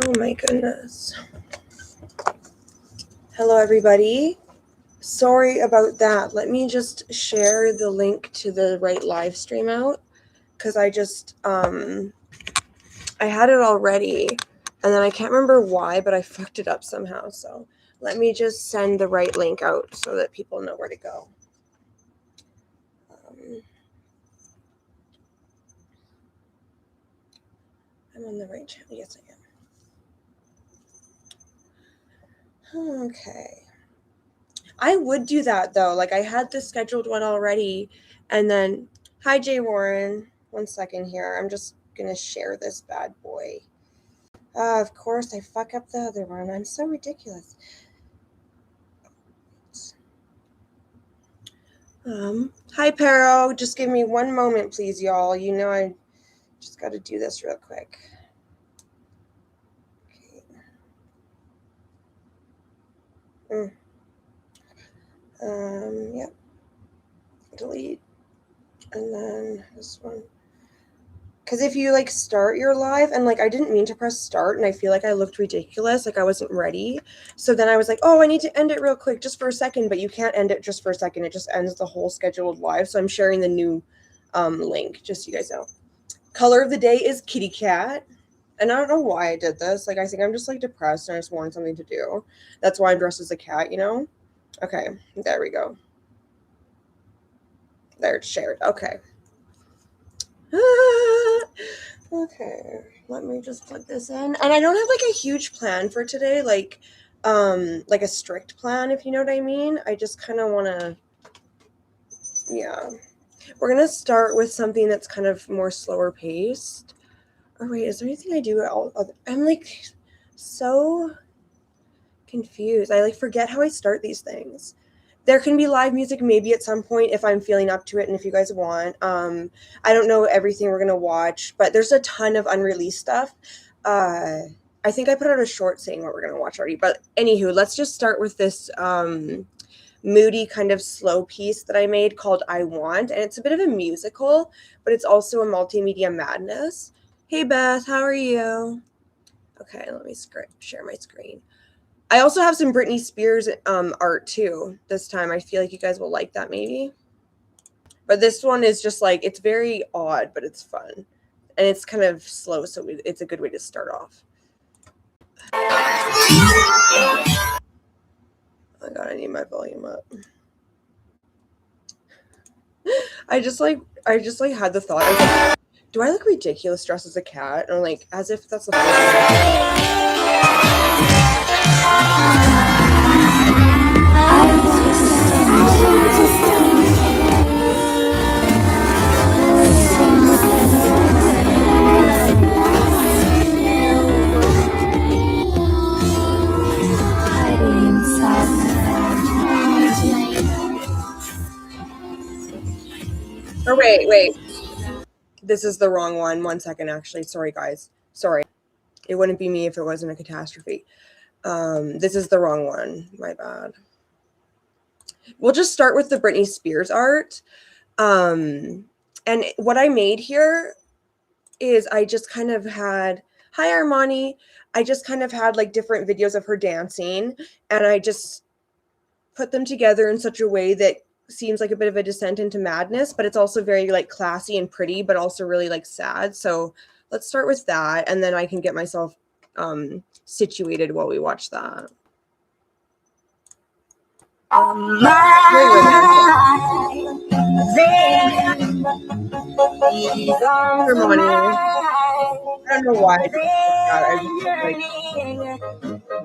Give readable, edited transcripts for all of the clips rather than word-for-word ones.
Oh my goodness. Hello, everybody. Sorry about that. Let me just share the link to the right live stream out, because I just, I had it already, and then I can't remember why, but I fucked it up somehow. So let me just send the right link out so that people know where to go. I'm on the right channel. Yes, I am. Okay. I would do that though. Like I had the scheduled one already, and then hi Jay Warren. 1 second here. I'm just gonna share this bad boy. Of course I fuck up the other one. I'm so ridiculous. Hi Pero. Just give me 1 moment, please, y'all. You know I just got to do this real quick. Okay. Yep. Delete. And then this one. Because if you like start your live, and like I didn't mean to press start, and I feel like I looked ridiculous, like I wasn't ready. So then I was like, oh, I need to end it real quick just for a second, but you can't end it just for a second. It just ends the whole scheduled live. So I'm sharing the new link, just so you guys know. Color of the day is kitty cat. And I don't know why I did this. Like I think I'm just like depressed and I just wanted something to do. That's why I'm dressed as a cat, you know? Okay, there we go. There, it's shared. Okay. Okay, let me just put this in. And I don't have like a huge plan for today, like a strict plan, if you know what I mean. I just kind of want to, yeah. We're gonna start with something that's kind of more slower paced. Oh wait, is there anything I do? I'm like so confused. I like forget how I start these things. There can be live music maybe at some point if I'm feeling up to it and if you guys want. I don't know everything we're gonna watch, but there's a ton of unreleased stuff. I think I put out a short saying what we're gonna watch already. But anywho, let's just start with this moody kind of slow piece that I made called I Want, and it's a bit of a musical, but it's also a multimedia madness. Hey Beth, how are you? Okay, let me share my screen. I also have some Britney Spears art too this time. I feel like you guys will like that maybe. But this one is just like, it's very odd, but it's fun. And it's kind of slow, so it's a good way to start off. Oh my god, I need my volume up. I just like had the thought, I was like, do I look ridiculous dressed as a cat? And I'm like, as if that's the Oh, wait. This is the wrong one. 1 second, actually. Sorry, guys. Sorry. It wouldn't be me if it wasn't a catastrophe. This is the wrong one. My bad. We'll just start with the Britney Spears art. And what I made here is I just kind of had, hi Armani. I just kind of had like different videos of her dancing, and I just put them together in such a way that seems like a bit of a descent into madness, but it's also very like classy and pretty, but also really like sad. So let's start with that, and then I can get myself situated while we watch that. Very Harmony. I don't know why. I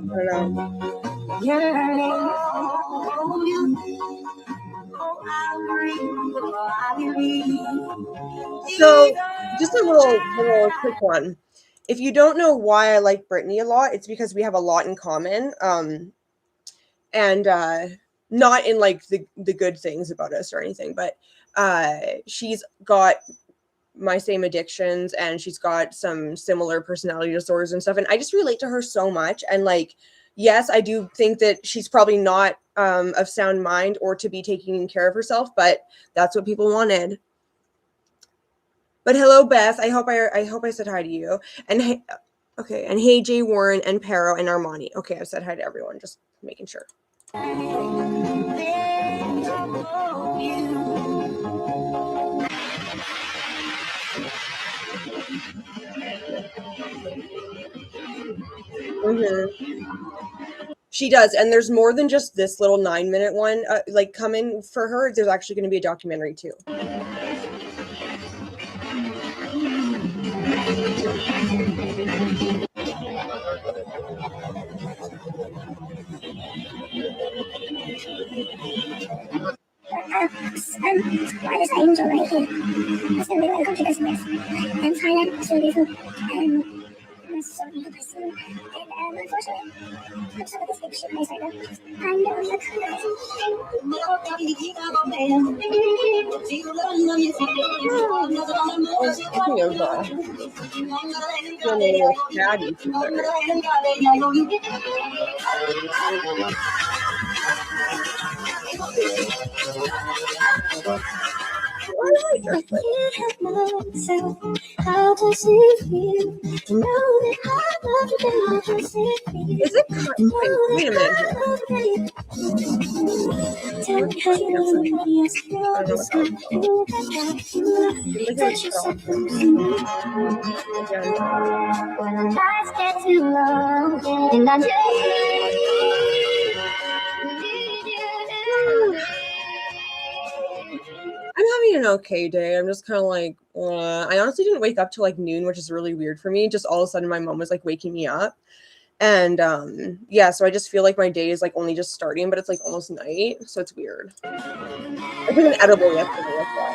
don't know. So just a little quick one. If you don't know why I like Britney a lot, it's because we have a lot in common. And not in like the good things about us or anything, but she's got my same addictions and she's got some similar personality disorders and stuff. And I just relate to her so much. And like, yes, I do think that she's probably not of sound mind or to be taking care of herself, but that's what people wanted. But hello, Beth. I hope I said hi to you. And hey, okay, and hey, Jay Warren and Pero and Armani. Okay, I've said hi to everyone. Just making sure. She does, and there's more than just this little 9-minute one. Like coming for her, there's actually going to be a documentary too. Why this angel right here? That's the real country business. And financial reason. And so evil person. And unfortunately, I'm some of this big shit face right now. I know you're crazy. Speaking of feeling a little catty Is it? Wait a minute here. When the nights get too long and I I'm having an okay day. I'm just kind of like, I honestly didn't wake up till like noon, which is really weird for me. Just all of a sudden, my mom was like waking me up, and yeah, so I just feel like my day is like only just starting, but it's like almost night, so it's weird. I took an edible yesterday. That's why.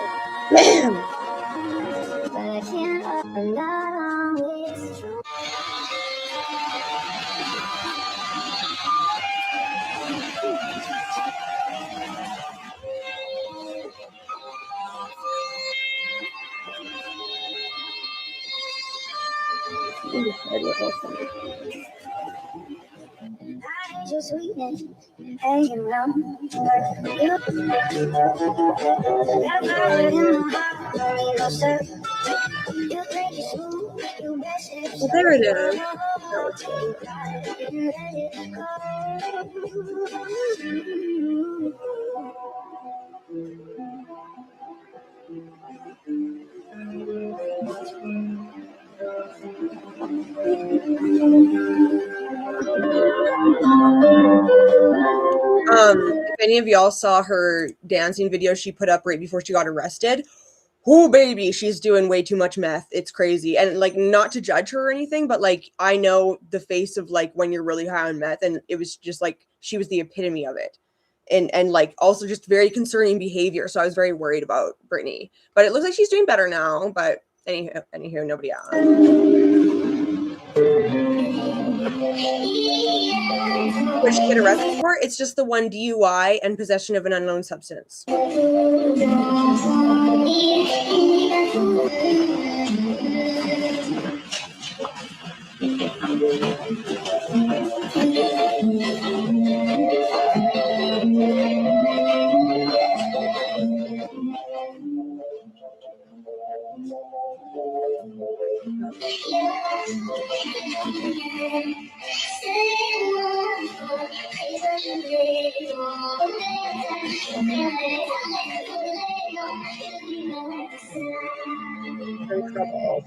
Just sweetness hanging around. Well, there it is. If any of y'all saw her dancing video she put up right before she got arrested, oh baby, she's doing way too much meth. It's crazy. And like, not to judge her or anything, but like, I know the face of like when you're really high on meth, and it was just like she was the epitome of it. And like also just very concerning behavior. So I was very worried about Britney. But it looks like she's doing better now. But anywho, nobody asked. What she get arrested for? It's just the one DUI and possession of an unknown substance. In trouble.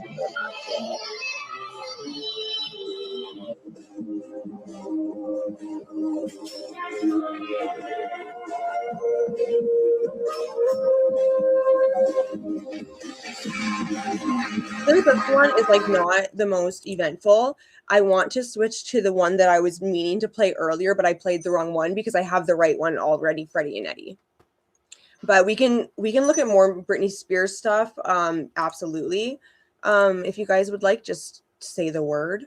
Since this one is like not the most eventful, I want to switch to the one that I was meaning to play earlier, but I played the wrong one because I have the right one already, Freddie and Eddie. But we can look at more Britney Spears stuff. Absolutely. If you guys would like, just say the word.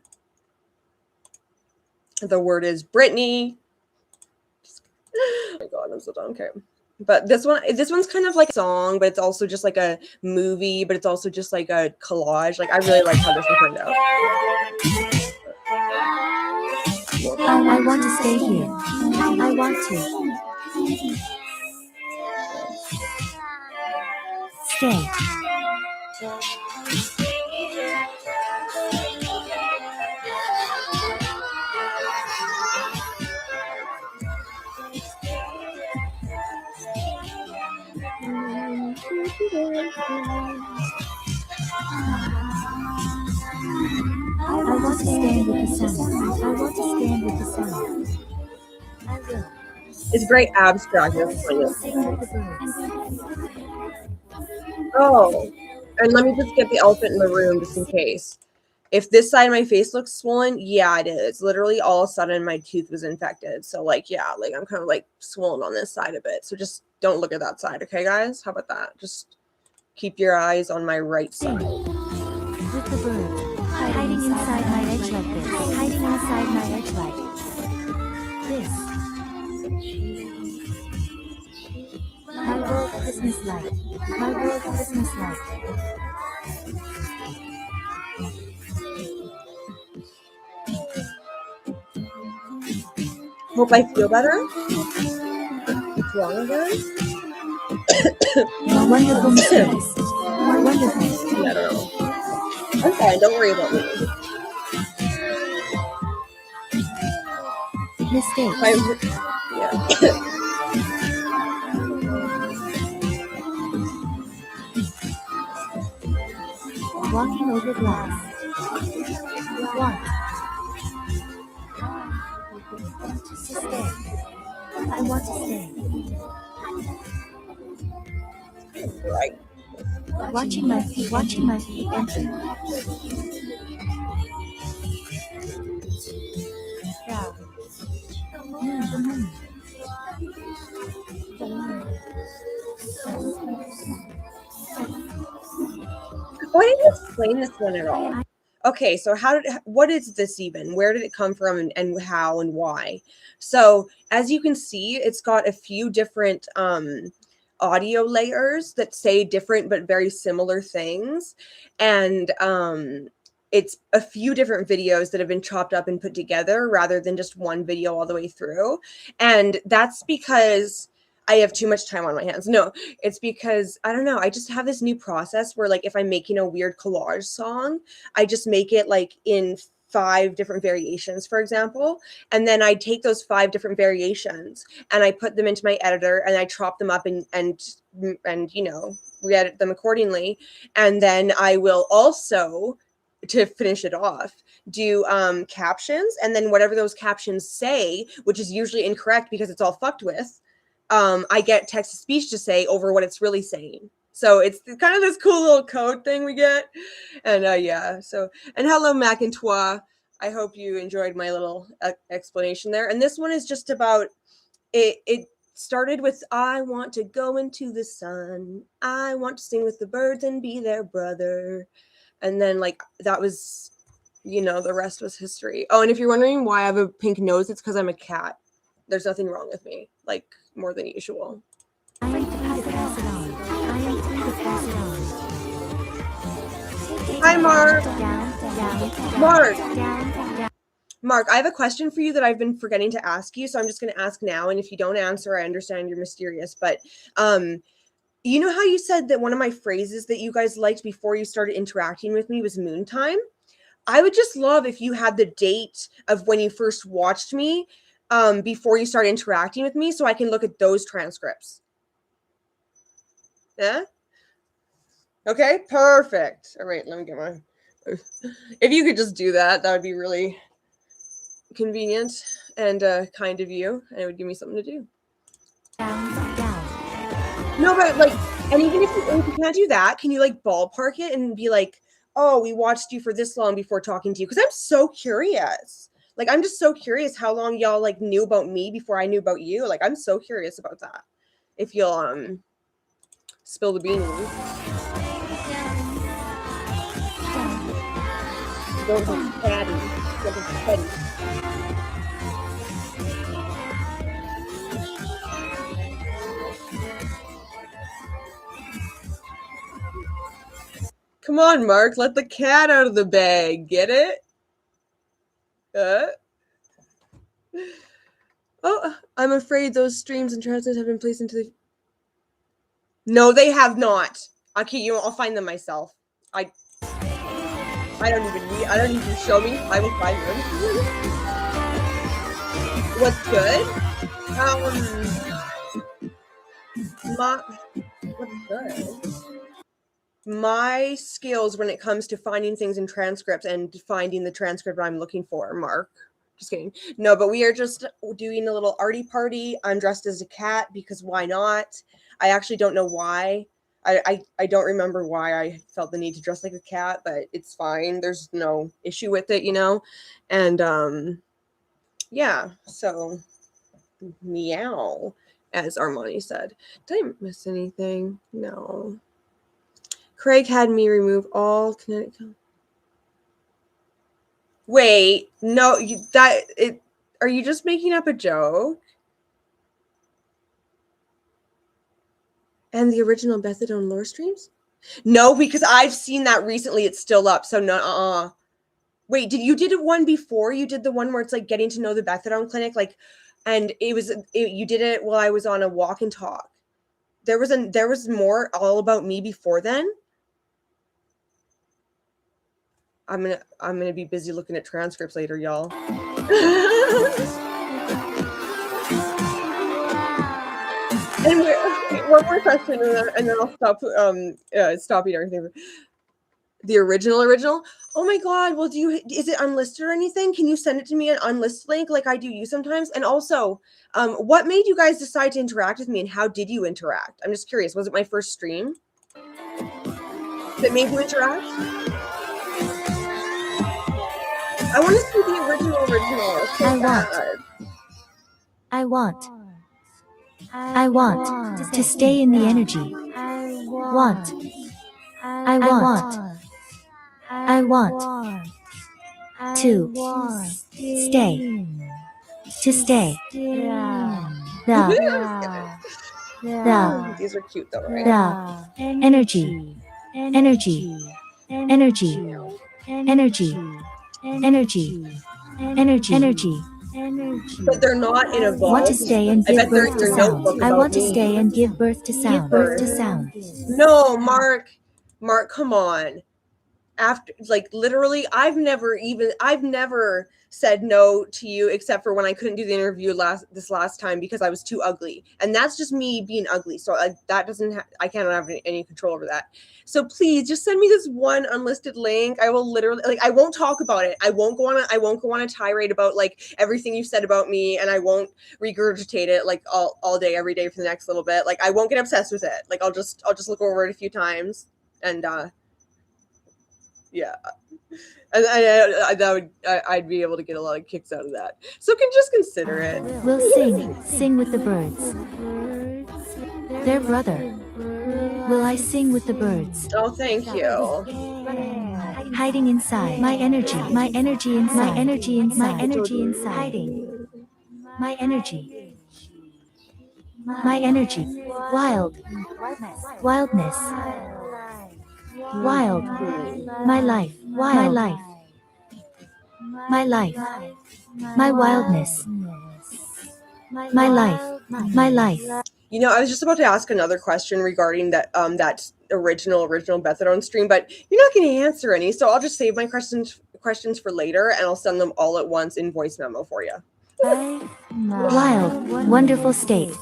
The word is Britney. Oh my god, I'm so dumb. Okay. But this one's kind of like a song, but it's also just like a movie, but it's also just like a collage. Like, I really like how this one turned out. I want to stay here. I want to. Stay. with the sound. I want to stand with the sound. I will. It's very abstract. That's funny. Sing with the birds. Oh, and let me just get the elephant in the room just in case. If this side of my face looks swollen, yeah, it is. Literally all of a sudden my tooth was infected. So like, yeah, like I'm kind of like swollen on this side a bit. So just don't look at that side. Okay, guys? How about that? Just keep your eyes on my right side. With the bird, hiding inside my edge like this. Hiding inside my edge like this. My world Christmas light. My world Christmas light. Hope I feel better. What's wrong again? Wonderful mistakes. Wonderful. Yeah, I don't know. I'm fine. Don't worry about me. Mistakes. Yeah. Walking over glass. Walk. To stay. I want to stay. Right. Watching my feet enter. Proud. The moon. Why didn't you explain this one at all? Okay, so what is this even? Where did it come from and how and why? So as you can see, it's got a few different audio layers that say different but very similar things. And it's a few different videos that have been chopped up and put together rather than just one video all the way through. And that's because I have too much time on my hands. No, it's because, I don't know, I just have this new process where like if I'm making a weird collage song, I just make it like in 5 different variations, for example. And then I take those 5 different variations and I put them into my editor and I chop them up and you know, re-edit them accordingly. And then I will also, to finish it off, do captions, and then whatever those captions say, which is usually incorrect because it's all fucked with, I get text to speech to say over what it's really saying. So it's kind of this cool little code thing we get. And yeah, so, and hello, Macintois. I hope you enjoyed my little explanation there. And this one is just about, it started with, I want to go into the sun. I want to sing with the birds and be their brother. And then like, that was, you know, the rest was history. Oh, and if you're wondering why I have a pink nose, it's because I'm a cat. There's nothing wrong with me, like more than usual. I am free to pass it on. I am free to pass it on. Hi, Mark. Down. Mark. Down. Mark, I have a question for you that I've been forgetting to ask you, so I'm just going to ask now. And if you don't answer, I understand you're mysterious. But you know how you said that one of my phrases that you guys liked before you started interacting with me was moon time? I would just love if you had the date of when you first watched me before you start interacting with me so I can look at those transcripts. Yeah? Okay, perfect. All right, let me get my... If you could just do that, that would be really convenient and kind of you, and it would give me something to do. Down. No, but like, and even if you can't do that, can you like ballpark it and be like, oh, we watched you for this long before talking to you? Because I'm so curious. Like, I'm just so curious how long y'all like knew about me before I knew about you. Like, I'm so curious about that. If you'll spill the beans. Don't be catty. Don't be petty. Come on, Mark. Let the cat out of the bag. Get it? Oh, I'm afraid those streams and transits have been placed into the... No, they have not. Okay, I'll find them myself. I don't need you to show me. I will find them. What's good? What's good? my skills when it comes to finding things in transcripts and finding the transcript I'm looking for, Mark. Just kidding. No, but we are just doing a little arty party. I'm dressed as a cat because why not? I actually don't know why. I don't remember why I felt the need to dress like a cat, but it's fine. There's no issue with it, you know? And yeah, so meow, as Armani said. Did I miss anything? No. Craig had me remove all kinetic. Wait, no, are you just making up a joke? And the original Bethadone lore streams? No, because I've seen that recently. It's still up. So no, Wait, you did one before? You did the one where it's like getting to know the Bethadone clinic, like, and you did it while I was on a walk and talk. There was more all about me before then. I'm gonna be busy looking at transcripts later, y'all. And one more question, and then I'll stop stopping everything. The original. Oh my god! Well, is it unlisted or anything? Can you send it to me an unlisted link like I do you sometimes? And also, what made you guys decide to interact with me, and how did you interact? I'm just curious. Was it my first stream that made you interact? I want to see the original. I want to stay in the energy. I want to stay. These are cute though, right? Energy. But they're not in a vault. Want to stay and give birth to sound. I want to stay and give birth to sound. No, Mark, come on. After, like, literally, I've never said no to you except for when I couldn't do the interview this last time because I was too ugly, and that's just me being ugly. So I can't have any control over that. So please just send me this one unlisted link. I will literally, like, I won't talk about it. I won't go on a tirade about like everything you've said about me, and I won't regurgitate it like all day every day for the next little bit. Like, I won't get obsessed with it. Like, I'll just look over it a few times, and yeah, and I'd be able to get a lot of kicks out of that. So just consider it. We'll sing with the birds. Their brother. Will I sing with the birds? Oh, thank you. Hiding inside my energy inside. Hiding. My energy. Wildness. Wild. My life. My wildness. My life. You know, I was just about to ask another question regarding that original Bethadone stream, but you're not going to answer any, so I'll just save my questions for later, and I'll send them all at once in voice memo for you. Wild, wonderful state.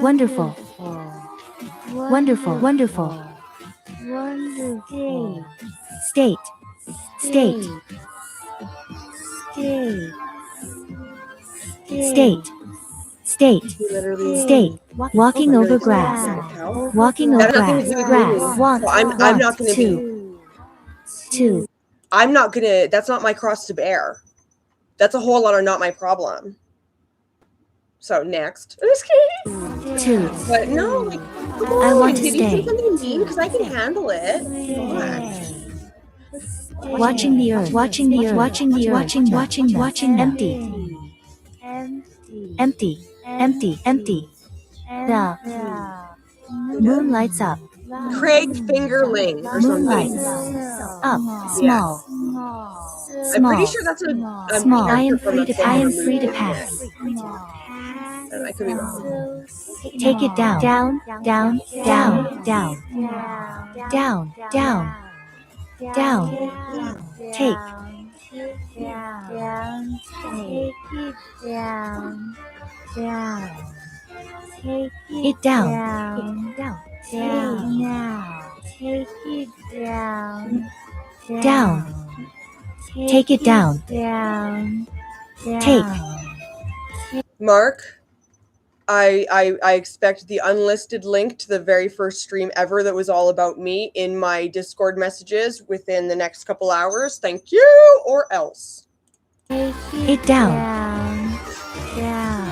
Wonderful. State. Walking over grass. Want. I'm not going to. I'm not going to. That's not my cross to bear. That's a whole lot of not my problem. So next. I'm just kidding. 2. But no, like, come on. I want to Did stay. you say something mean? Because I can handle it. Watching the earth. Empty. The moon lights up. Craig Fingerling or something. Up. Small. I'm pretty sure that's a Small. I am character free from to a free to movie. pass. I could be wrong. Take it down. Take it down. Take it down. Down. Take it down. Down. Take. Mark, I expect the unlisted link to the very first stream ever that was all about me in my Discord messages within the next couple hours. Thank you, or else. Take it down. Down.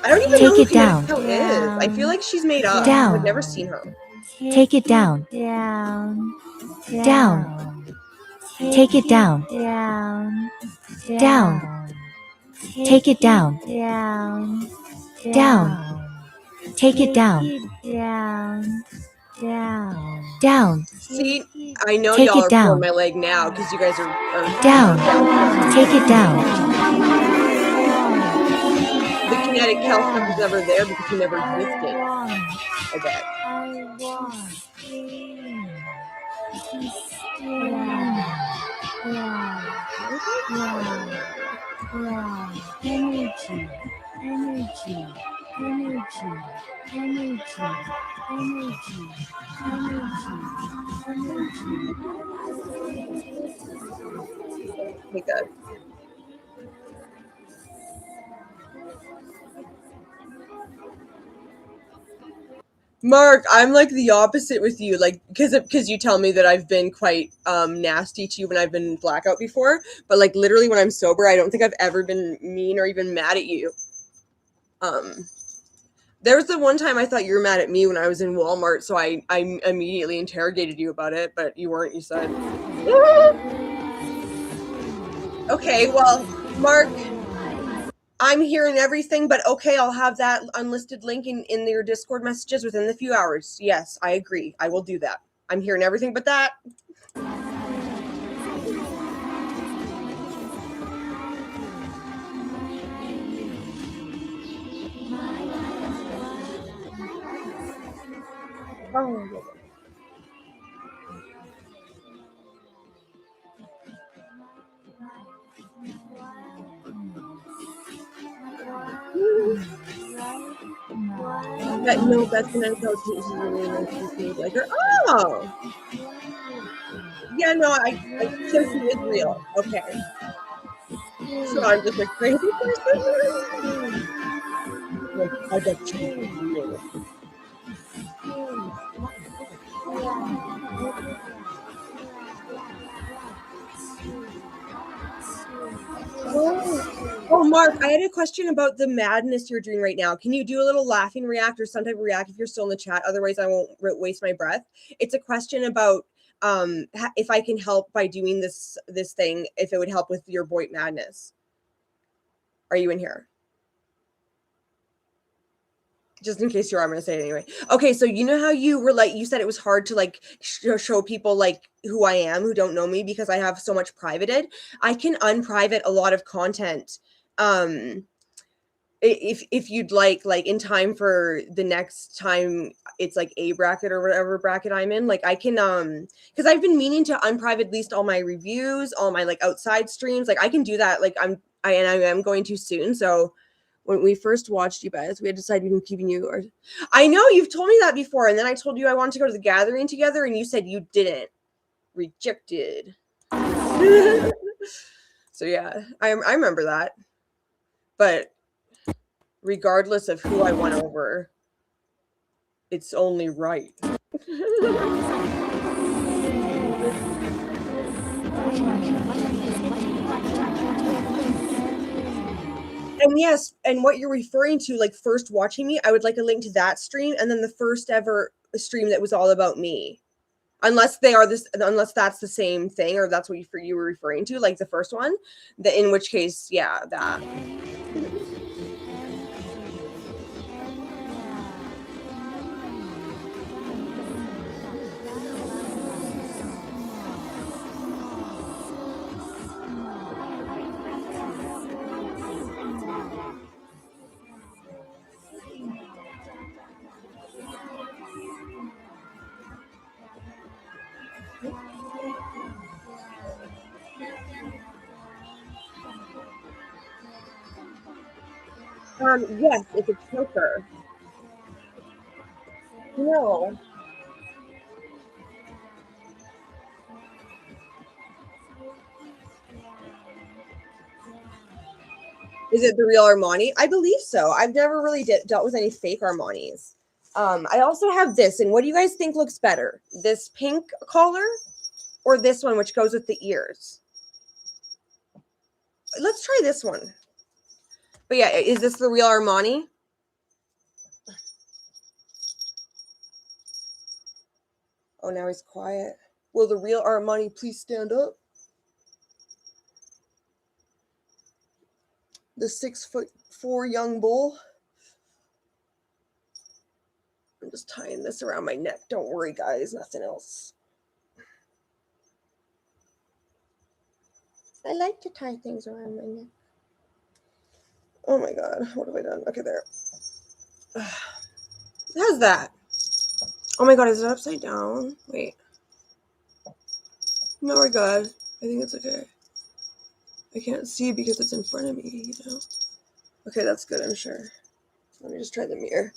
I don't even Take know who it down. Kinetic is. I feel like she's made up. Down. I've never seen her. Take it down. Down. Down. Take it down. Down. Down. Take it down. Down. Down. Take it down. Down. Down. See, I know Take y'all it are down. pulling my leg now because you guys are Down. Take it down. The kinetic Kel stuff was never there because he never existed. I bet. Energy. Energy. Energy. Energy. Energy. Okay, good. Mark, I'm like the opposite with you, like because you tell me that I've been quite nasty to you when I've been blackout before, but like literally when I'm sober, I don't think I've ever been mean or even mad at you. There was the one time I thought you were mad at me when I was in Walmart, so I immediately interrogated you about it, but you weren't. You said, okay, well, Mark, I'm hearing everything, but okay, I'll have that unlisted link in your Discord messages within the few hours. Yes, I agree. I will do that. I'm hearing everything but that. Oh. But no, that's an uncle. She's really nice to like her. Oh, yeah, no, so she is real. Okay, so I'm just a crazy person. Like, I bet she's real. Oh, Mark, I had a question about the madness you're doing right now. Can you do a little laughing react or some type of react if you're still in the chat? Otherwise, I won't waste my breath. It's a question about if I can help by doing this thing, if it would help with your Boit madness. Are you in here? Just in case you are, I'm going to say it anyway. Okay, so you know how you were like, you said it was hard to like show people like who I am who don't know me because I have so much privated. I can unprivate a lot of content. If you'd like in time for the next time it's like a bracket or whatever bracket I'm in, like I can because I've been meaning to unprivate at least all my reviews, all my like outside streams. Like I can do that. Like I am going to soon. So when we first watched you guys, we had decided we've been keeping you. Or I know you've told me that before, and then I told you I wanted to go to the gathering together, and you said you didn't. Rejected. So yeah, I remember that. But regardless of who I won over, it's only right. And yes, and what you're referring to, like first watching me, I would like a link to that stream and then the first ever stream that was all about me. Unless that's the same thing or that's what you were referring to, like the first one, in which case, yeah, that. Yes, it's a choker. No. Is it the real Armani? I believe so. I've never really dealt with any fake Armanis. I also have this, and what do you guys think looks better? This pink collar or this one, which goes with the ears? Let's try this one. But yeah, is this the real Armani? Oh, now he's quiet. Will the real Armani please stand up? The 6'4" young bull. I'm just tying this around my neck. Don't worry, guys. Nothing else. I like to tie things around my neck. Oh my god. What have I done? Okay, there. How's that? Oh my god, is it upside down? Wait. No, we're good. I think it's okay. I can't see because it's in front of me, you know? Okay, that's good, I'm sure. Let me just try the mirror.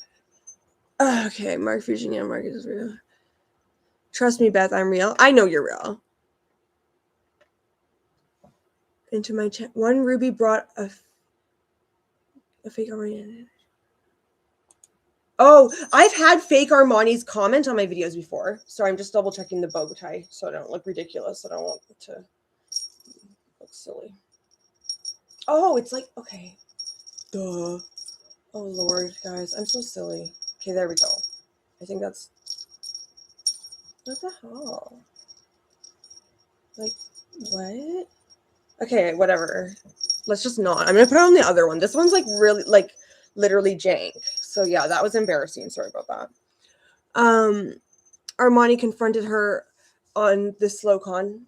Okay, Mark Fusion, yeah, Mark is real. Trust me, Beth, I'm real. I know you're real. Into my chat. One Ruby brought a fake Armani. Oh, I've had fake Armani's comment on my videos before. So I'm just double checking the bow tie so I don't look ridiculous. I don't want it to look silly. Oh, it's like, okay. Duh. Oh, Lord, guys. I'm so silly. Okay, there we go. I think that's... What the hell? Like, what? Okay, whatever. Let's just not. I'm going to put on the other one. This one's, like, really, like, literally jank. So, yeah, that was embarrassing. Sorry about that. Armani confronted her on the slow comment.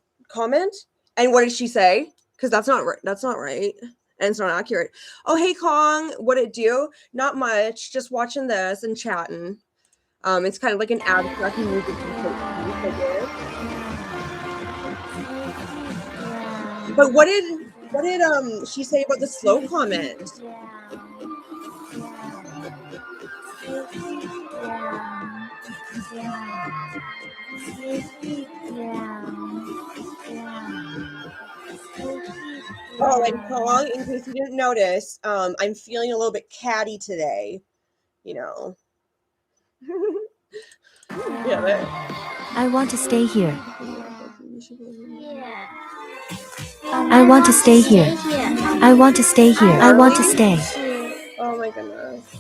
And what did she say? Because that's not right. That's not right. And it's not accurate. Oh, hey, Kong. What'd it do? Not much. Just watching this and chatting. It's kind of like an abstract music. But what did she say about the slow comment? Oh, and Kong, in case you didn't notice, I'm feeling a little bit catty today. You know. Yeah, there. I want to stay here. I want to stay here. I want to stay here. I want to stay. Oh my goodness.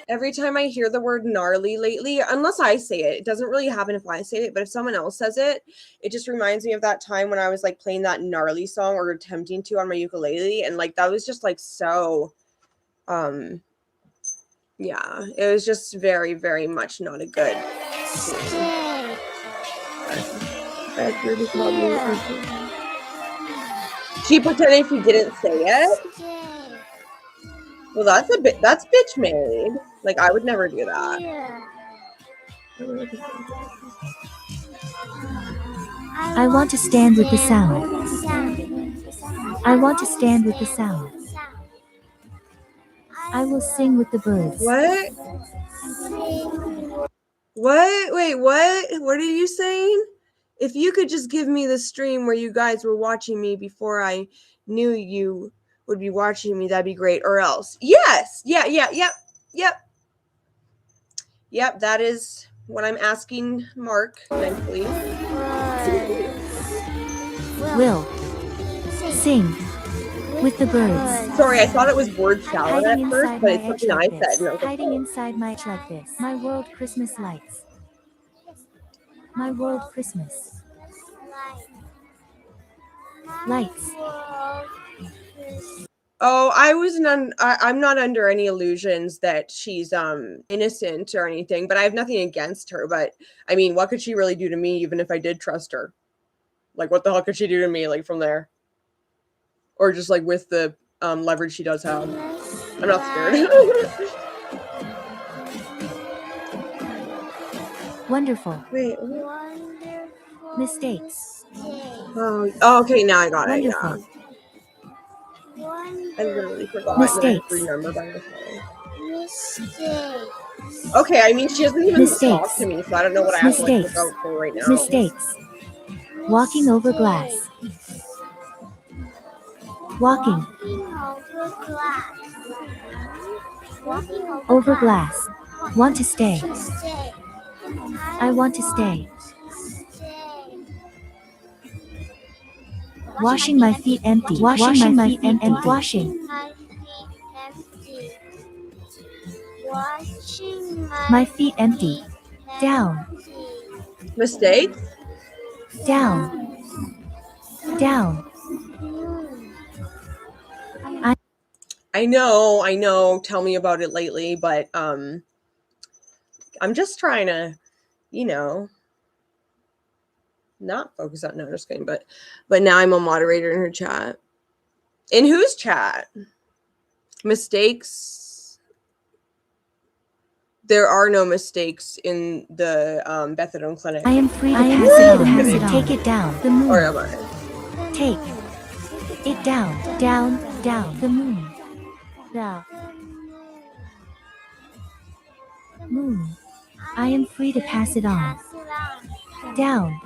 Every time I hear the word gnarly lately, unless I say it, it doesn't really happen if I say it, but if someone else says it, it just reminds me of that time when I was like playing that gnarly song or attempting to on my ukulele. And like, that was just like so, yeah, it was just very, very much not a good thing. She pretended she didn't say it. Well, that's bitch made. Like, I would never do that. I want to stand with the sound. I want to stand with the sound. I will sing with the birds. What? What? Wait, what? What are you saying? If you could just give me the stream where you guys were watching me before I knew you would be watching me, that'd be great. Or else. Yes. Yeah. Yep. That is what I'm asking Mark mentally. Will sing with the birds. Sorry, I thought it was word salad at first, but it's something I said. No, hiding inside my edge like this. My world Christmas lights. My world Christmas lights. Oh, I'm not under any illusions that she's innocent or anything, but I have nothing against her. But I mean, what could she really do to me, even if I did trust her? Like, what the hell could she do to me, like, from there? Or just like with the leverage she does have? I'm not scared. Wonderful. Wait. Mistakes. Oh, okay, now I got Wonderful. it. Yeah. I literally forgot. Mistakes. I remember by myself. Okay, I mean, she doesn't even talk to me, so I don't know what I have to look out for right now. Mistakes. Walking over glass. Walking. over glass. Walking Over glass. Want to stay. Stay. I want to stay. Stay. Washing my feet empty. Washing my feet empty. Washing. My feet empty. Washing My feet empty. Down. Mistakes? Down. Down. I know. Tell me about it lately, but I'm just trying to, not focus on. No, just kidding. But now I'm a moderator in her chat. In whose chat? Mistakes. There are no mistakes in the Bethadone clinic. I am free to pass it on. Take it down. The moon. Or am I? Take it down. Down. Down. The moon. The moon. I am free to pass it on. Down.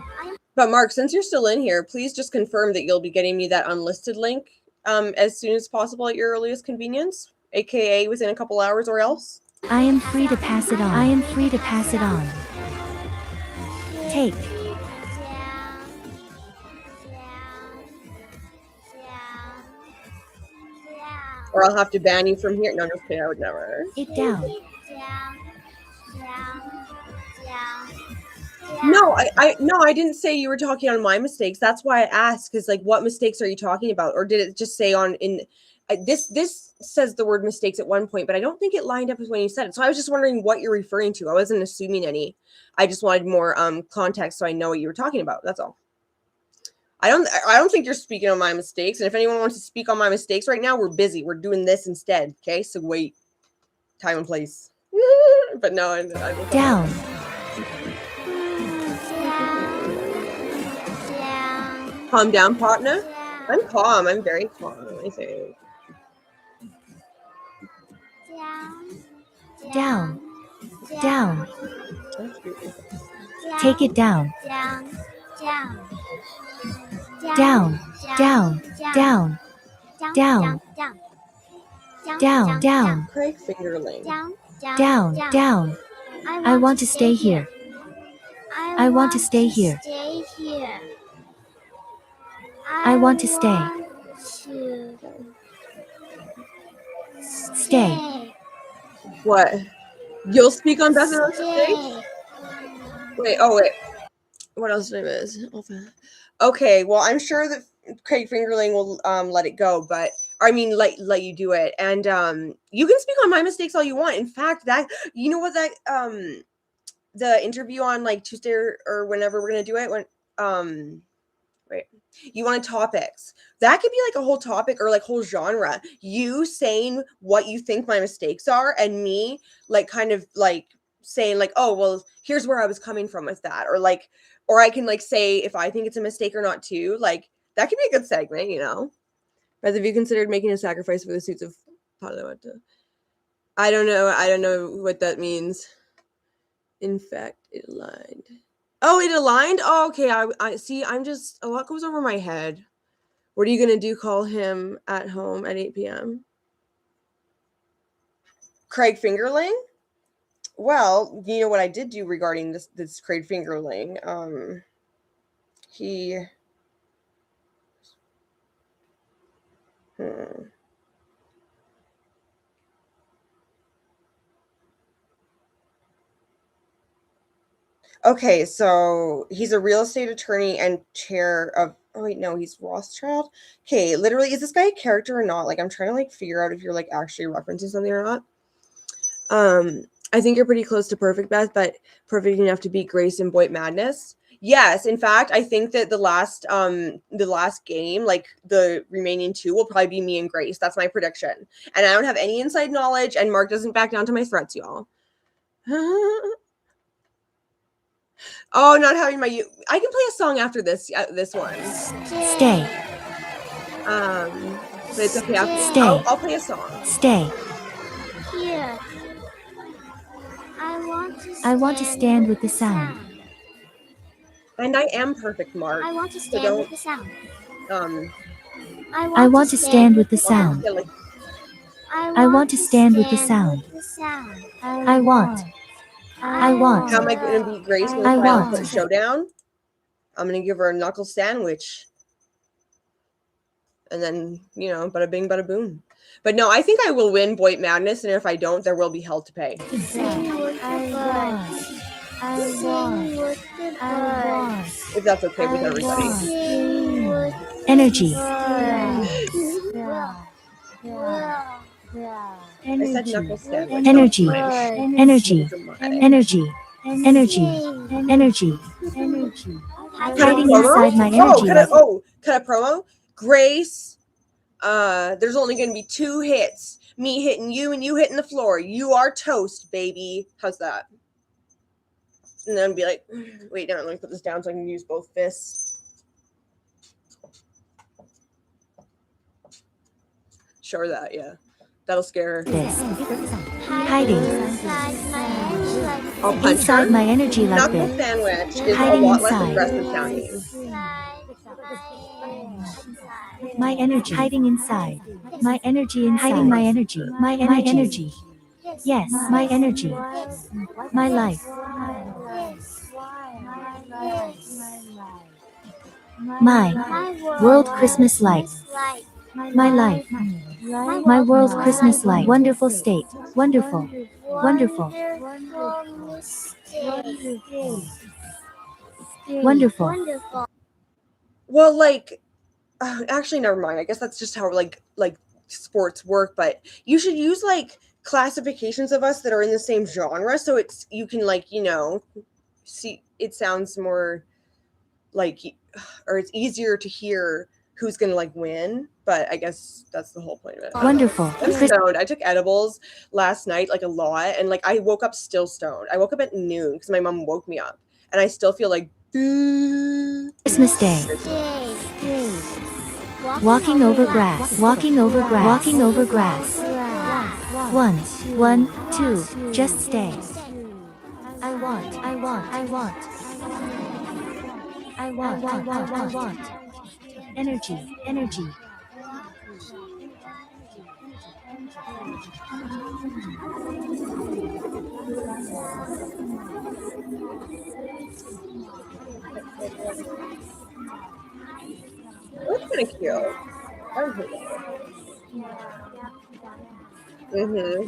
But Mark, since you're still in here, please just confirm that you'll be getting me that unlisted link as soon as possible at your earliest convenience, aka within a couple hours or else. I am free to pass it on. I am free to pass it on. Take. Or I'll have to ban you from here. No, just kidding. I would never. It down. No, I didn't say you were talking on my mistakes. That's why I asked, because like, what mistakes are you talking about? Or did it just say this says the word mistakes at one point, but I don't think it lined up with when you said it. So I was just wondering what you're referring to. I wasn't assuming any. I just wanted more context so I know what you were talking about. That's all. I don't think you're speaking on my mistakes. And if anyone wants to speak on my mistakes right now, we're busy. We're doing this instead. Okay, so wait. Time and place. But no, I don't. Down. Calm down, partner. I'm calm. I'm very calm, I think. Down. Down. Take it down. Down. Down. Down. Down. Down. Down. Craig Fingerling. Down. Down. I want to stay here. I want to stay here. I want to stay. Stay. What? You'll speak on Bethadone today? Wait. What else did I miss? Okay, well, I'm sure that Craig Fingerling will let it go, but I mean, let you do it, and you can speak on my mistakes all you want. In fact, that the interview on like Tuesday or whenever we're gonna do it, when you want topics, that could be like a whole topic or like whole genre. You saying what you think my mistakes are, and me like kind of like saying like, oh well, here's where I was coming from with that, or I can like say if I think it's a mistake or not too. Like that could be a good segment, As have you considered making a sacrifice for the suits of Padawata? I don't know what that means. In fact, it aligned. Oh, it aligned? Oh, okay. I see. A lot goes over my head. What are you going to do? Call him at home at 8 p.m.? Craig Fingerling? Well, you know what I did do regarding this Craig Fingerling? Okay, so he's a real estate attorney and chair of, oh wait, no, he's Rothschild. Okay, literally, is this guy a character or not? Like, I'm trying to like figure out if you're like actually referencing something or not. I think you're pretty close to perfect, Beth, but perfect enough to beat Grace in Boy Madness. Yes, in fact, I think that the last game, like the remaining two, will probably be me and Grace. That's my prediction. And I don't have any inside knowledge, and Mark doesn't back down to my threats, y'all. Oh, not having my I can play a song after this one. Stay. But it's okay. Stay. I'll play a song. Stay. Here. I want to stand with the sound. And I am perfect, Mark. I want to stand with the sound. I want to stand with the sound. Yeah, like, I want to stand with the sound. I want. I want. how am I going to beat Grace in the I Silent want. Showdown? I'm going to give her a knuckle sandwich. And then, you know, bada bing, bada boom. But no, I think I will win Boy Madness, and if I don't, there will be hell to pay. If that's okay with everybody. Energy. I said knuckle sandwich. Energy. Energy. Energy. Energy. Energy. Hiding inside my energy. Cut a promo. Grace, there's only going to be 2 hits. Me hitting you and you hitting the floor. You are toast, baby. How's that? And then be like, wait, now let me put this down so I can use both fists. Show her that, yeah. That'll scare her. This. Hiding. I'll punch Inside her. my energy like Knuckle this. sandwich is Hiding a lot less inside. aggressive sounding. My energy. Hiding inside. My energy inside. Hiding my energy. My energy. Yes, my energy. My life. My world Christmas light. My life. My world Christmas light. Wonderful state. Wonderful. Wonderful. Wonderful. Well, like, actually, never mind. I guess that's just how like sports work. But you should use like classifications of us that are in the same genre, so it's you can like see it sounds more like, or it's easier to hear who's gonna like win. But I guess that's the whole point of it. Wonderful. I'm stoned. I took edibles last night, like a lot, and like I woke up still stoned. I woke up at noon because my mom woke me up, and I still feel like Christmas Day. Walking over grass. Walking over grass. Walking over grass. 1, 2, just stay. I want. I want. I want. I want. I want. I want. Energy. Energy. That's kind of cute. Mm-hmm.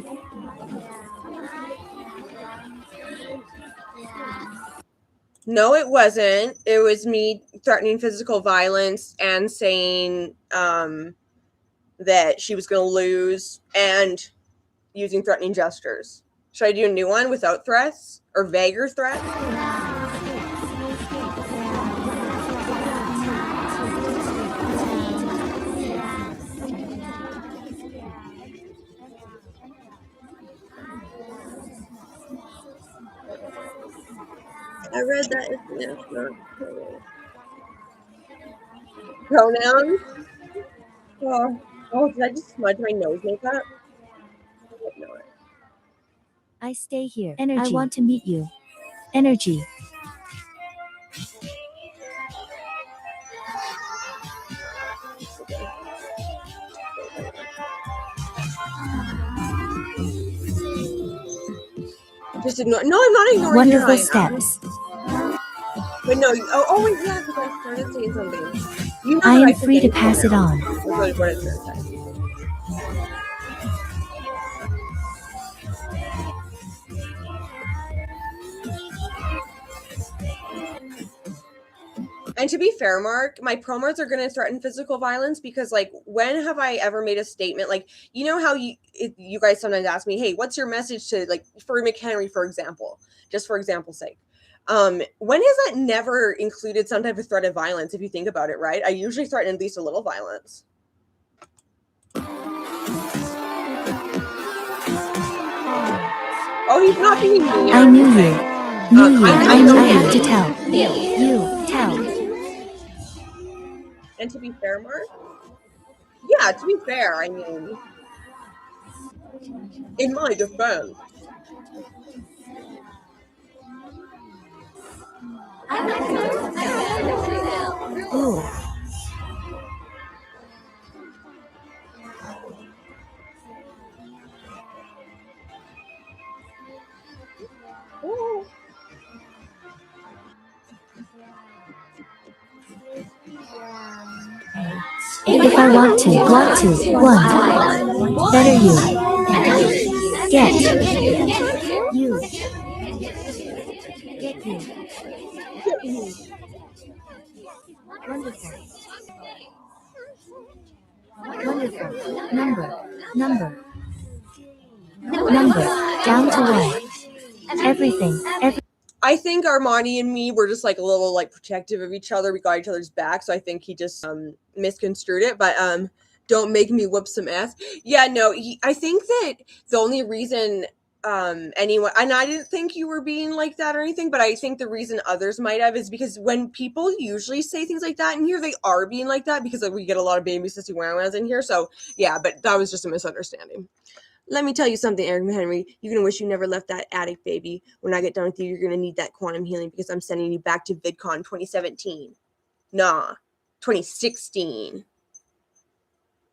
No, it wasn't. It was me threatening physical violence and saying that she was going to lose and using threatening gestures. Should I do a new one without threats or vaguer threats? I read that it's not pronouns. Oh, did I just smudge my nose makeup? No. I stay here. Energy. I want to meet you. Energy. Just ignore. No, I'm not ignoring. Wonderful steps. But no. Oh wait, yeah, because I started saying something. You know I am free to pass it on. That's what it's going to say. And to be fair, Mark, my promos are going to threaten physical violence because, like, when have I ever made a statement? Like, you know how you guys sometimes ask me, hey, what's your message to, like, for McHenry, for example, just for example's sake. When has that never included some type of threat of violence, if you think about it, right? I usually threaten at least a little violence. Oh, he's not being mean. I knew you. I have to tell. You tell. And to be fair, Mark? Yeah, to be fair, I mean, in my defense. Ooh. If I want to, want. Better you. Get. You. Get you. Wonderful. Wonderful. Number. Down to one. Everything. I think Armani and me were just like a little like protective of each other. We got each other's back, so I think he just misconstrued it. But don't make me whoop some ass. Yeah, no, I think that the only reason anyone, and I didn't think you were being like that or anything, but I think the reason others might have is because when people usually say things like that in here, they are being like that because like, we get a lot of baby sissy wow-wows in here. So yeah, but that was just a misunderstanding. Let me tell you something, Eric Henry. You're going to wish you never left that attic, baby. When I get done with you, you're going to need that quantum healing because I'm sending you back to VidCon 2017. Nah, 2016.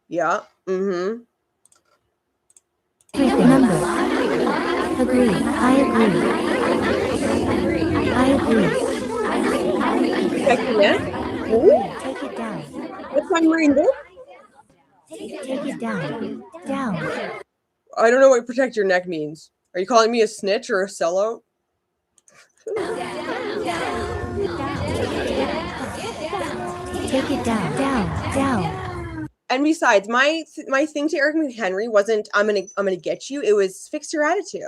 Yeah, Number. Agree. I agree. Protecting it. Take it down. What's on Marine Book? Take it down. I don't know what protect your neck means. Are you calling me a snitch or a sellout? Take it down. And besides, my thing to Eric McHenry wasn't I'm gonna get you. It was fix your attitude,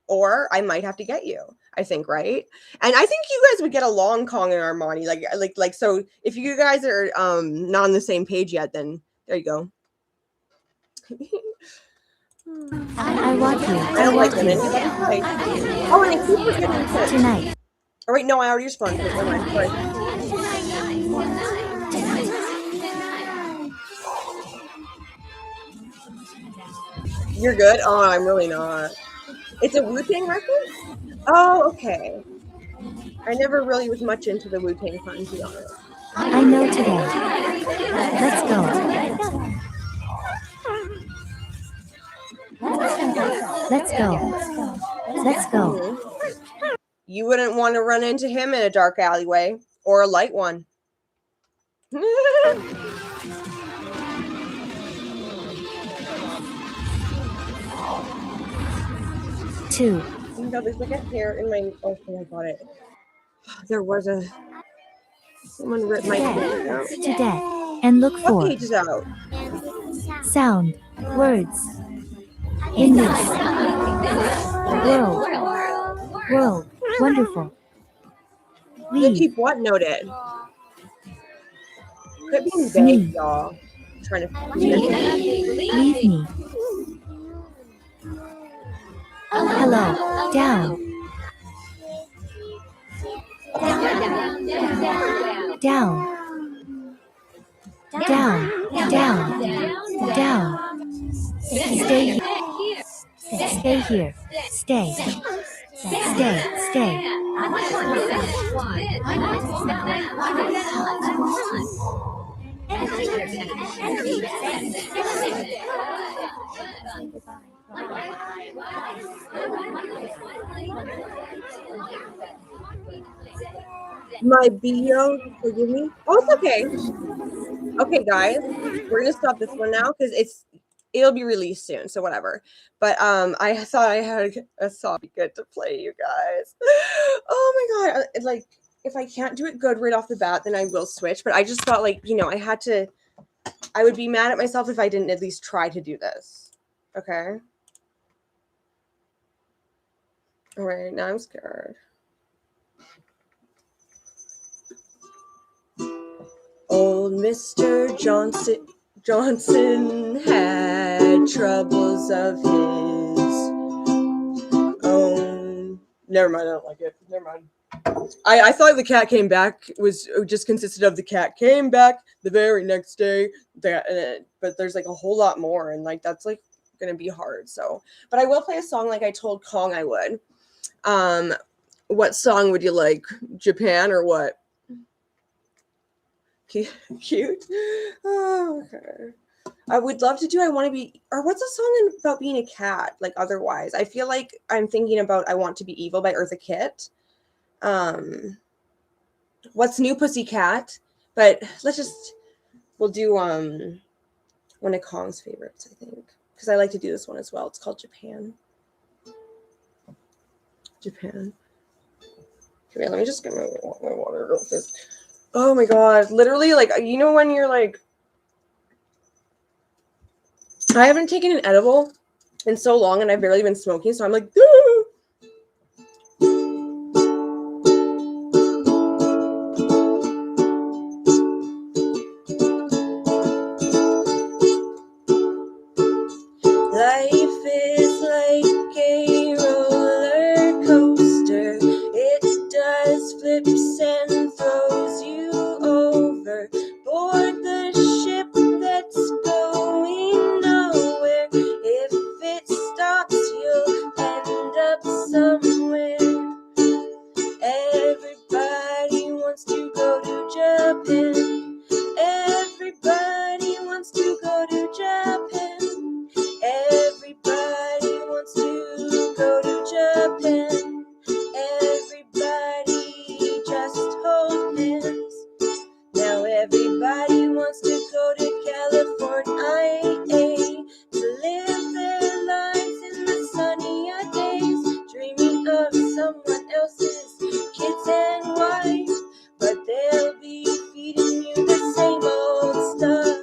or I might have to get you. I think, right? And I think you guys would get along, Kong and Armani. Like. So if you guys are not on the same page yet, then there you go. I want you. I don't like women. Oh, and I keep forgetting Tonight. Oh wait, no, I already responded. Never mind. Sorry. You're good? Oh, I'm really not. It's a Wu-Tang record? Oh, okay. I never really was much into the Wu-Tang Clan, to be honest. I know today. Let's go. Mm-hmm. You wouldn't want to run into him in a dark alleyway or a light one. Two. No, there's like a hair in my. Oh, I got it. There was a. Someone ripped my page out. To death. And look for. What page is out? Sound. Words. In this. World. Wonderful. Leave. Keep what noted? Quit being vague, y'all. I'm trying to. Leave me. Hello. Down. Stay here. Stay. My BO, forgive me. Oh, it's okay. Okay, guys, we're gonna stop this one now because it'll be released soon, so whatever. But I thought I had a song good to play, you guys. Oh my god! Like, if I can't do it good right off the bat, then I will switch. But I just thought, like, I had to. I would be mad at myself if I didn't at least try to do this. Okay. All right, now I'm scared. Old Mr. Johnson had troubles of his own. Never mind, I don't like it. Never mind. I thought the cat came back was just consisted of the cat came back the very next day. But there's like a whole lot more, and like that's like gonna be hard. So, but I will play a song like I told Kong I would. What song would you like? Japan or what? Cute. Oh, okay. I would love to do I Want to Be, or what's a song about being a cat? Like otherwise, I feel like I'm thinking about I Want to Be Evil by Eartha Kitt. What's New Pussycat? But let's just We'll do one of Kong's favorites, I think, because I like to do this one as well. It's called Japan. Japan. Okay, let me just get my water real quick. Oh my god, literally, like, you know when you're like, I haven't taken an edible in so long, and I've barely been smoking, so I'm like, ah! Life is like a roller coaster. It does flips and throws you over. Board the ship that's going nowhere. If it stops, you'll end up somewhere. Everybody wants to go to Japan. Everybody wants to go to Japan. Everybody wants to go to Japan. Everybody just hold hands. Now everybody wants to go to California to live their lives in the sunnier days, dreaming of someone else's kids and wife, but they'll be feeding you the same old stuff.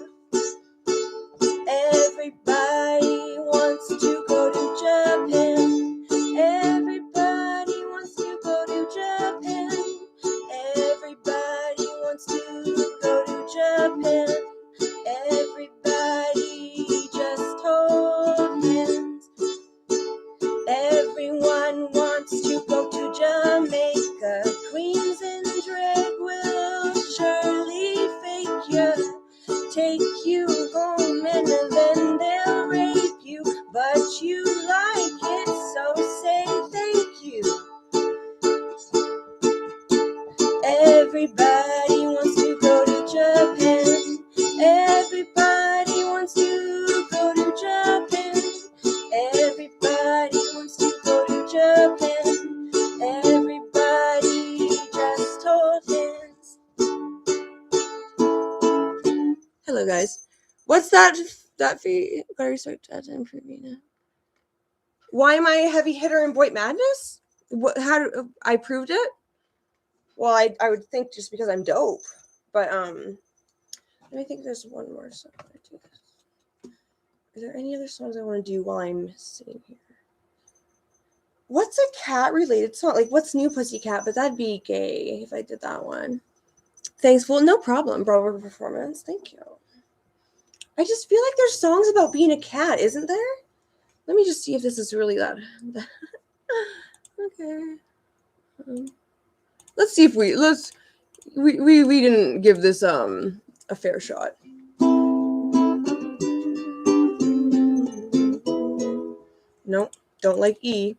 Everybody wants to go to Japan. Everybody wants to go to Japan. Everybody wants to go to Japan. Everybody just hold hands. Everyone wants to go to Jamaica. Queens and drag will surely fake you, take you home, and then they'll rape you. But you like it, so say thank you. Everybody wants to go to Japan. Everybody wants to go to Japan. Everybody wants to go to Japan. Everybody just hold hands. Hello, guys. What's that fee? Gotta restart that time for me now. Why am I a heavy hitter in Boy Madness? What? How? I proved it. Well, I would think just because I'm dope, but let me think. There's one more song I want to do this. Are there any other songs I want to do while I'm sitting here? What's a cat related song? Like, what's New Pussycat? But that'd be gay if I did that one. Thanks. Well, no problem, bro. Performance. Thank you. I just feel like there's songs about being a cat, isn't there? Let me just see if this is really that. Okay. Let's see if we didn't give this a fair shot. Nope, don't like E.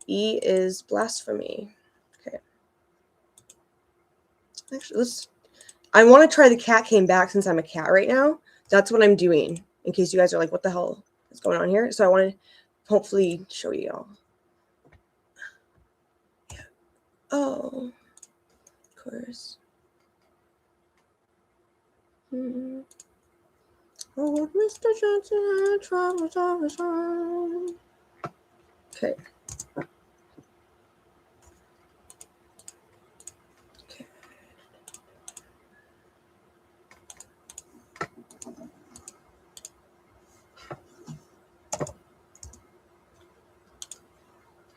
E is blasphemy. Okay. Actually, I want to try the Cat Came Back since I'm a cat right now. That's what I'm doing, in case you guys are like, what the hell is going on here? So I want to hopefully show you all. Yeah. Oh, of course. Mm-hmm. Oh, Mr. Johnson had troubles all his own. Okay.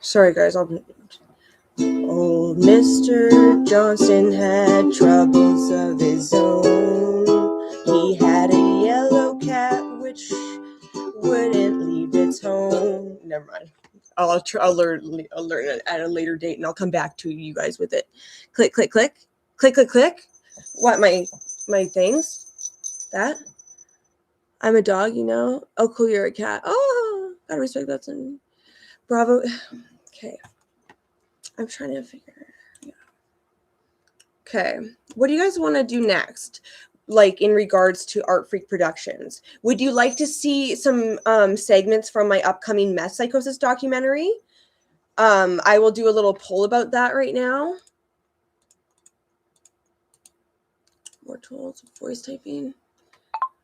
Sorry, guys. Old Mr. Johnson had troubles of his own. He had a yellow cat which wouldn't leave its home. Never mind. I'll learn it at a later date, and I'll come back to you guys with it. Click, click, click, click, click, click. What my things? That I'm a dog, you know. Oh, cool, you're a cat. Oh, gotta respect that. Bravo. Okay. I'm trying to figure. Yeah. Okay. What do you guys want to do next? Like in regards to Art Freak Productions, would you like to see some segments from my upcoming Meth psychosis documentary? I will do a little poll about that right now. More tools, voice typing.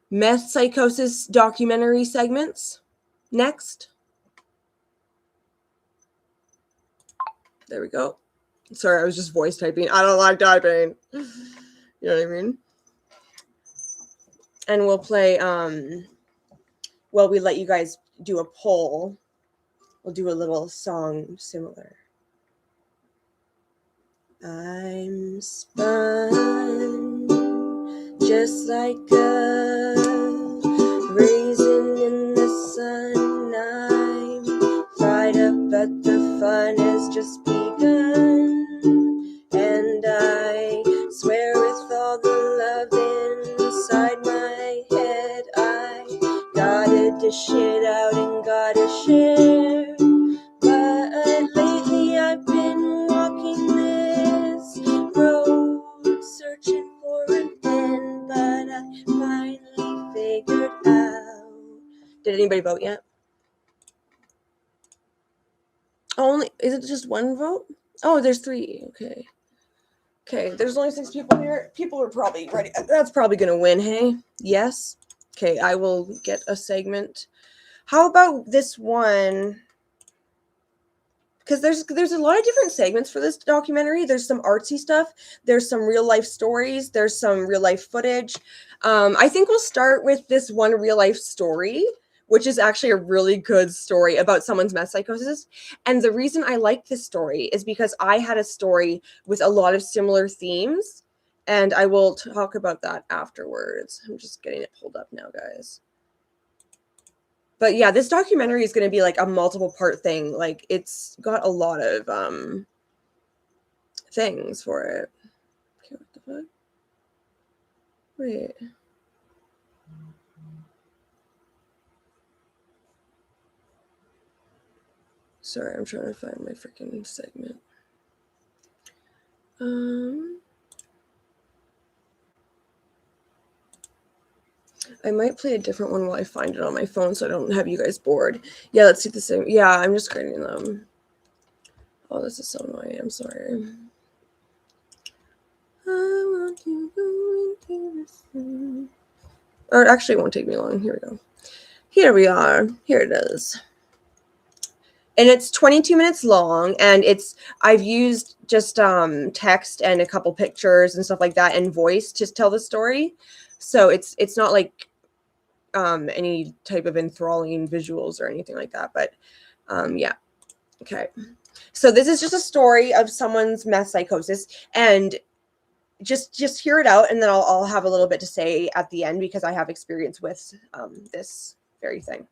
Meth psychosis documentary segments. Next. There we go. Sorry, I was just voice typing. I don't like typing. You know what I mean? And we'll play, well, we let you guys do a poll. We'll do a little song similar. I'm spun just like a raisin in the sun. I'm fired up, but the fun has just begun. And I swear with all the love inside my head, I gotta dish it out and gotta share. But lately I've been walking this road, searching for an end, but I finally figured out. Did anybody vote yet? Only, is it just one vote? Oh, there's 3. Okay, there's only 6 people here. People are probably ready. That's probably gonna win, hey? Yes? Okay, I will get a segment. How about this one? Because there's a lot of different segments for this documentary. There's some artsy stuff. There's some real life stories. There's some real life footage. I think we'll start with this one real life story, which is actually a really good story about someone's meth psychosis. And the reason I like this story is because I had a story with a lot of similar themes, and I will talk about that afterwards. I'm just getting it pulled up now, guys. But yeah, this documentary is going to be like a multiple part thing. Like, it's got a lot of things for it. Okay, what the fuck? Wait. Sorry, I'm trying to find my freaking segment. I might play a different one while I find it on my phone so I don't have you guys bored. Yeah, let's do the same. Yeah, I'm just creating them. Oh, this is so annoying. I'm sorry. I want to go into the sun. Or it actually won't take me long. Here we go. Here we are. Here it is. And it's 22 minutes long, and I've used just text and a couple pictures and stuff like that and voice to tell the story. So it's not like any type of enthralling visuals or anything like that. But yeah. Okay. So this is just a story of someone's meth psychosis, and just hear it out, and then I'll have a little bit to say at the end because I have experience with this very thing.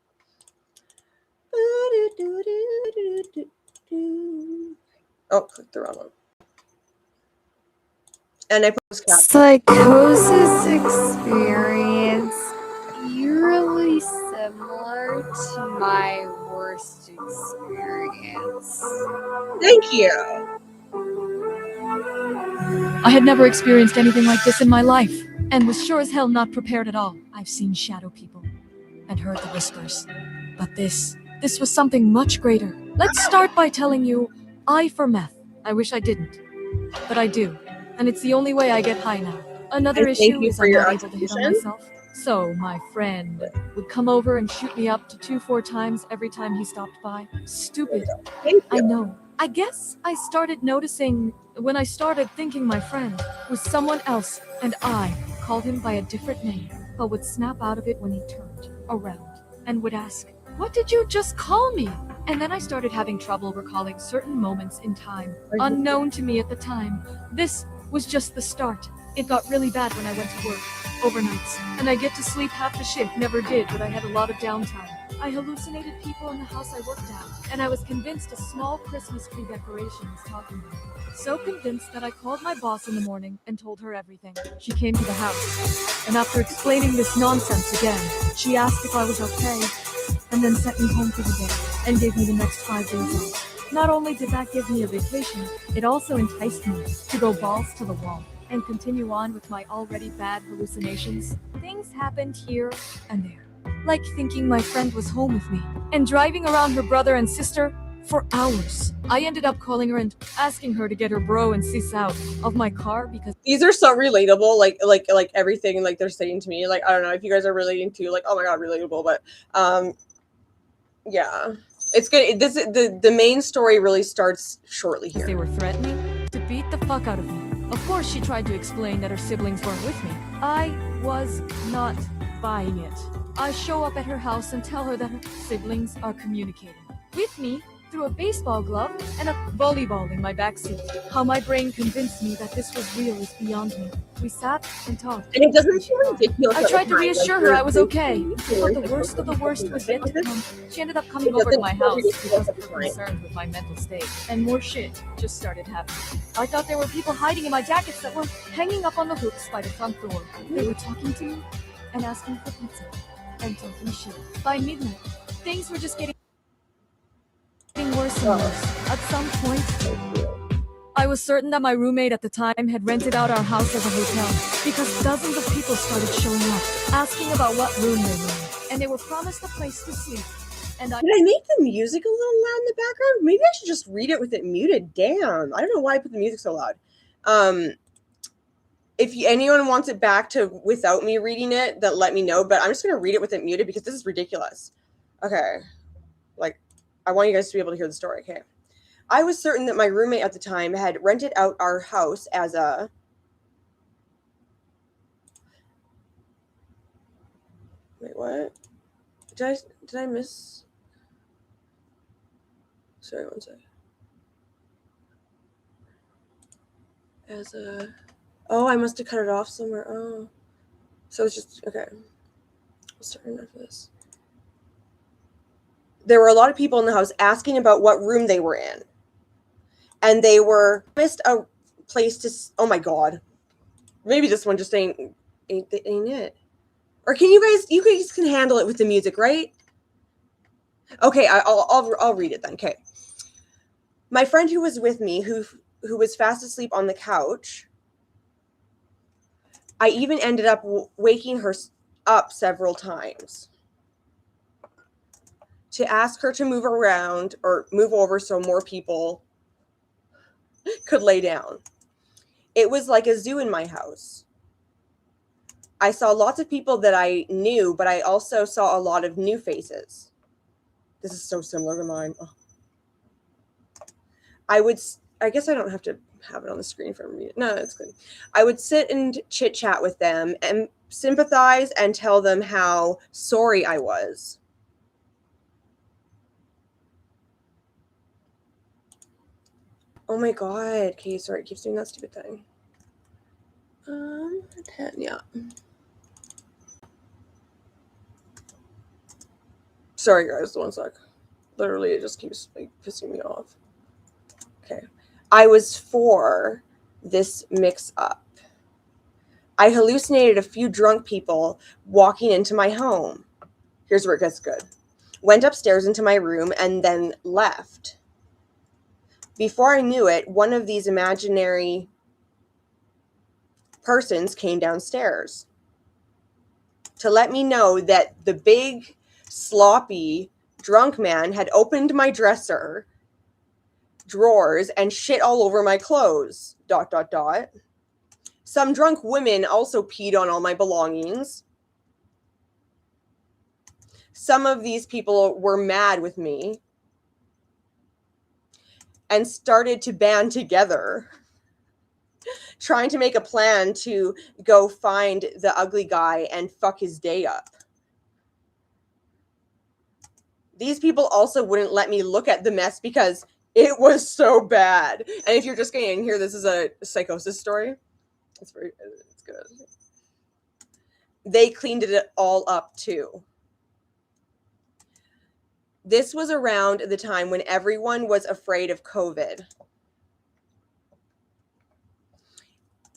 Oh, click the wrong one. And I post psychosis experience eerily similar to my worst experience. Thank you. I had never experienced anything like this in my life, and was sure as hell not prepared at all. I've seen shadow people and heard the whispers, but this was something much greater. Let's start by telling you, I for meth. I wish I didn't, but I do, and it's the only way I get high now. Another issue is I'm not able to hit on myself, so my friend would come over and shoot me up to 2-4 times every time he stopped by. Stupid. I know. I guess I started noticing when I started thinking my friend was someone else, and I called him by a different name, but would snap out of it when he turned around and would ask, "What did you just call me?" And then I started having trouble recalling certain moments in time, unknown to me at the time. This was just the start. It got really bad when I went to work, overnights, and I get to sleep half the shift, never did, but I had a lot of downtime. I hallucinated people in the house I worked at, and I was convinced a small Christmas tree decoration was talking to me. So convinced that I called my boss in the morning and told her everything. She came to the house, and after explaining this nonsense again, she asked if I was okay, and then sent me home for the day, and gave me the next 5 days off. Not only did that give me a vacation, it also enticed me to go balls to the wall and continue on with my already bad hallucinations. Things happened here and there, like thinking my friend was home with me, and driving around her brother and sister, for hours. I ended up calling her and asking her to get her bro and sis out of my car because These are so relatable, like everything like they're saying to me. Like, I don't know if you guys are relating to, like, oh my god, relatable, but yeah. It's good. The main story really starts shortly here. they were threatening to beat the fuck out of me. Of course, she tried to explain that her siblings weren't with me. I was not buying it. I show up at her house and tell her that her siblings are communicating with me through a baseball glove and a volleyball in my backseat. How my brain convinced me that this was real is beyond me. We sat and talked. And it doesn't feel ridiculous. I tried to reassure her I was okay, but the worst of the worst was yet to come. She ended up coming over to my house because of her concerns with my mental state, and more shit just started happening. I thought there were people hiding in my jackets that were hanging up on the hooks by the front door. They were talking to me and asking for pizza and talking shit. By midnight, things were just getting worse and worse. At some point, I was certain that my roommate at the time had rented out our house as a hotel because dozens of people started showing up, asking about what room they were in, and they were promised a place to sleep. And Did I make the music a little loud in the background? Maybe I should just read it with it muted. Damn, I don't know why I put the music so loud. If anyone wants it back to without me reading it, then let me know. But I'm just gonna read it with it muted because this is ridiculous. Okay, like, I want you guys to be able to hear the story. Okay. I was certain that my roommate at the time had rented out our house as a wait, what? Did I miss? Sorry, one sec. As a oh, I must have cut it off somewhere. Oh. So it's just okay. I'll start after this. There were a lot of people in the house asking about what room they were in. And they were missed a place to. Oh my god, maybe this one just ain't it. Or can you guys can handle it with the music, right? Okay, I'll read it then. Okay, my friend who was with me, who was fast asleep on the couch. I even ended up waking her up several times to ask her to move around or move over so more people could lay down. It was like a zoo in my house. I saw lots of people that I knew, but I also saw a lot of new faces. This is so similar to mine. Oh. I guess I don't have to have it on the screen for me. No, it's good. I would sit and chit chat with them and sympathize and tell them how sorry I was. Oh my god. Okay, sorry, it keeps doing that stupid thing. 10, yeah. Sorry guys, one sec. Literally, it just keeps like pissing me off. Okay. I was for this mix-up. I hallucinated a few drunk people walking into my home. Here's where it gets good. Went upstairs into my room and then left. Before I knew it, one of these imaginary persons came downstairs to let me know that the big, sloppy, drunk man had opened my dresser drawers and shit all over my clothes, ... Some drunk women also peed on all my belongings. Some of these people were mad with me and started to band together, trying to make a plan to go find the ugly guy and fuck his day up. These people also wouldn't let me look at the mess because it was so bad. And if you're just getting in here, this is a psychosis story. It's good. They cleaned it all up too. This was around the time when everyone was afraid of COVID.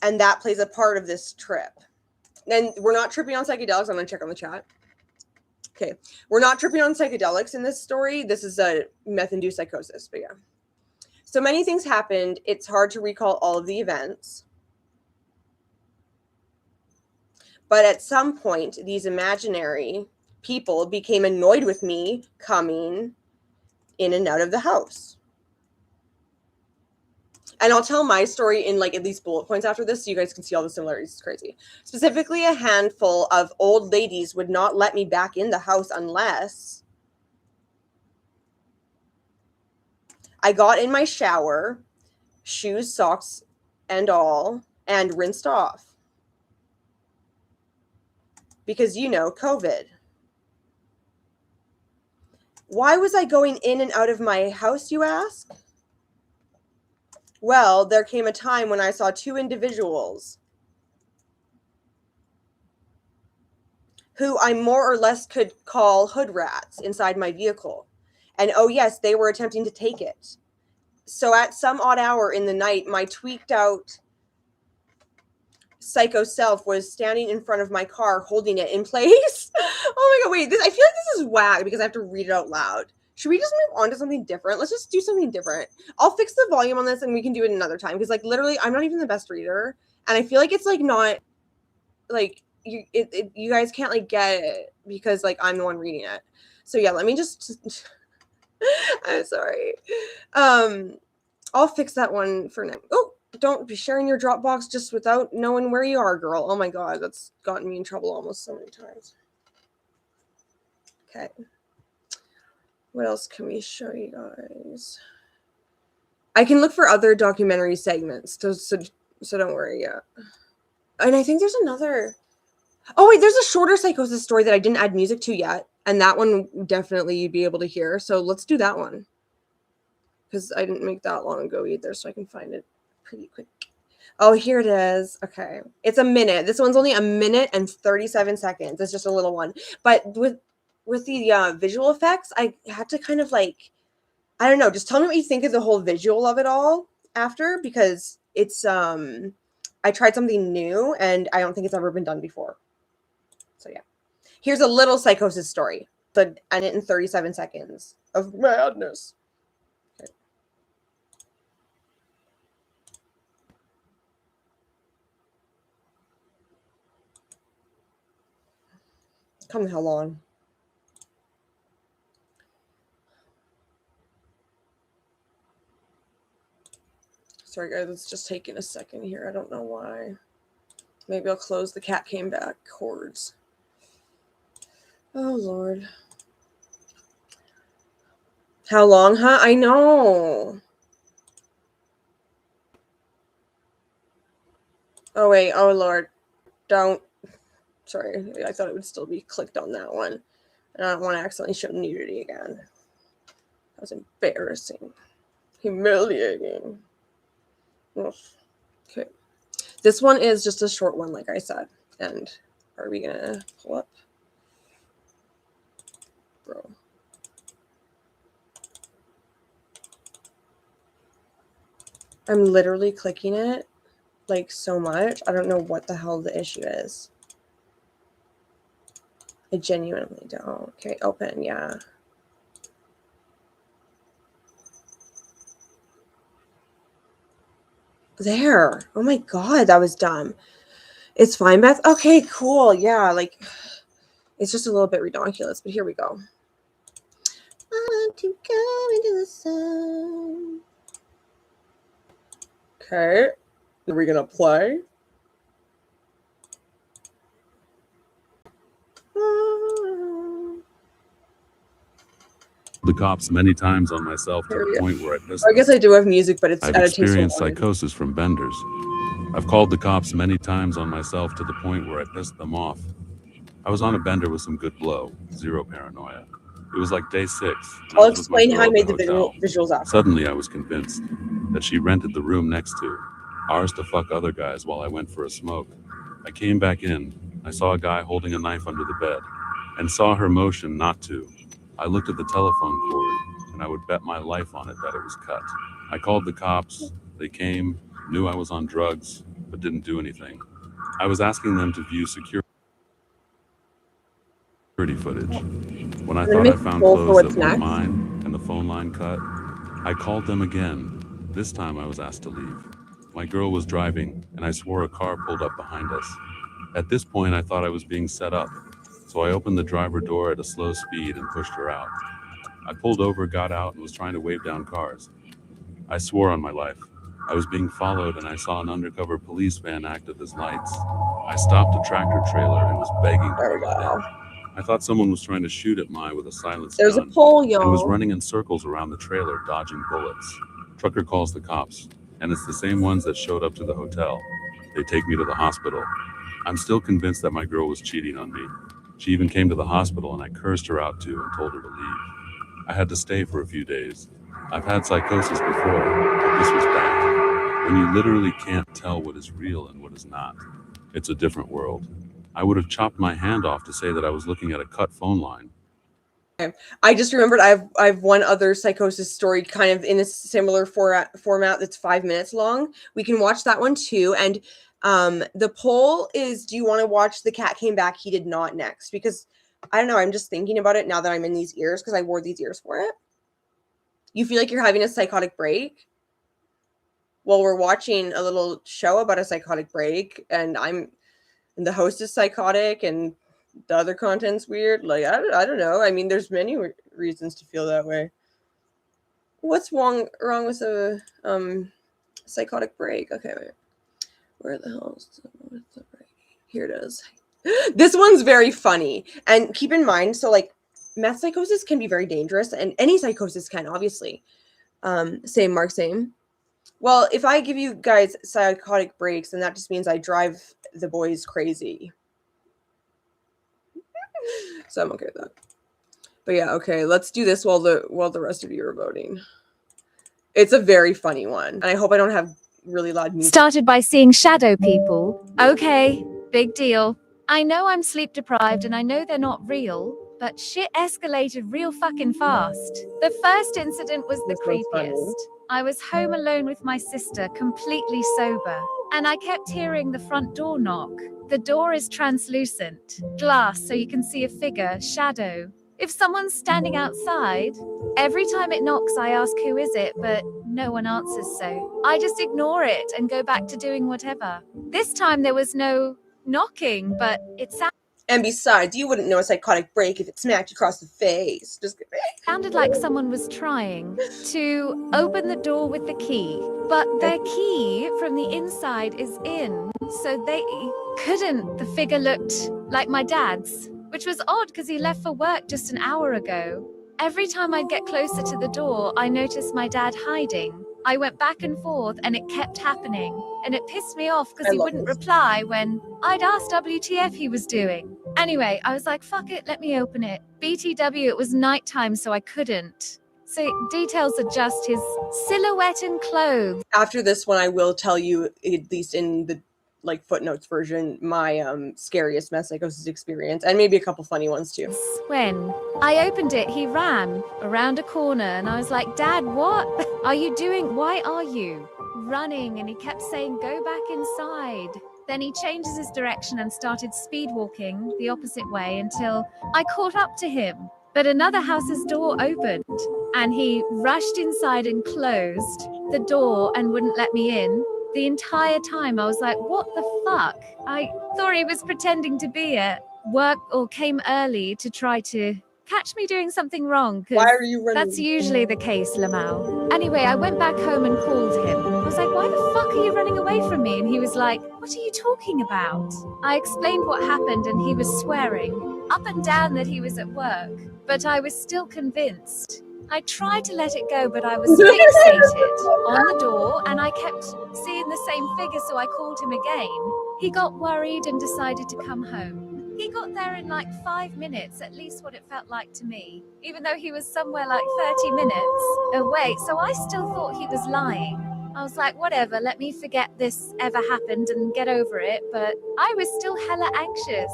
And that plays a part of this trip. And we're not tripping on psychedelics. I'm going to check on the chat. Okay. We're not tripping on psychedelics in this story. This is a meth-induced psychosis, but yeah. So many things happened. It's hard to recall all of the events. But at some point, these imaginary people became annoyed with me coming in and out of the house. And I'll tell my story in like at least bullet points after this so you guys can see all the similarities. It's crazy. Specifically, a handful of old ladies would not let me back in the house unless I got in my shower, shoes, socks, and all, and rinsed off. Because, you know, COVID. Why was I going in and out of my house, you ask? Well, there came a time when I saw two individuals who I more or less could call hood rats inside my vehicle. And oh yes, they were attempting to take it. So at some odd hour in the night, my tweaked out psycho self was standing in front of my car holding it in place. Oh my god, wait, I feel like this is whack because I have to read it out loud. Should we just move on to something different? Let's just do something different. I'll fix the volume on this and we can do it another time because like literally I'm not even the best reader and I feel like it's like not like you guys can't like get it because like I'm the one reading it. So yeah, let me just I'm sorry. I'll fix that one for now. Oh, don't be sharing your Dropbox just without knowing where you are, girl. Oh my god, that's gotten me in trouble almost so many times. Okay. What else can we show you guys? I can look for other documentary segments, so don't worry yet. And I think there's another. Oh wait, there's a shorter psychosis story that I didn't add music to yet, and that one definitely you'd be able to hear. So let's do that one because I didn't make that long ago either, so I can find it pretty quick. Oh, here it is. Okay, it's a minute. This one's only a minute and 37 seconds. It's just a little one, but with the visual effects, I had to kind of like, I don't know, just tell me what you think of the whole visual of it all after, because it's, I tried something new and I don't think it's ever been done before. So yeah, here's a little psychosis story, but and it in 37 seconds of madness. Okay. Come the hell on. Sorry guys, it's just taking a second here. I don't know why. Maybe I'll close the cat came back cords. Oh Lord. How long, huh? I know. Oh wait, oh Lord. Don't. Sorry, I thought it would still be clicked on that one. And I don't want to accidentally show nudity again. That was embarrassing. Humiliating. Ugh. Okay. This one is just a short one, like I said. And are we gonna pull up? Bro. I'm literally clicking it like so much. I don't know what the hell the issue is. I genuinely don't. Okay, open, yeah. There. Oh my god, that was dumb. It's fine, Beth. Okay, cool. Yeah, like it's just a little bit ridiculous, but here we go. I want to go into the sun. Okay. Are we gonna play? The cops many times on myself to the point where I pissed I guess I do have music, but it's I've experienced psychosis from benders. I've called the cops many times on myself to the point where I pissed them off. I was on a bender with some good blow, zero paranoia. It was like day 6. I'll explain how I made the visuals after. Suddenly I was convinced that she rented the room next to ours to fuck other guys while I went for a smoke. I came back in. I saw a guy holding a knife under the bed and saw her motion not to. I looked at the telephone cord and I would bet my life on it that it was cut. I called the cops. They came, knew I was on drugs, but didn't do anything. I was asking them to view security footage. When I thought I found clothes that were mine and the phone line cut, I called them again. This time I was asked to leave. My girl was driving and I swore a car pulled up behind us. At this point I thought I was being set up, so I opened the driver door at a slow speed and pushed her out. I pulled over, got out, and was trying to wave down cars. I swore on my life. I was being followed and I saw an undercover police van active as lights. I stopped a tractor trailer and was begging to There be we let go. in. I thought someone was trying to shoot at Mime with a silenced There's a gun pole, and was y'all. running in circles around the trailer, dodging bullets. Trucker calls the cops, and it's the same ones that showed up to the hotel. They take me to the hospital. I'm still convinced that my girl was cheating on me. She even came to the hospital and I cursed her out too and told her to leave. I had to stay for a few days. I've had psychosis before, but this was bad. When you literally can't tell what is real and what is not. It's a different world. I would have chopped my hand off to say that I was looking at a cut phone line. I just remembered I have one other psychosis story kind of in a similar format that's 5 minutes long. We can watch that one too. And the poll is, do you want to watch The Cat Came Back, He Did Not next? Because I don't know, I'm just thinking about it now that I'm in these ears because I wore these ears for it. You feel like you're having a psychotic break? Well, we're watching a little show about a psychotic break, and the host is psychotic, and the other content's weird. Like, I don't know. I mean, there's many reasons to feel that way. What's wrong with a psychotic break? Okay, wait. Where the hell is the break? Here it is. This one's very funny. And keep in mind, so like meth psychosis can be very dangerous, and any psychosis can, obviously. Same, Mark, same. Well, if I give you guys psychotic breaks, then that just means I drive the boys crazy. So I'm okay with that. But yeah, okay, let's do this while the rest of you are voting. It's a very funny one, and I hope I don't have really loud music. Started by seeing shadow people. Okay, big deal. I know I'm sleep deprived and I know they're not real, but shit escalated real fucking fast. The first incident was the This one's funny. creepiest. I was home alone with my sister, completely sober, and I kept hearing the front door knock. The door is translucent, glass, so you can see a figure, shadow. If someone's standing outside, every time it knocks, I ask who is it, but no one answers, so I just ignore it and go back to doing whatever. This time there was no knocking, but it And besides, you wouldn't know a psychotic break if it smacked you across the face. Just sounded like someone was trying to open the door with the key, but their key from the inside is in, so they couldn't. The figure looked like my dad's, which was odd because he left for work just an hour ago. Every time I'd get closer to the door, I noticed my dad hiding. I went back and forth and it kept happening, and it pissed me off because he wouldn't reply when I'd asked WTF he was doing. Anyway, I was like, fuck it, let me open it. BTW, it was nighttime, so I couldn't. So details are just his silhouette and clothes. after this one, I will tell you, at least in the like footnotes version, my scariest meth psychosis experience, and maybe a couple funny ones too. When I opened it, he ran around a corner and I was like, Dad, what are you doing? Why are you running? And he kept saying, go back inside. Then he changes his direction and started speed walking the opposite way until I caught up to him. But another house's door opened and he rushed inside and closed the door and wouldn't let me in. The entire time I was like, what the fuck? I thought he was pretending to be at work or came early to try to catch me doing something wrong. Why are you running? That's usually the case, Lamau. Anyway, I went back home and called him. I was like, why the fuck are you running away from me? And he was like, what are you talking about? I explained what happened and he was swearing up and down that he was at work, but I was still convinced. I tried to let it go, but I was fixated on the door and I kept seeing the same figure, so I called him again. He got worried and decided to come home. He got there in like 5 minutes, at least what it felt like to me, even though he was somewhere like 30 minutes away, so I still thought he was lying. I was like, whatever, let me forget this ever happened and get over it, but I was still hella anxious.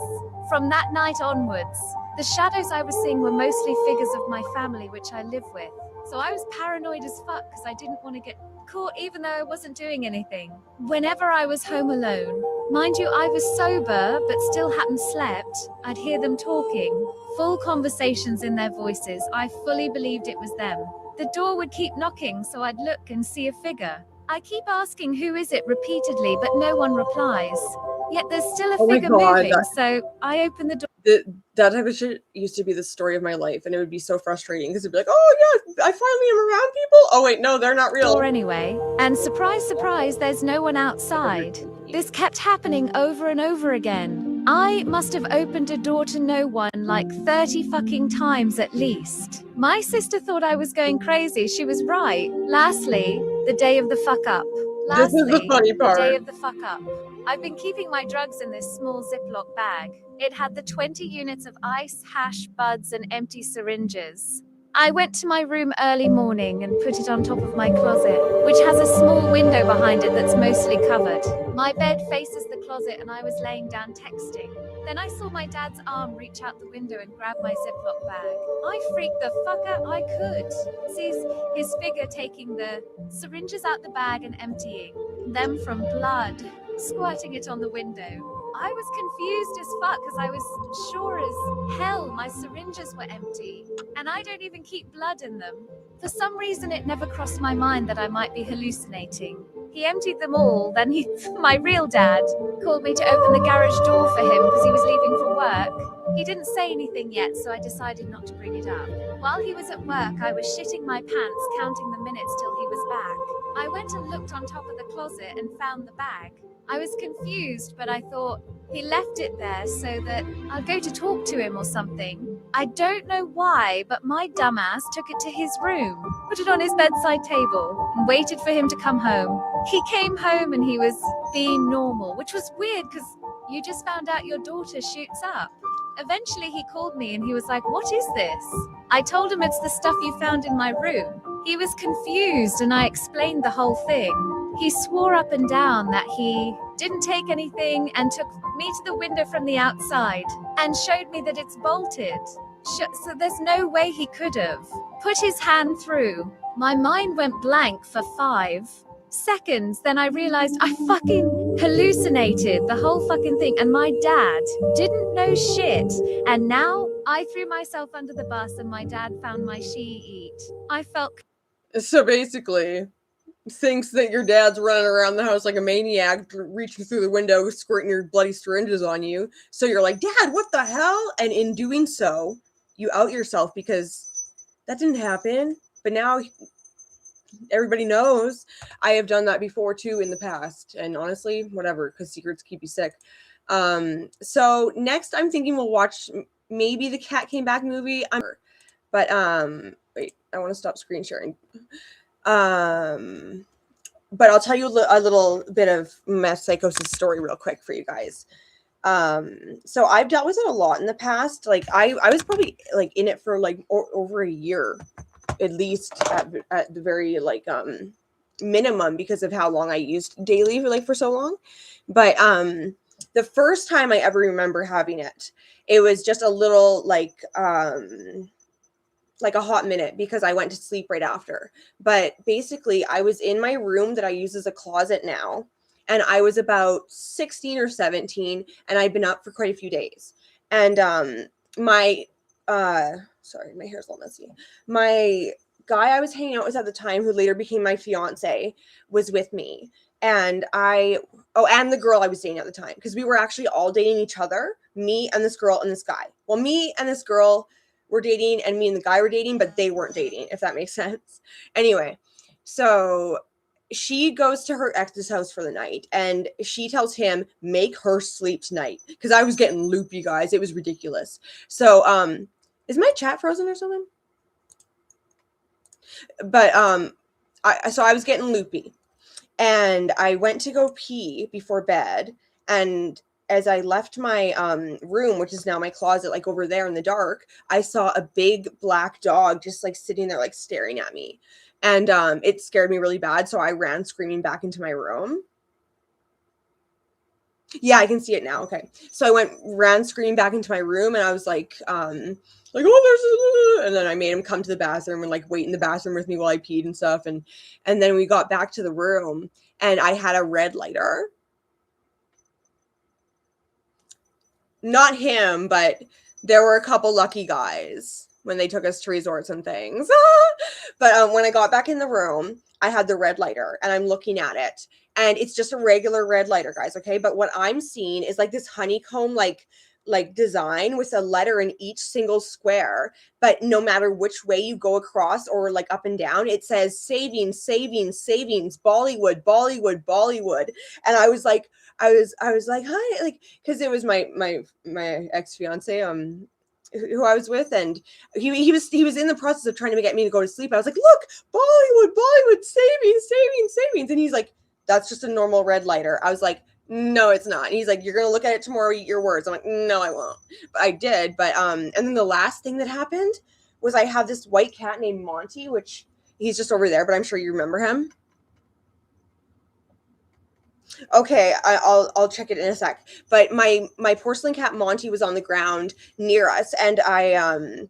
From that night onwards, the shadows I was seeing were mostly figures of my family, which I live with. So I was paranoid as fuck because I didn't want to get caught even though I wasn't doing anything. Whenever I was home alone, mind you, I was sober but still hadn't slept, I'd hear them talking, full conversations in their voices. I fully believed it was them. The door would keep knocking, so I'd look and see a figure. I keep asking who is it repeatedly, but no one replies. Yet there's still a Oh my figure God. moving, so I open the door. That type of shit used to be the story of my life, and it would be so frustrating because it'd be like, oh yeah, I finally am around people. Oh wait, no, they're not real. Door anyway, and surprise, surprise, there's no one outside. This kept happening over and over again. I must have opened a door to no one like 30 fucking times at least. My sister thought I was going crazy. She was right. Lastly, the day of the fuck up. This is the funny part. The day of the fuck up. I've been keeping my drugs in this small Ziploc bag. It had the 20 units of ice, hash, buds, and empty syringes. I went to my room early morning and put it on top of my closet, which has a small window behind it that's mostly covered. My bed faces the closet and I was laying down texting. Then I saw my dad's arm reach out the window and grab my Ziploc bag. I freaked the fuck out I could. Sees his figure taking the syringes out the bag and emptying them from blood, squirting it on the window. I was confused as fuck because I was sure as hell my syringes were empty, and I don't even keep blood in them. For some reason, it never crossed my mind that I might be hallucinating. He emptied them all, then my real dad, called me to open the garage door for him because he was leaving for work. He didn't say anything yet, so I decided not to bring it up. While he was at work, I was shitting my pants, counting the minutes till he was back. I went and looked on top of the closet and found the bag. I was confused, but I thought he left it there so that I'll go to talk to him or something. I don't know why, but my dumbass took it to his room, put it on his bedside table, and waited for him to come home. He came home and he was being normal, which was weird because you just found out your daughter shoots up. Eventually he called me and he was like, "What is this?" I told him it's the stuff you found in my room. He was confused and I explained the whole thing. He swore up and down that he didn't take anything and took me to the window from the outside and showed me that it's bolted. So there's no way he could have put his hand through. My mind went blank for 5 seconds. Then I realized I fucking hallucinated the whole fucking thing. And my dad didn't know shit. And now I threw myself under the bus and my dad found my she-eat. I felt... So basically, thinks that your dad's running around the house like a maniac, reaching through the window, squirting your bloody syringes on you. So you're like, "Dad, what the hell?" And in doing so, you out yourself because that didn't happen. But now everybody knows. I have done that before too in the past. And honestly, whatever, because secrets keep you sick. So next I'm thinking we'll watch maybe the Cat Came Back movie. But wait, I want to stop screen sharing. But I'll tell you a little bit of Meth psychosis story real quick for you guys. So I've dealt with it a lot in the past. Like I was probably like in it for like over a year, at least at the very like minimum, because of how long I used daily for so long. But the first time I ever remember having it, it was just a little like a hot minute because I went to sleep right after. But basically I was in my room that I use as a closet now, and I was about 16 or 17 and I'd been up for quite a few days. And my sorry, my hair's a little messy. My guy I was hanging out with at the time, who later became my fiance, was with me. And and the girl I was dating at the time, because we were actually all dating each other, me and this girl and this guy. Well, me and this girl were dating and me and the guy were dating, but they weren't dating, if that makes sense. Anyway, so she goes to her ex's house for the night and she tells him, make her sleep tonight. Because I was getting loopy, guys. It was ridiculous. So is my chat frozen or something? But I was getting loopy. And I went to go pee before bed. And as I left my room, which is now my closet, like over there in the dark, I saw a big black dog just like sitting there, like staring at me. And it scared me really bad. So I ran screaming back into my room. Yeah, I can see it now. Okay. So I ran screaming back into my room and I was like, oh, and then I made him come to the bathroom and like wait in the bathroom with me while I peed and stuff. And then we got back to the room and I had a red lighter. Not him, but there were a couple lucky guys when they took us to resorts and things. But when I got back in the room, I had the red lighter and I'm looking at it. And it's just a regular red lighter, guys, okay? But what I'm seeing is like this honeycomb, like like design with a letter in each single square, but no matter which way you go across or like up and down, it says savings, savings, savings, Bollywood, Bollywood, Bollywood. And I was like, I was like, hi, like, because it was my ex-fiance, who I was with, and he was in the process of trying to get me to go to sleep. I was like, look, Bollywood, Bollywood, savings, savings, savings. And he's like, that's just a normal red lighter. I was like, no, it's not. And he's like, you're gonna look at it tomorrow, eat your words. I'm like, no, I won't. But I did. But and then the last thing that happened was I have this white cat named Monty, which he's just over there, but I'm sure you remember him. Okay, I'll check it in a sec. But my porcelain cat Monty was on the ground near us, and I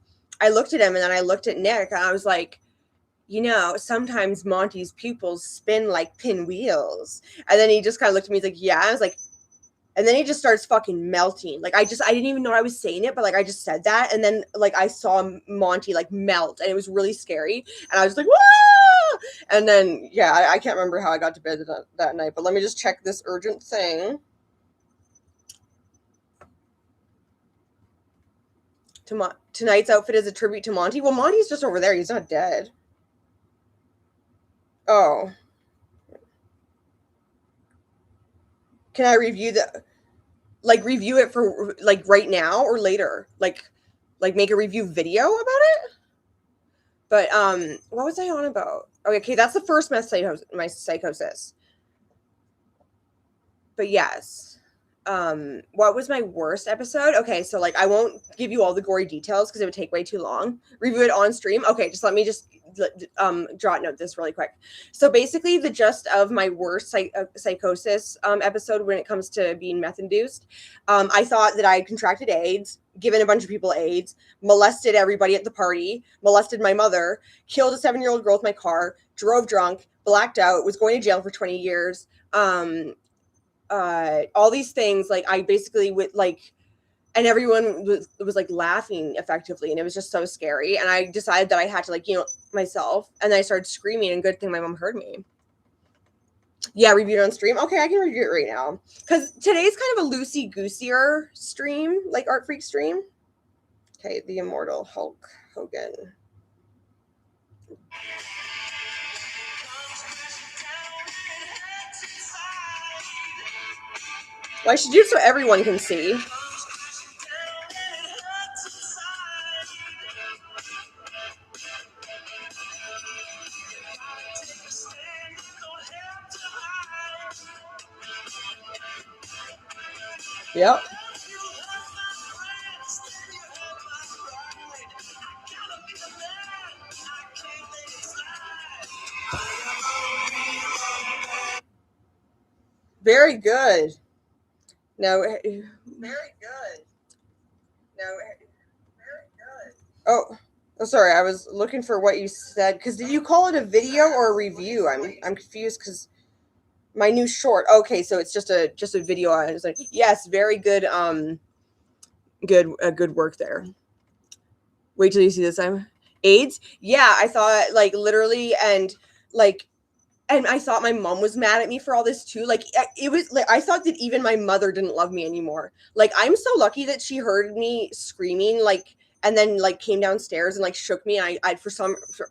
looked at him, and then I looked at Nick, and I was like, you know, sometimes Monty's pupils spin like pinwheels. And then he just kind of looked at me, he's like, yeah. I was like, and then he just starts fucking melting. Like, I didn't even know I was saying it, but like, I just said that. And then like, I saw Monty like melt, and it was really scary. And I was like, whoa! And then, yeah, I can't remember how I got to bed that night, but let me just check this urgent thing. Tonight's outfit is a tribute to Monty. Well, Monty's just over there. He's not dead. Oh. Can I review review it for like right now or later? Like make a review video about it? But what was I on about? Okay, that's the first my psychosis. But yes. What was my worst episode? Okay, so like I won't give you all the gory details because it would take way too long. Review it on stream. Okay, just let me jot note this really quick. So basically the gist of my worst psychosis episode when it comes to being meth induced, I thought that I had contracted AIDS, given a bunch of people AIDS, molested everybody at the party, molested my mother, killed a 7-year-old girl with my car, drove drunk, blacked out, was going to jail for 20 years, all these things. Like I basically would like, and everyone was like laughing effectively, and it was just so scary. And I decided that I had to like, you know, myself, and then I started screaming, and good thing my mom heard me. Yeah, reviewed it on stream. Okay, I can review it right now because today's kind of a loosey-goosier stream, like Art Freak stream. Okay, the immortal Hulk Hogan. Well, I should do it so everyone can see. Yep. Very good. No. Very good. No. Very good. Oh, sorry. I was looking for what you said. Because did you call it a video or a review? I'm confused because my new short. Okay, so it's just a video. I was like, yes, very good. Good work there. Wait till you see this. I'm AIDS. Yeah, I thought like literally and I thought my mom was mad at me for all this too. Like it was like I thought that even my mother didn't love me anymore. Like I'm so lucky that she heard me screaming, like, and then like came downstairs and like shook me. And I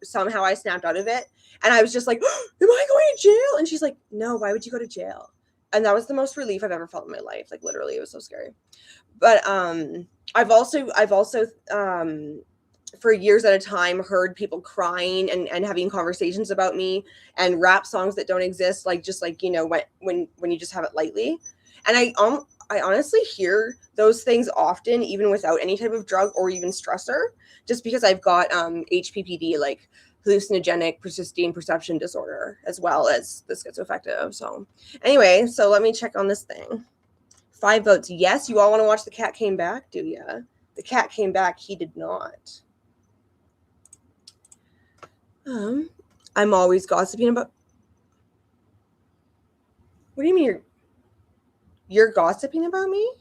somehow I snapped out of it, and I was just like, oh, "Am I going to jail?" And she's like, "No, why would you go to jail?" And that was the most relief I've ever felt in my life. Like literally, it was so scary. But I've also for years at a time heard people crying and having conversations about me and rap songs that don't exist, like just like, you know, when you just have it lightly. And I honestly hear those things often, even without any type of drug or even stressor, just because I've got HPPD, like hallucinogenic persisting perception disorder, as well as the schizoaffective. So anyway, so let me check on this thing. 5 votes. Yes, you all want to watch The Cat Came Back, do ya? The Cat Came Back. He did not. I'm always gossiping about. What do you mean you're gossiping about me?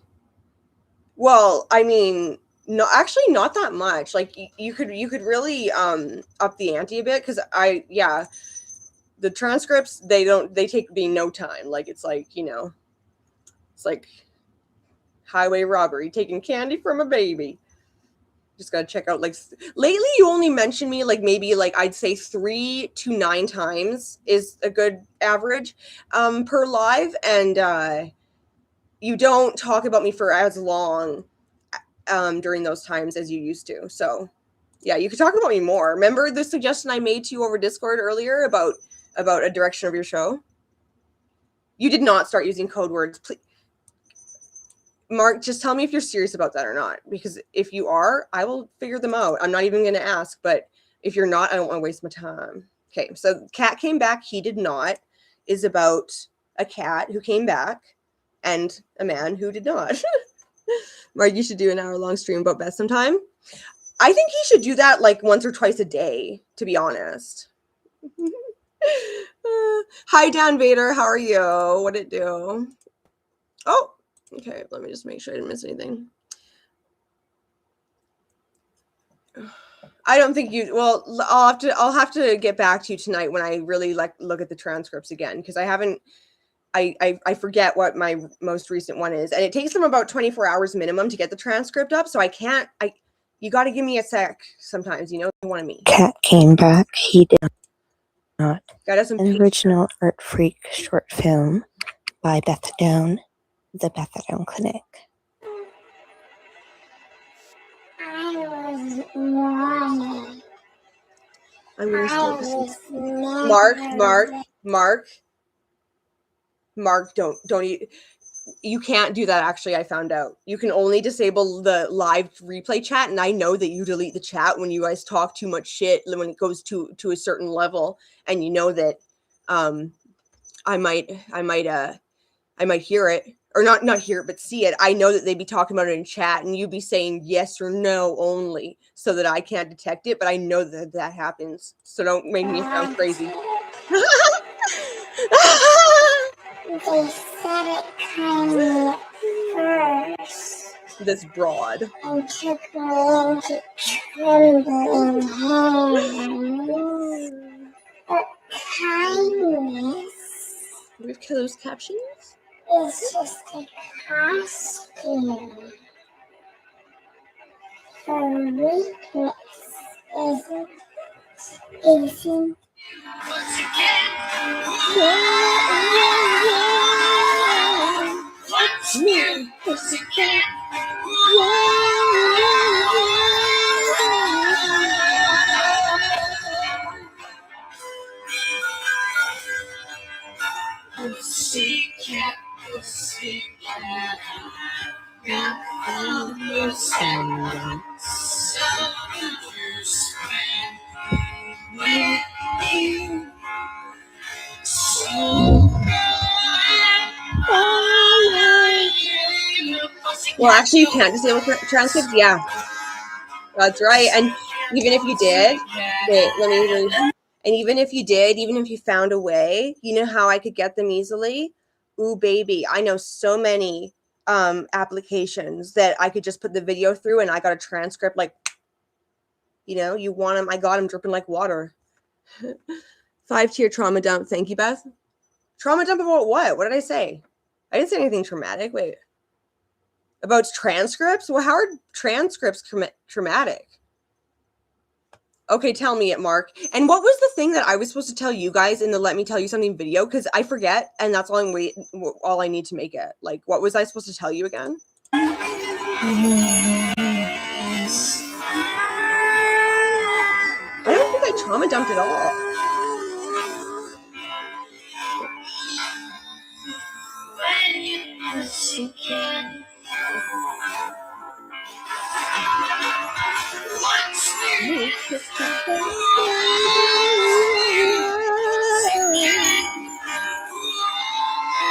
Well, I mean, no, actually not that much. Like you could really up the ante a bit, because the transcripts, they take me no time. Like it's like, you know, it's like highway robbery, taking candy from a baby. Just gotta check out, like, lately you only mention me like maybe like I'd say 3 to 9 times is a good average per live, and you don't talk about me for as long during those times as you used to. So yeah, you could talk about me more. Remember the suggestion I made to you over Discord earlier about a direction of your show? You did not start using code words. Please, Mark, just tell me if you're serious about that or not, because if you are, I will figure them out. I'm not even going to ask, but if you're not, I don't want to waste my time. Okay, so Cat Came Back, He Did Not is about a cat who came back and a man who did not. Mark, you should do an hour-long stream about Beth sometime. I think he should do that like once or twice a day, to be honest. Hi, Dan Vader. How are you? What'd it do? Oh, okay. Let me just make sure I didn't miss anything. I don't think you. Well, I'll have to get back to you tonight when I really look at the transcripts again, because I haven't. I forget what my most recent one is, and it takes them about 24 hours minimum to get the transcript up. So I can't. You got to give me a sec sometimes. You know, you want to meet. Cat Came Back, He Did Not. Got us some An original art freak short film by Bethadone, the Bethadone Clinic. I was wanted. I'm gonna start this. Mark, don't eat. You can't do that. Actually, I found out you can only disable the live replay chat, and I know that you delete the chat when you guys talk too much shit when it goes to a certain level, and you know that I might hear it, or not hear it, but see it. I know that they'd be talking about it in chat, and you'd be saying yes or no only, so that I can't detect it. But I know that happens, so don't make me sound crazy. They said it kindly first. This broad. And took me into trembling hands. But kindness Do we have closed captions? is just a costume for weakness, isn't Well, actually, you can't disable transcripts. Yeah, that's right. And even if you did, wait, let me really. And even if you did, even if you found a way, you know how I could get them easily? Ooh, baby, I know so many applications that I could just put the video through, and I got a transcript. Like, you know, you want them? I got them dripping like water. 5-tier trauma dump. Thank you, Beth. Trauma dump about what? What did I say? I didn't say anything traumatic. Wait. About transcripts? Well, how are transcripts traumatic? Okay, tell me it, Mark. And what was the thing that I was supposed to tell you guys in the Let Me Tell You Something video? Because I forget, and that's all I need to make it. Like, what was I supposed to tell you again? I don't think I trauma dumped at all.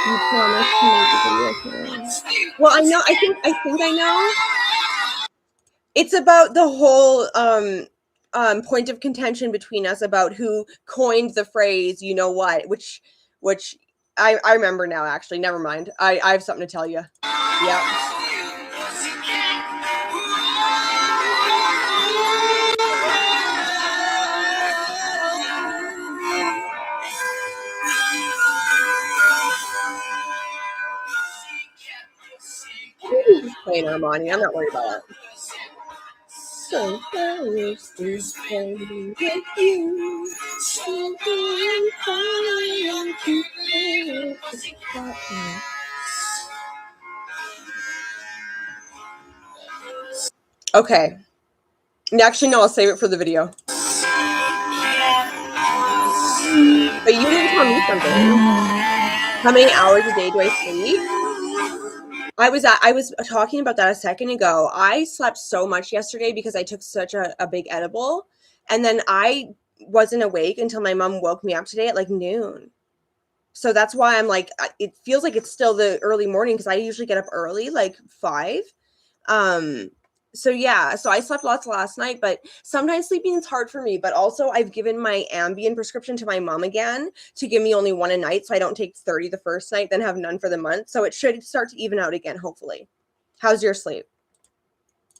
You promised to make the video. Well, I know. I think I know. It's about the whole point of contention between us about who coined the phrase "you know what," which I remember now. Actually, never mind. I have something to tell you. Yeah. playing Armani. I'm not worried about it. So close this playing with you. So okay. Actually, no, I'll save it for the video. But you didn't tell me something. How many hours a day do I sleep? I was talking about that a second ago. I slept so much yesterday because I took such a big edible, and then I wasn't awake until my mom woke me up today at like noon. So that's why I'm like, it feels like it's still the early morning because I usually get up early, like 5. So yeah, so I slept lots last night, but sometimes sleeping is hard for me. But also I've given my Ambien prescription to my mom again to give me only 1 a night, so I don't take 30 the first night, then have none for the month. So it should start to even out again, hopefully. How's your sleep?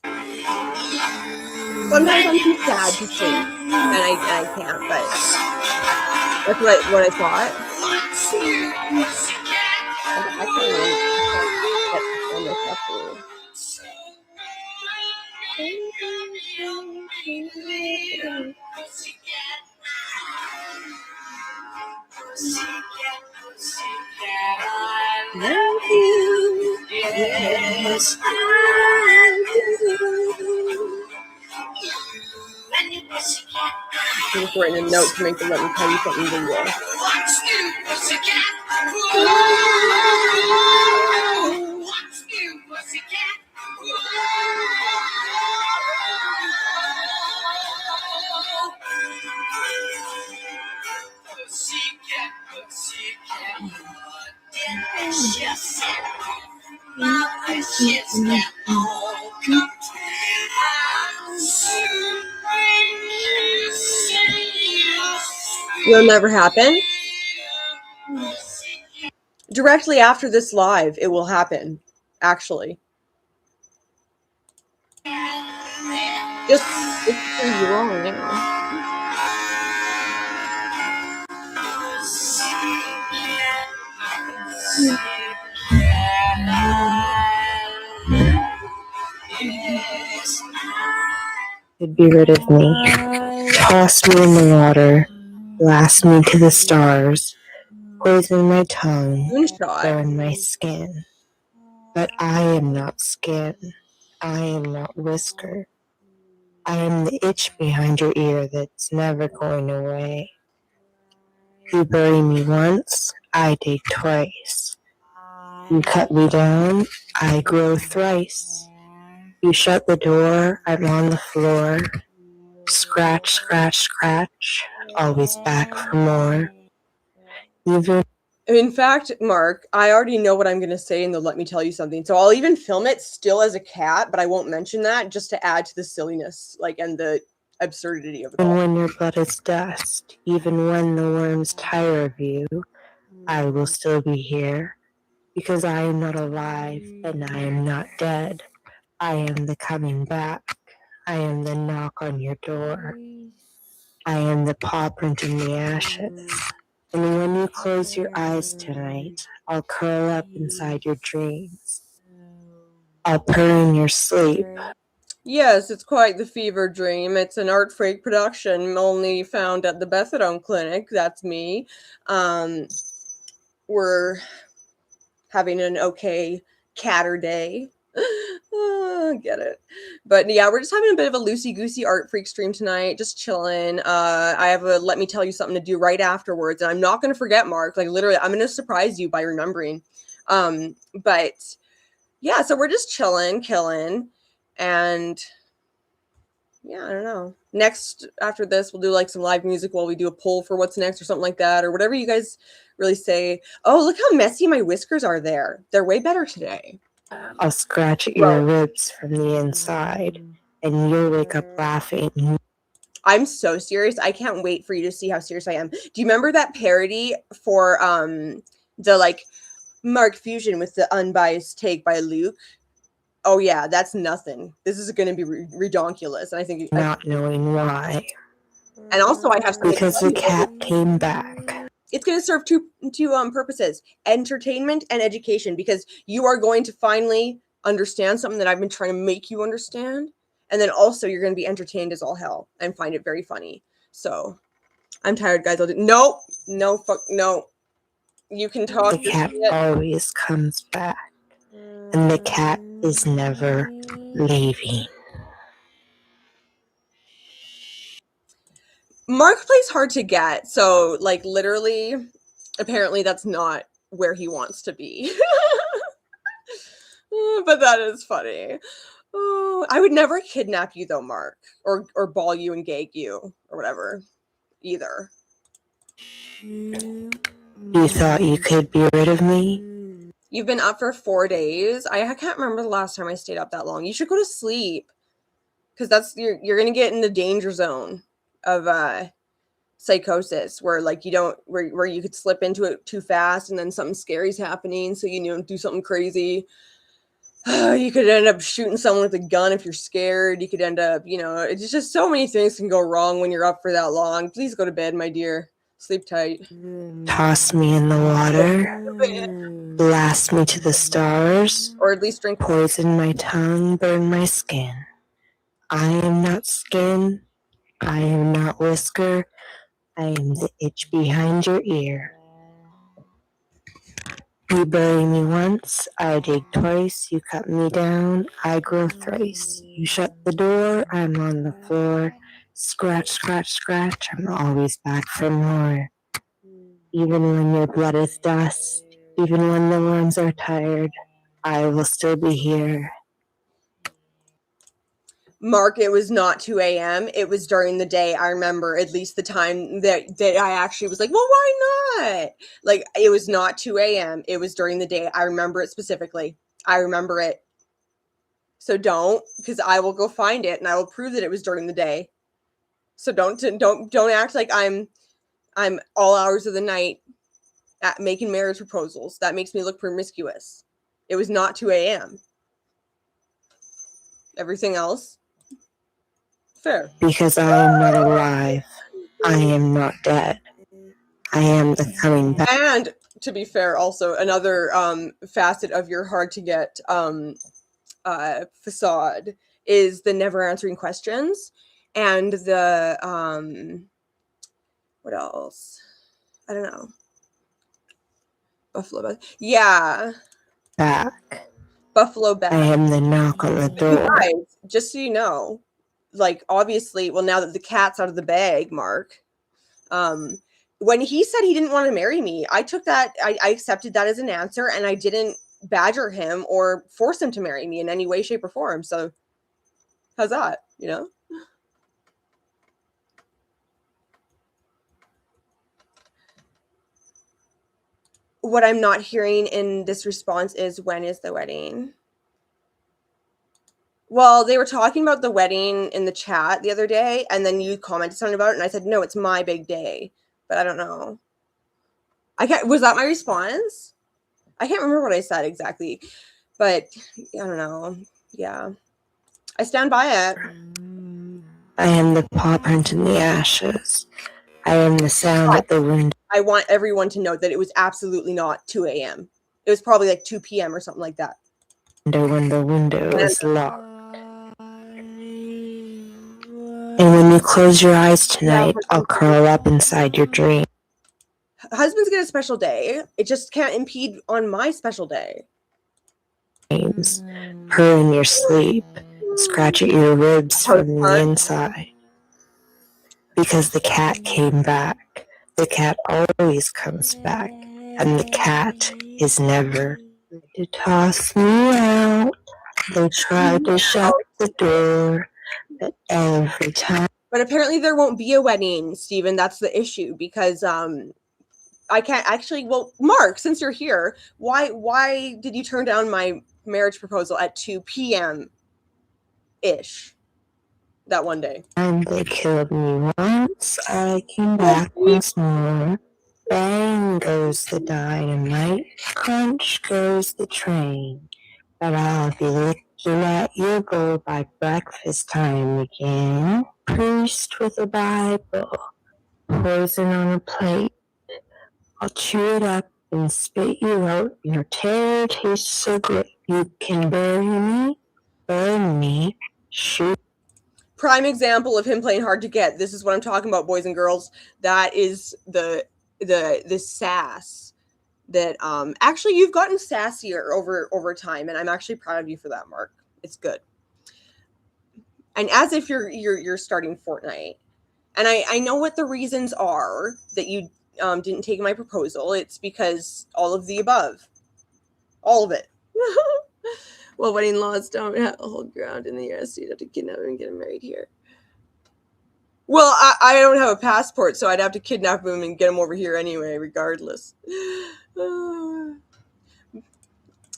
Sometimes I'm too sad to sleep, and I can't, but that's what I thought. I can't remember. Yes, I just writing a note to make them let me tell you something video. Will never happen. Directly after this live, it will happen, actually. Just prove you wrong now. Be rid of me, toss me in the water, blast me to the stars, poison my tongue, burn my skin. But I am not skin, I am not whisker. I am the itch behind your ear that's never going away. You bury me once, I dig twice. You cut me down, I grow thrice. You shut the door, I'm on the floor. Scratch, scratch, scratch, always back for more. In fact, Mark, I already know what I'm going to say, and they'll let me tell you something. So I'll even film it still as a cat, but I won't mention that just to add to the silliness, like, and the absurdity of it all. And when your blood is dust, even when the worms tire of you, I will still be here, because I am not alive and I am not dead. I am the coming back. I am the knock on your door. I am the paw print in the ashes. And when you close your eyes tonight, I'll curl up inside your dreams. I'll purr in your sleep. Yes, it's quite the fever dream. It's an art freak production, only found at the Bethadone Clinic. That's me. We're having an okay catter day. Get it. But yeah, we're just having a bit of a loosey-goosey art freak stream tonight, just chilling. I have a let me tell you something to do right afterwards, and I'm not going to forget, Mark. Like, literally, I'm going to surprise you by remembering. But yeah, so we're just chilling, killing, and yeah, I don't know. Next, after this, we'll do like some live music while we do a poll for what's next or something like that, or whatever you guys really say. Oh, look how messy my whiskers are there. They're way better today. I'll scratch at your ribs from the inside, and you'll wake up laughing. I'm so serious. I can't wait for you to see how serious I am. Do you remember that parody for the like Mark Fusion with the unbiased take by Luke? Oh yeah, that's nothing. This is going to be redonkulous, and I think not knowing why. And also, I have because the cat came back. It's going to serve two purposes: entertainment and education. Because you are going to finally understand something that I've been trying to make you understand. And then also you're going to be entertained as all hell and find it very funny. So I'm tired, guys. No. You can talk. The cat always comes back, and the cat is never leaving. Mark plays hard to get, so like literally, apparently that's not where he wants to be. But that is funny. Oh, I would never kidnap you though, Mark, or ball you and gag you or whatever, either. You thought you could be rid of me? You've been up for 4 days. I can't remember the last time I stayed up that long. You should go to sleep, because that's you're gonna get in the danger zone of psychosis, where like you don't where you could slip into it too fast and then something scary's happening, so you do something crazy. You could end up shooting someone with a gun if you're scared. You could end up, it's just so many things can go wrong when you're up for that long. Please go to bed, my dear. Sleep tight. Toss me in the water, blast me to the stars, or at least drink poison my tongue, burn my skin. I am not skin, I am not whisker, I am the itch behind your ear. You bury me once, I dig twice, you cut me down, I grow thrice. You shut the door, I'm on the floor, scratch, scratch, scratch, I'm always back for more. Even when your blood is dust, even when the worms are tired, I will still be here. Mark, it was not 2 a.m. It was during the day. I remember at least the time that I actually was like, well, why not? Like, it was not 2 a.m. It was during the day. I remember it specifically. I remember it. So don't, because I will go find it and I will prove that it was during the day. So don't act like I'm all hours of the night at making marriage proposals. That makes me look promiscuous. It was not 2 a.m. Everything else, fair. Because I am not alive. I am not dead. I am the coming back. And to be fair, also another facet of your hard to get facade is the never answering questions and the what else? I don't know. Buffalo Beth. Yeah. Back. Buffalo Beth. I am the knock on the door. Guys, just so you know, like obviously, well, now that the cat's out of the bag, Mark, when he said he didn't want to marry me, I took that, I accepted that as an answer, and I didn't badger him or force him to marry me in any way, shape, or form. So how's that, What I'm not hearing in this response is, when is the wedding? Well, they were talking about the wedding in the chat the other day, and then you commented something about it, and I said, no, it's my big day. But I don't know. Was that my response? I can't remember what I said exactly, but I don't know. Yeah. I stand by it. I am the paw print in the ashes. I am the sound at the window. I want everyone to know that it was absolutely not 2 a.m. It was probably like 2 p.m. or something like that. When the window is locked. And when you close your eyes tonight, I'll curl up inside your dream. Husbands get a special day. It just can't impede on my special day. Purr in your sleep. Scratch at your ribs from the inside. Because the cat came back. The cat always comes back. And the cat is never to toss me out. They tried to shut the door, but every time. But apparently there won't be a wedding, Stephen. That's the issue, because I can't actually. Well, Mark, since you're here, why did you turn down my marriage proposal at 2 p.m. ish that one day? And they killed me once. I came back once more. Bang goes the dynamite. Crunch goes the train. But I'll be looking at you go by breakfast time again. Priest with a Bible, poison on a plate. I'll chew it up and spit you out. Your terror tastes so great. You can bury me, burn me, shoot. Prime example of him playing hard to get. This is what I'm talking about, boys and girls. That is the sass that actually you've gotten sassier over time, and I'm actually proud of you for that, Mark. It's good. And as if you're starting Fortnite. And I know what the reasons are that you didn't take my proposal. It's because all of the above. All of it. Well, wedding laws don't hold ground in the US. You'd have to kidnap him and get him married here. Well, I don't have a passport, so I'd have to kidnap him and get him over here anyway, regardless. Me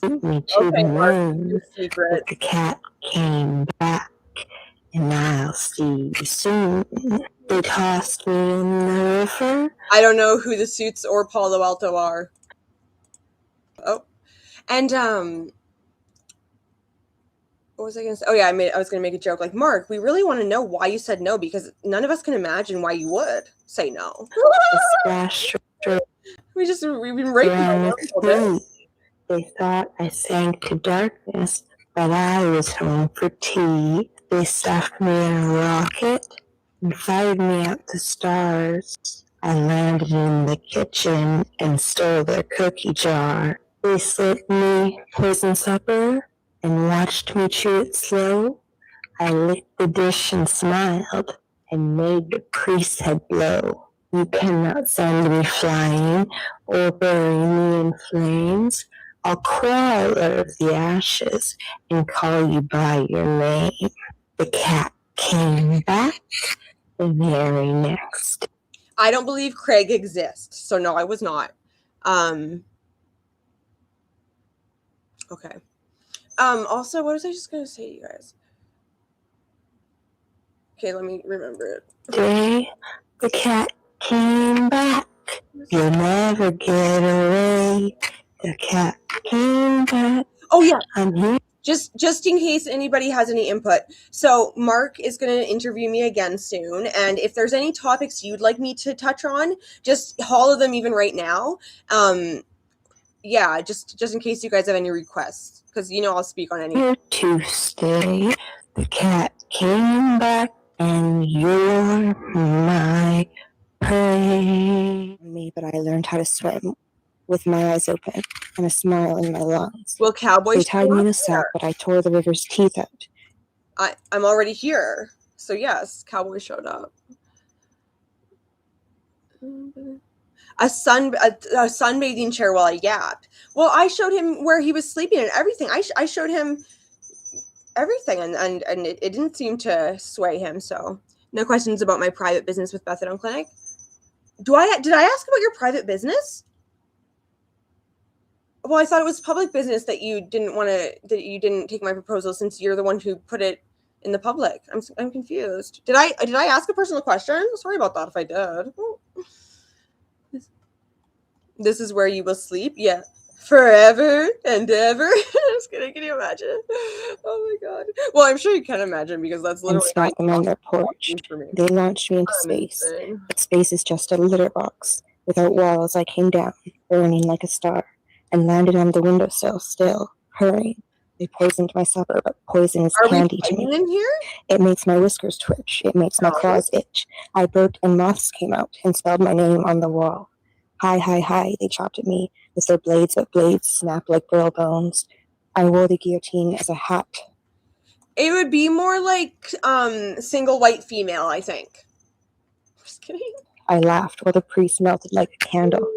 to the moon, but the cat came back, and I'll see you soon. They tossed me in the river. I don't know who the Suits or Palo Alto are. Oh, and what was I going to say? Oh yeah, I was going to make a joke like, Mark, we really want to know why you said no, because none of us can imagine why you would say no. We've been raping them. They thought I sank to darkness, but I was home for tea. They stuffed me in a rocket and fired me out the stars. I landed in the kitchen and stole their cookie jar. They slipped me poison supper and watched me chew it slow. I licked the dish and smiled and made the priest's head blow. You cannot send me flying or bury me in flames. I'll crawl out of the ashes and call you by your name. The cat came back the very next. I don't believe Craig exists, so no, I was not. Okay. Also, what was I just gonna say, you guys? Okay, let me remember it. Today, the cat came back. You'll never get away. The cat came back. Oh yeah. I'm here. Just in case anybody has any input. So Mark is going to interview me again soon, and if there's any topics you'd like me to touch on, just holler them even right now. Yeah, just in case you guys have any requests, because I'll speak on any. Here to stay. The cat came back, and you're my prey. Me, but I learned how to swim with my eyes open and a smile in my lungs. Well, cowboys. They tied me in a sack, but I tore the river's teeth out. I'm already here, so yes, cowboy showed up. A sunbathing chair while I yapped. Well, I showed him where he was sleeping and everything. I showed him everything, and it didn't seem to sway him. So no questions about my private business with Bethadone Clinic. Did I ask about your private business? Well, I thought it was public business that you didn't take my proposal, since you're the one who put it in the public. I'm confused. Did I ask a personal question? Sorry about that if I did. This is where you will sleep? Yeah. Forever and ever. I'm just kidding. Can you imagine? Oh my god. Well, I'm sure you can imagine, because that's literally. And smacked them on their porch. They launched me into space. But space is just a litter box. Without walls, I came down, burning like a star, and landed on the windowsill, still hurrying. They poisoned my supper, but poison is candy to me. In here? It makes my whiskers twitch. It makes my claws itch. I burped and moths came out and spelled my name on the wall. Hi, hi, hi, they chopped at me with their blades, but blades snap like girl bones. I wore the guillotine as a hat. It would be more like single white female, I think. Just kidding. I laughed while the priest melted like a candle,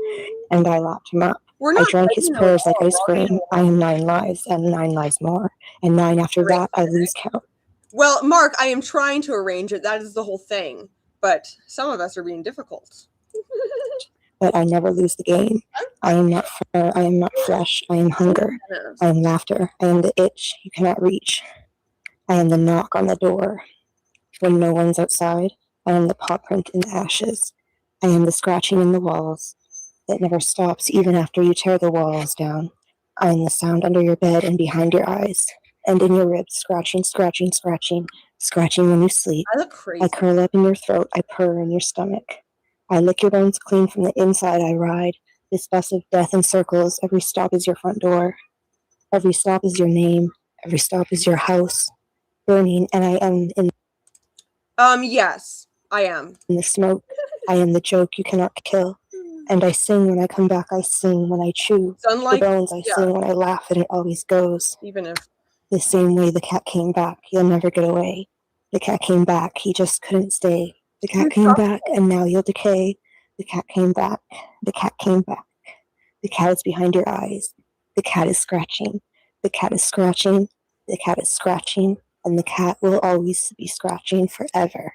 and I lapped him up. I drank his prayers like ice cream. I am 9 lives, and 9 lives more. And 9 after that, I lose count. Well, Mark, I am trying to arrange it. That is the whole thing. But some of us are being difficult. But I never lose the game. I am not fire, I am not flesh, I am hunger. I am laughter, I am the itch you cannot reach. I am the knock on the door when no one's outside. I am the paw print in the ashes. I am the scratching in the walls that never stops even after you tear the walls down. I am the sound under your bed and behind your eyes, and in your ribs, scratching, scratching, scratching, scratching when you sleep. I look crazy. I curl up in your throat, I purr in your stomach. I lick your bones clean from the inside, I ride. This bus of death in circles, every stop is your front door. Every stop is your name. Every stop is your house burning, and I am in yes, I am. the smoke. I am the joke you cannot kill. And I sing when I come back, I sing when I chew. Sunlight, The bones, I sing when I laugh, and it always goes. even if The same way the cat came back, you'll never get away. The cat came back, he just couldn't stay. The cat came back, and now you'll decay. The cat came back, the cat came back. The cat is behind your eyes. The cat is scratching. The cat is scratching. The cat is scratching. And the cat will always be scratching forever.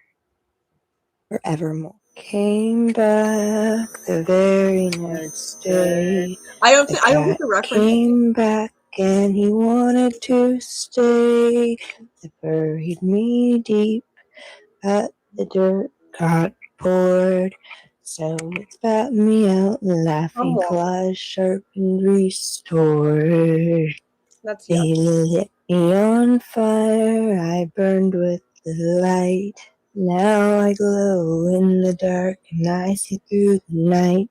Forevermore. Came back the very next day. I don't get the reference. Came back and he wanted to stay. They buried me deep, but the dirt got poured. So it spat me out laughing, claws sharp and restored. They lit me on fire, I burned with the light. Now I glow in the dark and I see through the night.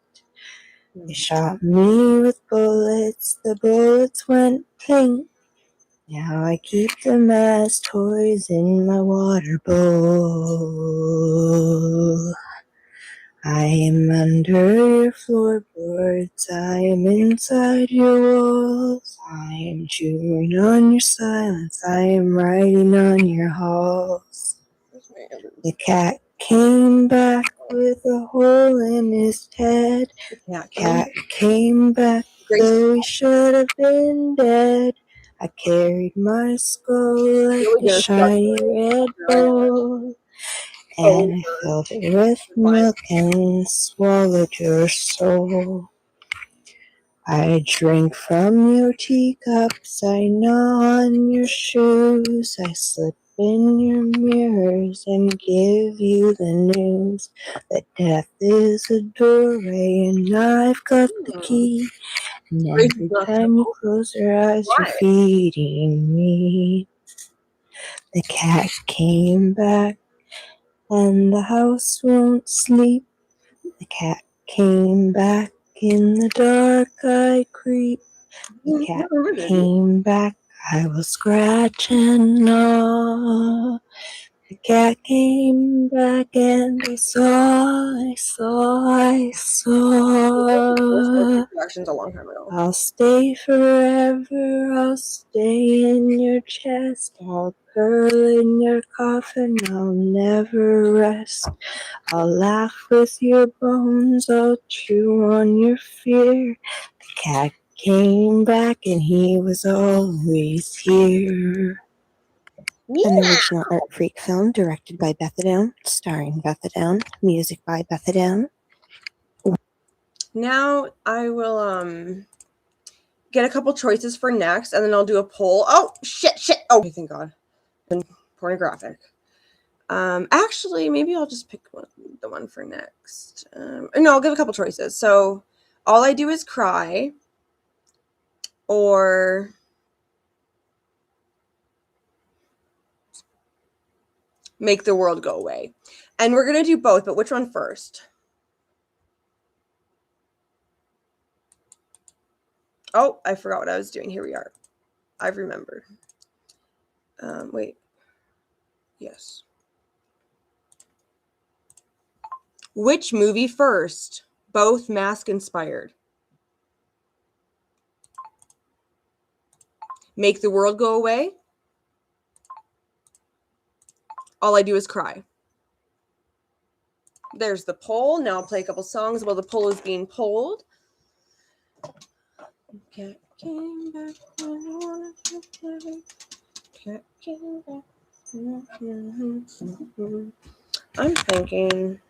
They shot me with bullets, the bullets went pink. Now I keep them as toys in my water bowl. I am under your floorboards, I am inside your walls. I am chewing on your silence, I am writing on your halls. The cat came back with a hole in his head. The cat came back, though he should have been dead. I carried my skull like a shiny red bowl, and I filled it with milk and swallowed your soul. I drink from your teacups, I gnaw on your shoes, I slip in your mirrors and give you the news that death is a doorway and I've got the key. And every time you close your eyes, you're feeding me. The cat came back and the house won't sleep. The cat came back, in the dark I creep. The cat came back, I will scratch and gnaw. The cat came back and I saw. Reproductions a long time ago. I'll stay forever, I'll stay in your chest, I'll curl in your coffin, I'll never rest. I'll laugh with your bones, I'll chew on your fear. The cat came back and he was always here. An original Art Freak film directed by Bethadone, starring Bethadone, music by Bethadone. Now I will get a couple choices for next, and then I'll do a poll. Oh shit! Oh, thank God. Pornographic. Actually, maybe I'll just pick the one for next. No, I'll give a couple choices. So, All I Do Is Cry, or Make the World Go Away. And we're gonna do both, but which one first? Oh, I forgot what I was doing. Here we are. I've remembered. Wait. Yes. Which movie first? Both mask inspired. Make the World Go Away. All I Do Is Cry. There's the poll. Now I'll play a couple songs while the poll is being polled. Cat came back when I wanted to play. Cat came back. I'm thinking.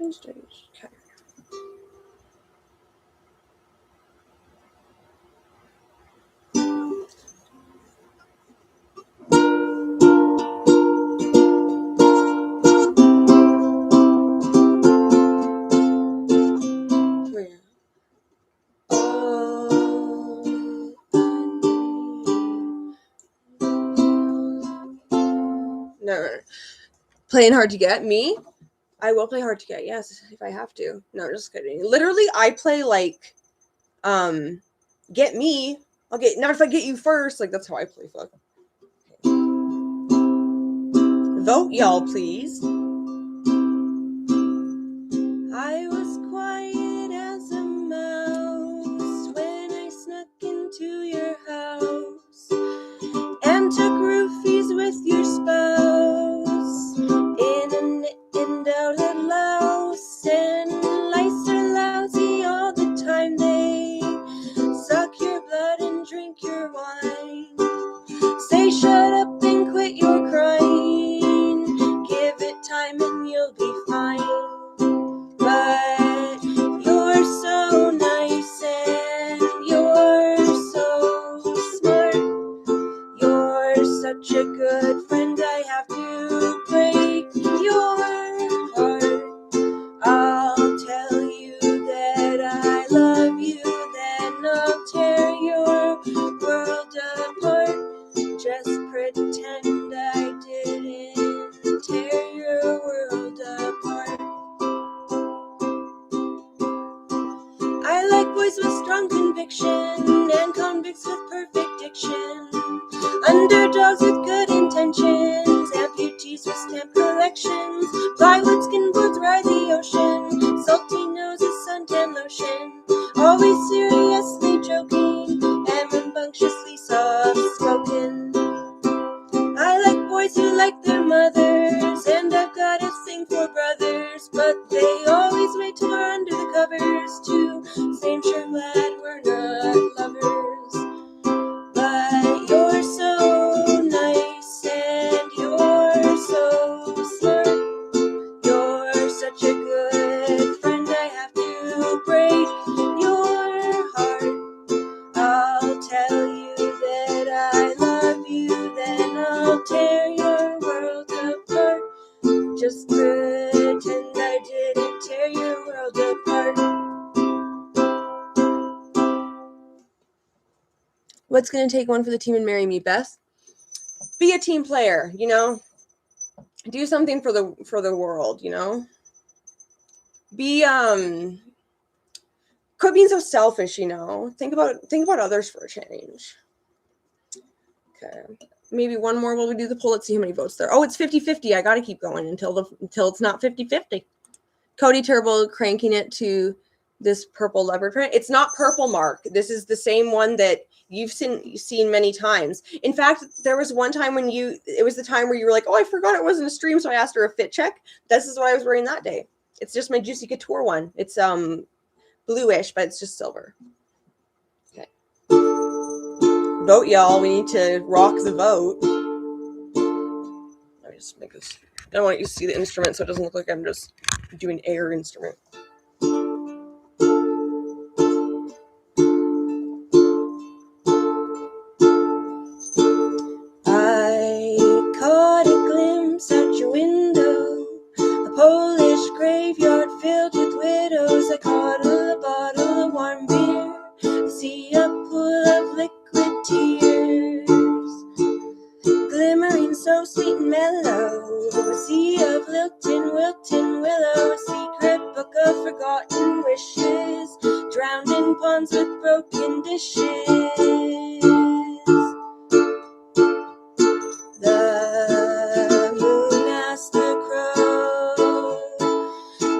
Okay. No. Playing Hard to Get, me. I will play hard to get, yes, if I have to. No, just kidding. Literally, I play like, get me. I'll get, not if I get you first. Like, that's how I play, fuck. Vote, y'all, please. I was quiet as a mouse when I snuck into your house and took roofies with your spouse in an and out at louse, and lice are lousy all the time. They suck your blood and drink your wine, say shut up and quit your crying, give it time and you'll be fine. But you're so nice and you're so smart, you're such a good friend, I have to break your heart. I'll tell you that I love you, then I'll tear your world apart. Just pretend I didn't tear your world apart. I like boys with strong conviction and convicts with perfect diction, underdogs with good intentions, amputees with stamp collections, plywood skin boards ride the ocean, salty noses, suntan lotion, always seriously joking and rambunctiously soft-spoken. I like boys who like their mothers, and I've got a thing for brothers, but they always wait till we're under the covers to say I'm sure glad we're not lovers. But you're so nice and you're so smart, you're such a good friend, I have to break your heart. I'll tell you that I love you, then I'll tear your world apart. Just pretend I didn't tear your world apart. What's gonna take one for the team and marry me, Beth? Be a team player, you know? Do something for the world, you know? Be quit being so selfish, you know? Think about others for a change. Okay. Maybe one more while we do the poll. Let's see how many votes there. Oh, it's 50-50. I got to keep going until it's not 50-50. Cody Turbo cranking it to this purple leopard print. It's not purple, Mark. This is the same one that you've seen many times. In fact, there was one time when it was the time where you were like, oh, I forgot it wasn't a stream, so I asked her a fit check. This is what I was wearing that day. It's just my Juicy Couture one. It's bluish, but it's just silver. Okay. Vote, y'all. We need to rock the vote. Let me just make this. I don't want you to see the instrument so it doesn't look like I'm just doing air instrument. I caught a glimpse out your window, a Polish graveyard filled with widows. I caught a bottle of warm beer, I see a pool of liquid tears, glimmering so sweet and mellow. A sea of wilting willow, a secret book of forgotten wishes, drowned in ponds with broken dishes. The moon asked the crow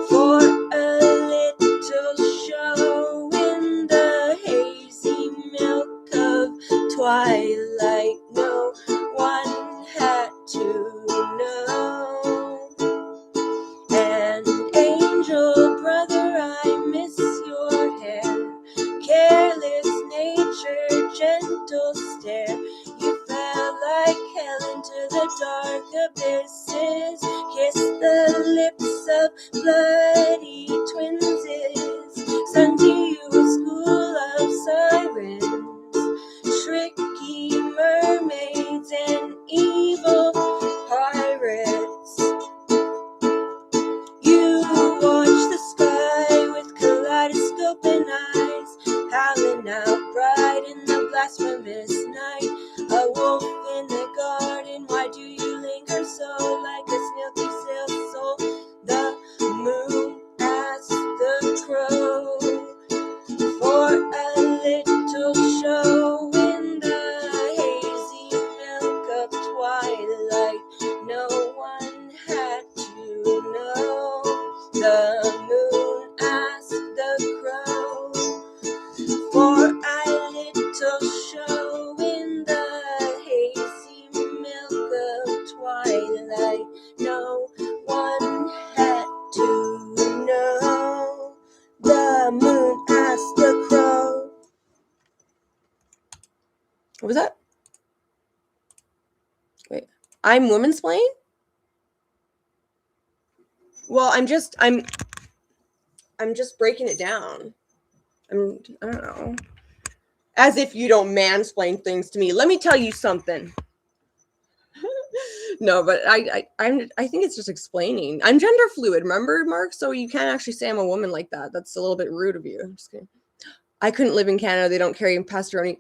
for a little show in the hazy milk of twilight. No one had to know. And angel brother, I miss your hair, careless nature, gentle stare. You fell like hell into the dark abysses, kissed the lips of bloody twinses, sent to you a school of sirens, tricky mermaids and evil pirates. You watch the sky with kaleidoscope and eyes, howling out bright in the blasphemous night. A wolf in the garden, why do you linger so like a snail to sail soul? The What was that? Wait, I'm womansplain? Well, I'm just breaking it down. I don't know. As if you don't mansplain things to me. Let me tell you something. No, but I think it's just explaining. I'm gender fluid, remember, Mark? So you can't actually say I'm a woman like that. That's a little bit rude of you. I'm just kidding. I couldn't live in Canada. They don't carry pastoroni.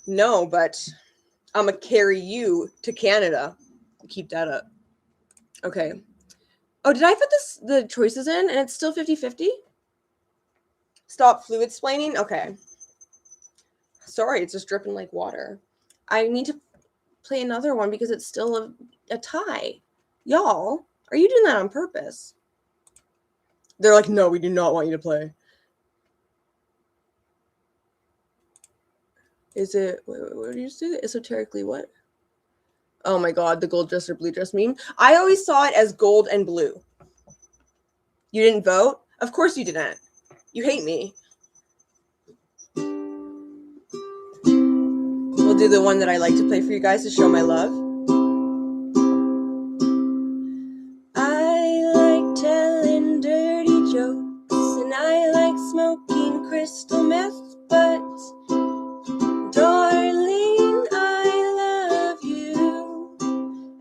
No, but I'm gonna carry you to Canada. Keep that up. Okay. Oh, did I put the choices in and it's still 50-50? Stop fluid splaining? Okay. Sorry, it's just dripping like water. I need to play another one because it's still a tie. Y'all, are you doing that on purpose? They're like, no, we do not want you to play. Is it, what did you say? Esoterically what? Oh my God, the gold dress or blue dress meme. I always saw it as gold and blue. You didn't vote? Of course you didn't. You hate me. We'll do the one that I like to play for you guys to show my love. I like telling dirty jokes and I like smoking crystal meth, but darling, I love you.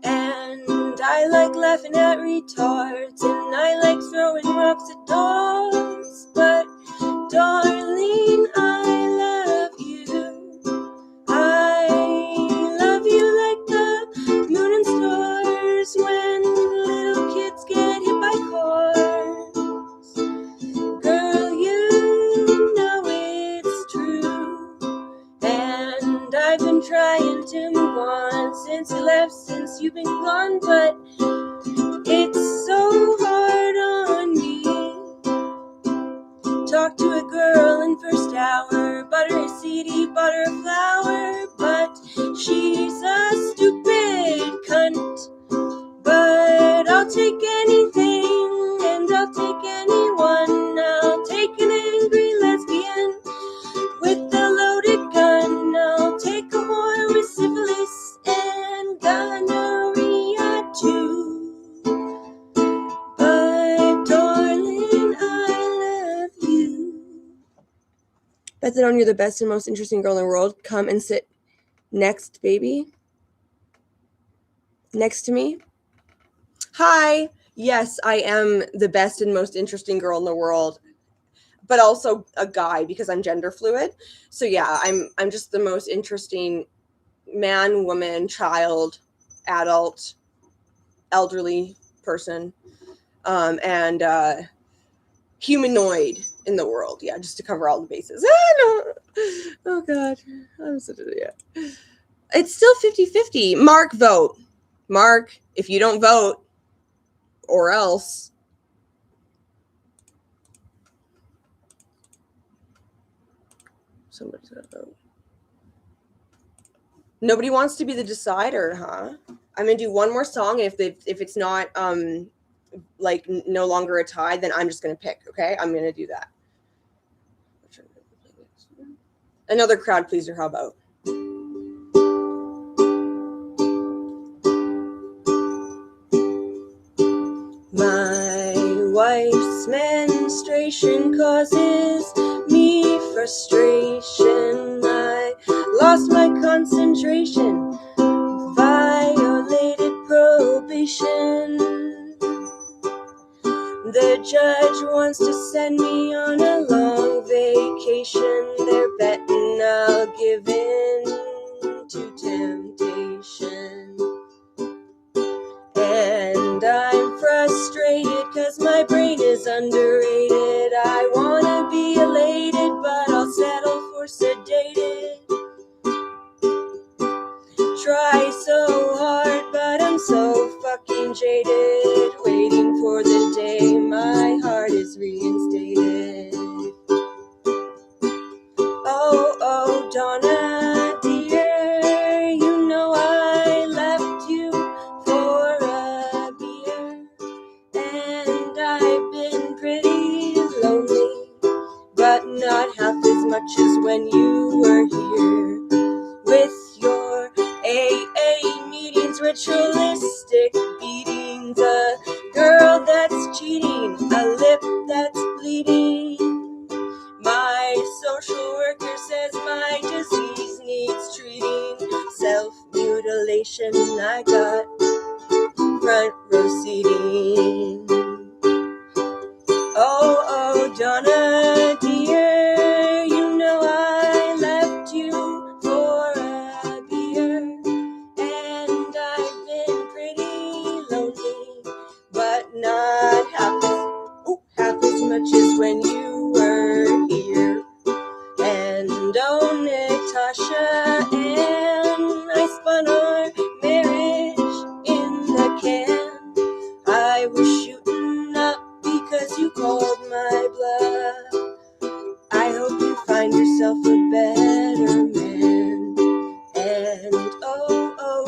And I like laughing at retards and I like throwing rocks at dogs, but darling, I love you. I love you like the moon and stars when little kids get hit by cars. Girl, you know it's true. And I've been trying to move on since you left, since you've been gone, but it's so hard on me. Talk to a girl in first hour, bought her a CD, bought her a flower, but she's a stupid cunt. But I'll take anything and I'll take anyone. I'll take an angry lesbian with a loaded gun. I'll take a whore with syphilis and gonorrhea too. But darling, I love you. Bethadone, you're the best and most interesting girl in the world. Come and sit next, baby. Next to me. Hi. Yes, I am the best and most interesting girl in the world, but also a guy because I'm gender fluid. So yeah, I'm just the most interesting man, woman, child, adult, elderly person, and humanoid in the world. Yeah, just to cover all the bases. No. Oh God, I'm such an idiot. It's still 50-50. Mark, vote. Mark, if you don't vote, or else. Somebody's gonna vote. Nobody wants to be the decider, huh? I'm gonna do one more song, and if it's not like no longer a tie, then I'm just gonna pick. Okay, I'm gonna do that. Another crowd pleaser. How about? My wife's menstruation causes me frustration. I lost my concentration, violated probation. The judge wants to send me on a long vacation. They're betting I'll give in to temptation. And I'm frustrated cause my brain is underrated. I wanna be elated, but I'll settle for sedated. Try so hard, but I'm so fucking jaded. Waiting for the day my heart is reinstated. Oh, Donna, dear, you know I left you for a beer. And I've been pretty lonely, but not happy. half as much as when you were here. With your AA meetings, ritualistic beatings, a girl that's cheating, a lip that's bleeding. My social worker says my disease needs treating. Self-mutilation, I got front row seating. Oh, Donna, dear, you know I left you for a beer. And I've been pretty lonely, but not half as much as when you were here. And oh, Natasha, and I spun our marriage in the can. I was shooting up because you called my bluff. I hope you find yourself a better man. And oh,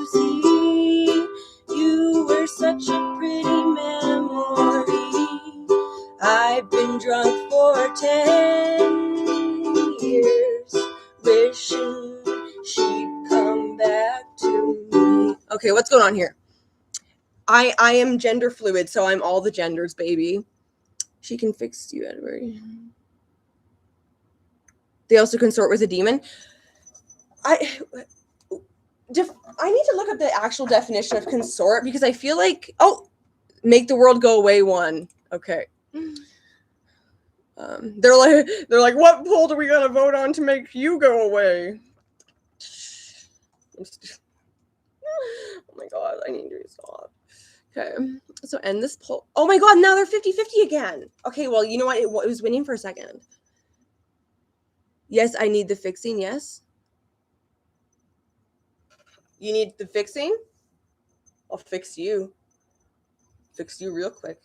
Susie, you were such a pretty memory. I've been drunk for 10 years, wishing she'd come back to me. Okay, what's going on here? I am gender fluid, so I'm all the genders, baby. She can fix you, Edward. They also consort with a demon. I need to look up the actual definition of consort because I feel like, make the world go away one. Okay. They're like, what poll are we gonna vote on to make you go away? Oh my god, I need to stop. Okay, so end this poll. Oh my god, now they're 50-50 again. Okay, well, you know what? It was winning for a second. Yes, I need the fixing, yes. You need the fixing? I'll fix you. Fix you real quick.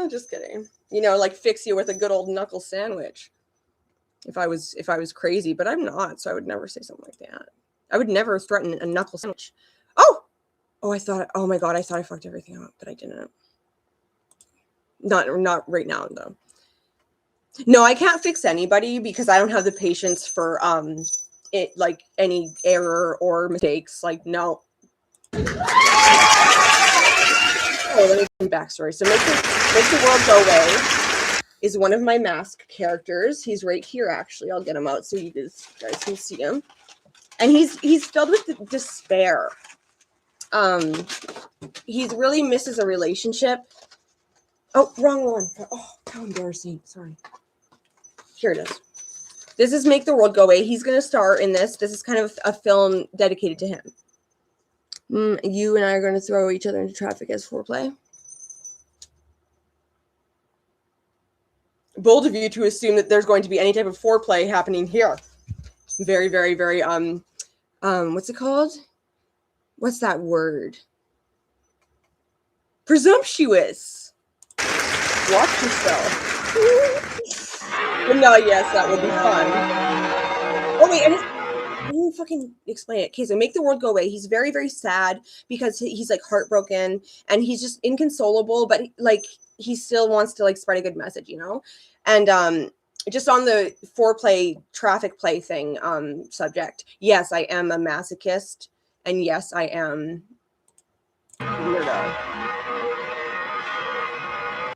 Just kidding. You know, like fix you with a good old knuckle sandwich. If I was crazy, but I'm not, so I would never say something like that. I would never threaten a knuckle sandwich. Oh, oh my god, I thought I fucked everything up, but I didn't. Not right now though. No, I can't fix anybody because I don't have the patience for it, like any error or mistakes. Like, no. Oh, let me give you backstory. So make the world go away is one of my mask characters. He's right here, actually. I'll get him out so you guys can see him. And he's filled with despair. He really misses a relationship. Oh, wrong one. Oh, how embarrassing. Sorry. Here it is. This is Make the World Go Away. He's going to star in this. This is kind of a film dedicated to him. You and I are going to throw each other into traffic as foreplay. Bold of you to assume that there's going to be any type of foreplay happening here. Very, very, very, what's it called? What's that word? Presumptuous. Watch yourself. But no, yes, that would be fun. Oh, wait, and let me fucking explain it. Okay, so Make the World Go Away. He's very, very sad because he's like heartbroken and he's just inconsolable, but like he still wants to like spread a good message, you know? And just on the foreplay, traffic play thing subject, yes, I am a masochist, and yes, I am weirdo.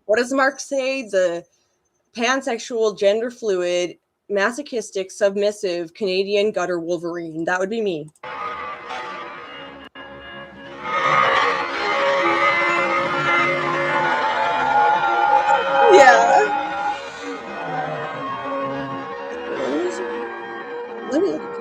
What does Mark say? The pansexual, gender fluid, masochistic, submissive, Canadian gutter Wolverine. That would be me. Yeah. Let me look at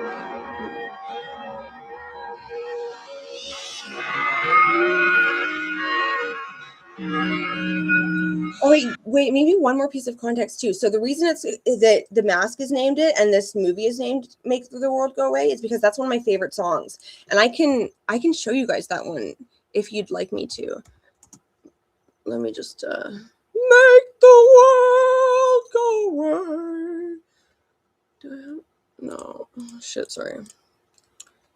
Oh, wait, maybe one more piece of context too. So the reason it's that The Mask is named it and this movie is named Make the World Go Away is because that's one of my favorite songs. And I can show you guys that one if you'd like me to. Let me just Make the world go away. Do I have no shit, sorry.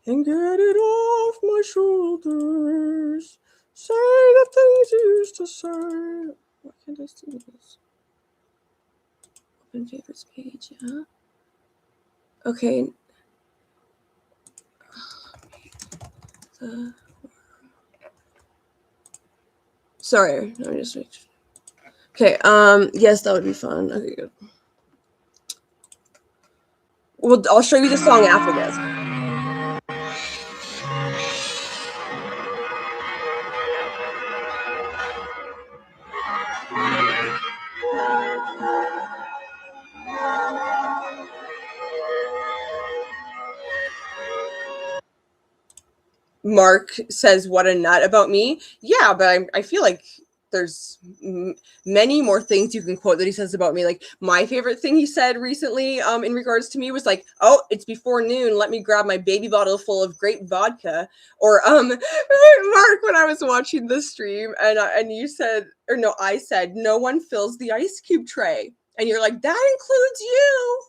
And get it off my shoulders. Say the things you used to say. Why can't I see this? Open favorites page, yeah. Okay. Sorry, let me just reach. Okay, yes, that would be fun. Okay, good. Well, I'll show you the song after this. Mark says, "What a nut about me." Yeah, but I feel like there's many more things you can quote that he says about me. Like my favorite thing he said recently, in regards to me was like, "Oh, it's before noon. Let me grab my baby bottle full of grape vodka." Or Mark, when I was watching the stream, and you said, or no, I said, "No one fills the ice cube tray," and you're like, "That includes you."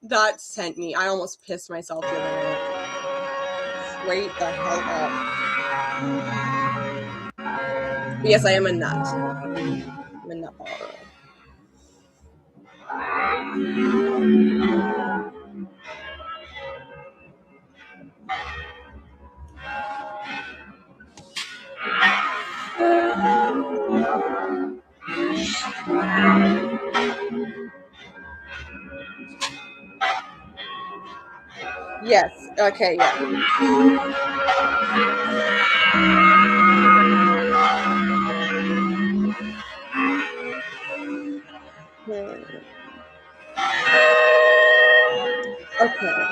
That sent me. I almost pissed myself the other night. Straight the hell up. But yes, I am a nut. I'm a nut bottle. Yes. Okay. Yeah. Okay.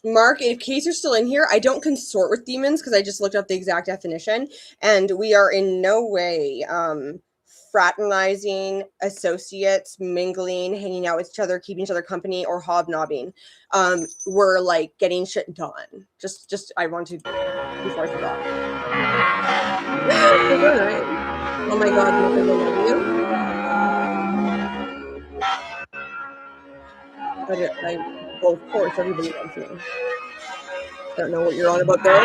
Mark, in case you're still in here, I don't consort with demons because I just looked up the exact definition, and we are in no way fraternizing, associates, mingling, hanging out with each other, keeping each other company, or hobnobbing. We're like getting shit done. Just I want to before I forgot. Oh my God, Nick, I love you. Well, of course, everybody loves me. Don't know what you're on about there.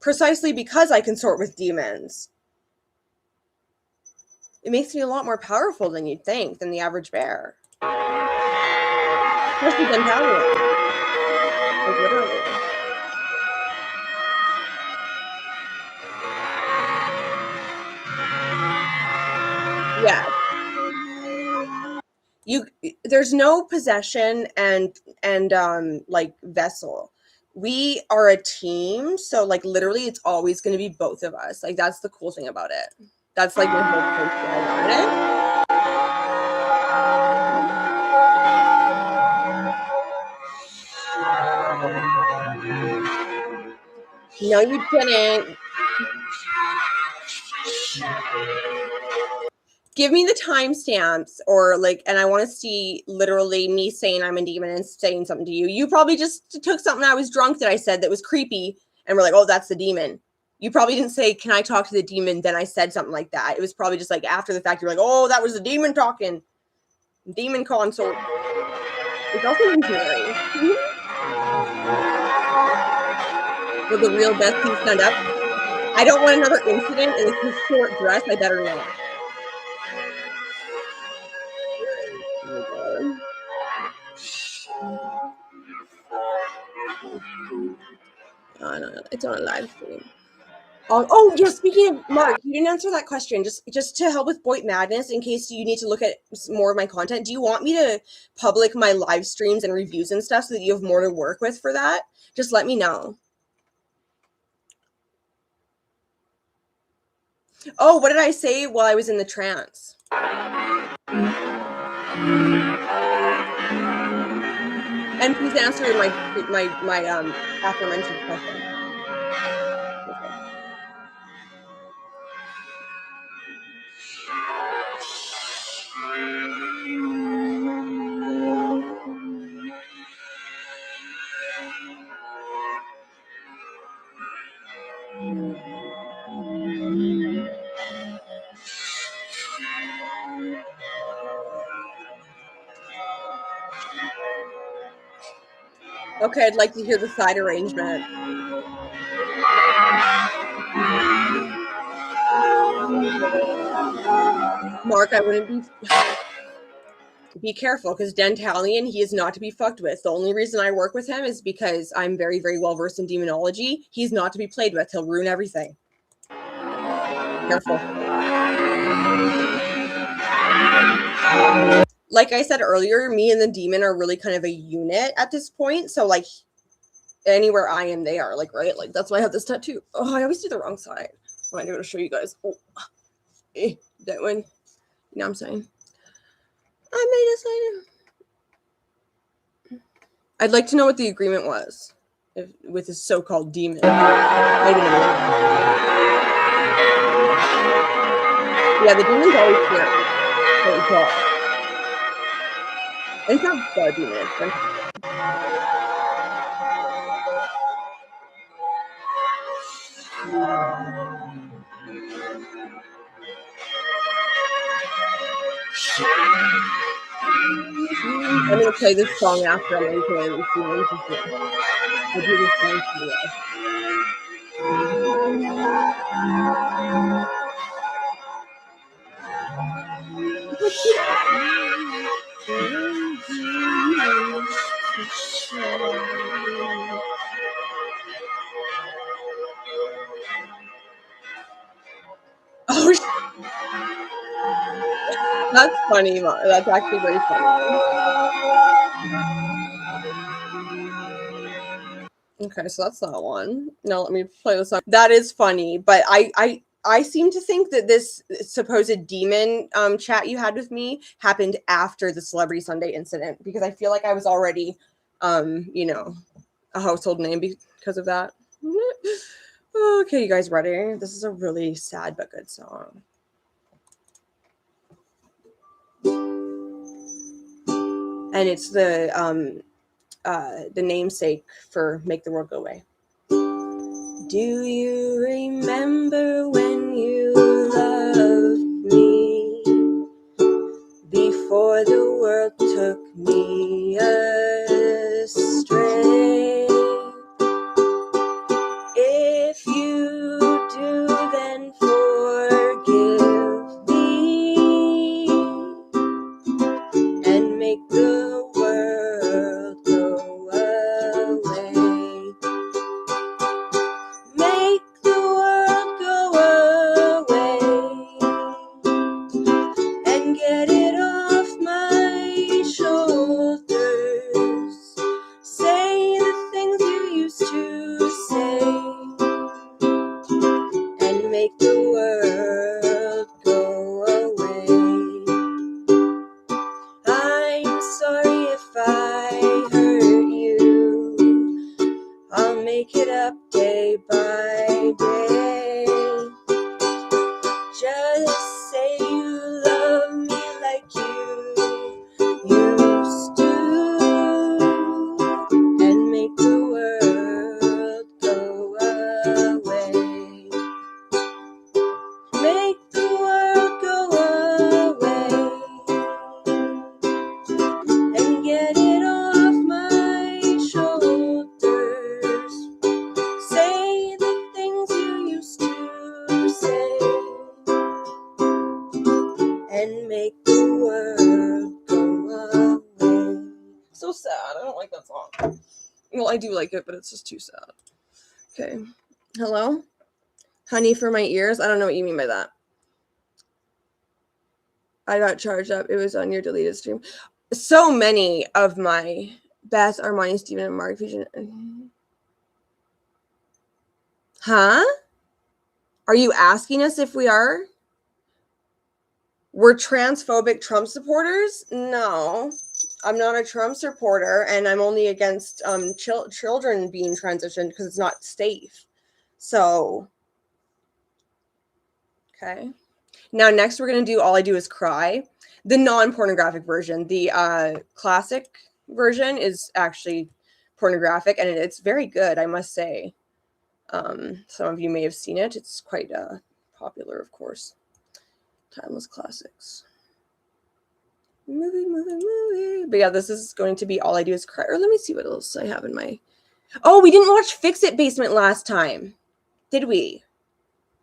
Precisely because I consort with demons. It makes me a lot more powerful than you'd think, than the average bear. Especially than Paladin. Like, literally. Yeah. There's no possession and like vessel. We are a team, so like literally it's always going to be both of us. Like that's the cool thing about it. That's like my whole point why I wanted it. No, you didn't. Give me the timestamps, or like, and I want to see literally me saying I'm a demon and saying something to you. You probably just took something I was drunk that I said that was creepy, and we're like, oh, that's the demon. You probably didn't say, can I talk to the demon? Then I said something like that. It was probably just like after the fact, you're like, oh, that was the demon talking. Demon consort. It's also engineering. Will the real bestie stand up? I don't want another incident, and it's a short dress. I better not. Oh, no, it's on a live stream. Oh, yeah, speaking of Mark, you didn't answer that question. Just to help with Boit Madness, in case you need to look at more of my content, do you want me to public my live streams and reviews and stuff so that you have more to work with for that? Just let me know. Oh, what did I say while I was in the trance? And please answer my aforementioned question. Okay, I'd like to hear the side arrangement. Mark, I wouldn't be careful, because Dentalian, he is not to be fucked with. The only reason I work with him is because I'm very, very well versed in demonology. He's not to be played with. He'll ruin everything. Careful. Like I said earlier, me and the demon are really kind of a unit at this point. So like anywhere I am, they are, like, right? Like that's why I have this tattoo. Oh, I always do the wrong side. Oh, I gotta show you guys. Oh, that one. You know what I'm saying? I made a side. I'd like to know what the agreement was with his so-called demon. Yeah, the demon's always here. It's not the demon. I'm gonna play this song after I'm gonna play this demon. I do this song for you. Oh, that's funny. That's actually very funny. Okay, so that's that one. Now let me play the song. That is funny, but I seem to think that this supposed demon chat you had with me happened after the Celebrity Sunday incident, because I feel like I was already, you know, a household name because of that. Okay, you guys ready? This is a really sad but good song. And it's the namesake for Make the World Go Away. Do you remember when you loved me before the world took me astray? If you do, then forgive me and make the world go away. Make the world go away and get it off my shoulders. Say the things you used to say and make the world go away. I'm sorry if I hurt you. I'll make it up day by day. Just say you love me like you used to and make the world go away. Make the world go away and get it off my shoulders. Say the things you used to say and make the world go away. So sad. I don't like that song. Well, I do like it, but it's just too sad. Okay. Hello? Honey for my ears? I don't know what you mean by that. I got charged up. It was on your deleted stream. So many of my Beth, Armani, Steven, and Mark Fusion. Huh? Are you asking us if we are? We're transphobic Trump supporters? No, I'm not a Trump supporter, and I'm only against children being transitioned because it's not safe. So, okay. Now, next we're going to do All I Do Is Cry. The non-pornographic version. The classic version is actually pornographic, and it's very good, I must say. Some of you may have seen it. It's quite popular, of course. Timeless classics. Movie. But yeah, this is going to be All I Do Is Cry. Or let me see what else I have in my... Oh, we didn't watch Fix It Basement last time. Did we?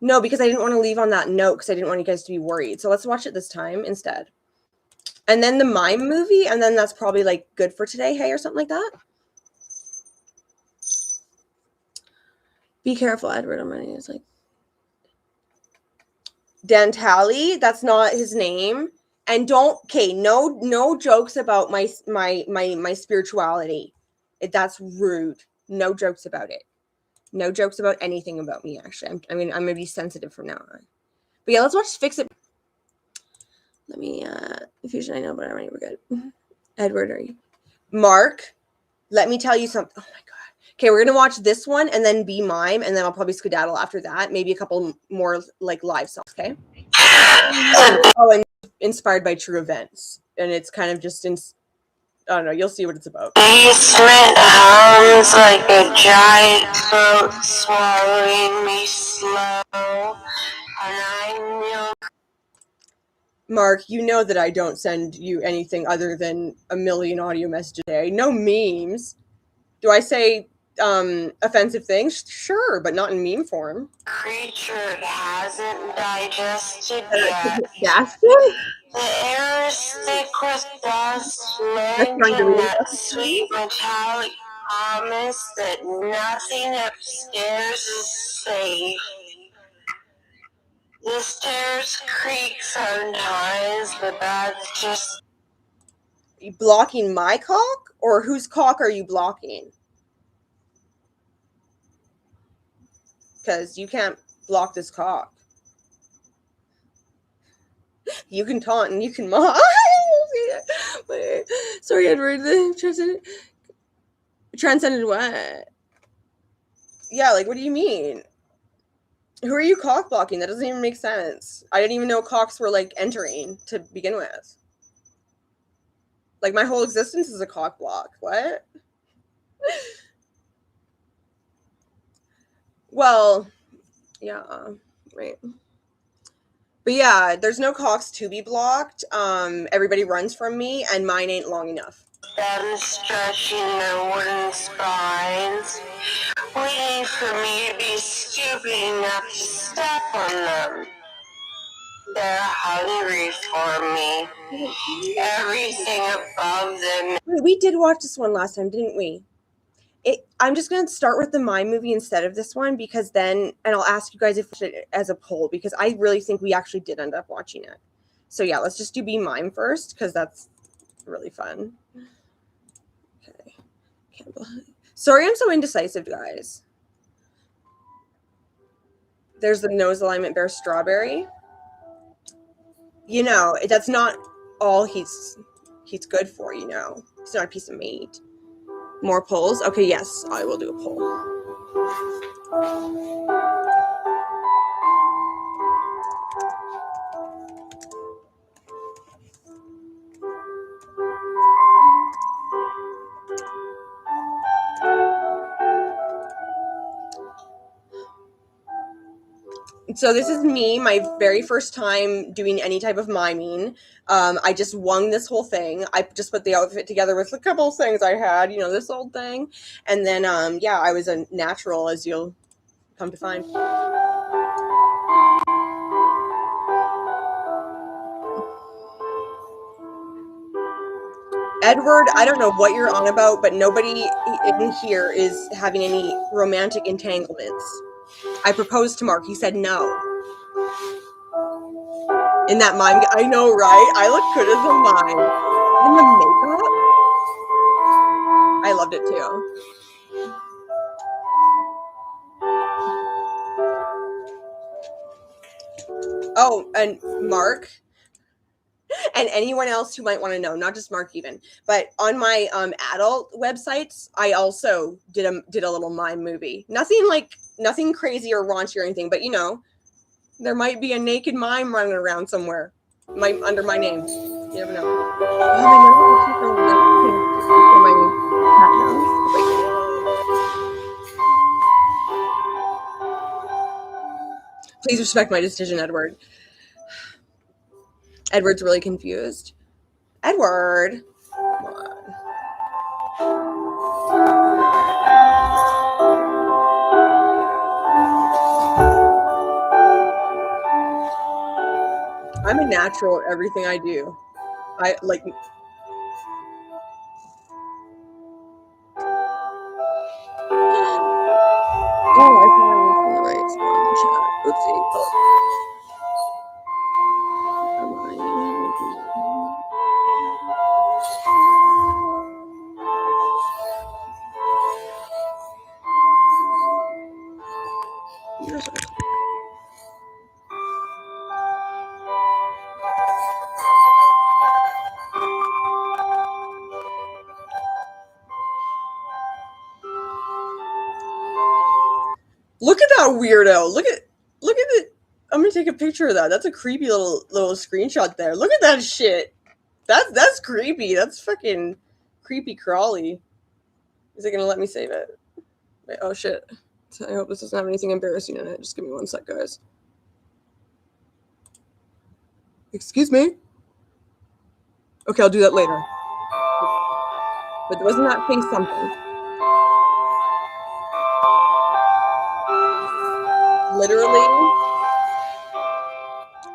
No, because I didn't want to leave on that note because I didn't want you guys to be worried. So let's watch it this time instead. And then the Mime movie, and then that's probably like good for today, hey, or something like that. Be careful, Edward. I'm running. It's like Dantali. That's not his name. And don't, okay, no jokes about my spirituality. That's rude. No jokes about it. No jokes about anything about me. Actually, I'm gonna be sensitive from now on. But yeah, let's watch Fix It. Let me Fusion. I know, but already we're good. Edward, are you? Mark, let me tell you something. Oh my god. Okay, we're gonna watch this one and then be Mime, and then I'll probably skedaddle after that. Maybe a couple more like live songs. Okay. Oh, and inspired by true events, and it's kind of just I don't know. You'll see what it's about. Basement hums like a giant throat swallowing me slow, and I know. Mark, you know that I don't send you anything other than a million audio messages a day. No memes. Do I say offensive things? Sure, but not in meme form. Creature hasn't digested yet. Gaston? The air is thick with dust, That's land trying to in read that sweet metallic promise that nothing upstairs is safe. The stairs creak sometimes, but that's just... Are you blocking my cock? Or whose cock are you blocking? Because you can't block this cock. You can taunt and you can mock. Sorry, Edward. Transcended what? Yeah, like, what do you mean? Who are you cock blocking? That doesn't even make sense. I didn't even know cocks were, like, entering to begin with. Like, my whole existence is a cock block. What? Well, yeah, right. But yeah, there's no cocks to be blocked. Everybody runs from me, and mine ain't long enough. Them stretching their wooden spines, waiting for me to be stupid enough to step on them. They're hungry for me. Everything above them. Wait, we did watch this one last time, didn't we? I'm just going to start with the Mime movie instead of this one, because then, and I'll ask you guys if as a poll, because I really think we actually did end up watching it. So yeah, let's just do Be Mime first, because that's really fun. Okay. Sorry I'm so indecisive, guys. There's the nose alignment bear strawberry. You know, that's not all he's good for, you know. It's not a piece of meat. More polls? Okay, yes, I will do a poll. So this is me, my very first time doing any type of miming. I just wung this whole thing. I just put the outfit together with a couple of things I had, you know, this old thing. And then, yeah, I was a natural, as you'll come to find. Edward, I don't know what you're on about, but nobody in here is having any romantic entanglements. I proposed to Mark. He said no. In that mime, I know, right? I look good as a mime. And the makeup, I loved it too. Oh, and Mark, and anyone else who might want to know, not just Mark even, but on my adult websites, I also did a little mime movie. Nothing crazy or raunchy or anything, but you know, there might be a naked mime running around somewhere, under my name. You never know. Please respect my decision, Edward. Edward's really confused. Edward. Come on. I'm a natural at everything I do. I like. Oh, I thought I was in the right spot in the chat. Oopsie. Oh. Look at that weirdo. Look at it. I'm gonna take a picture of that. That's a creepy little screenshot there. Look at that shit. That's creepy. That's fucking creepy crawly. Is it gonna let me save it? Wait, oh shit. I hope this doesn't have anything embarrassing in it. Just give me one sec, guys. Excuse me? Okay, I'll do that later. But wasn't that face something? Literally,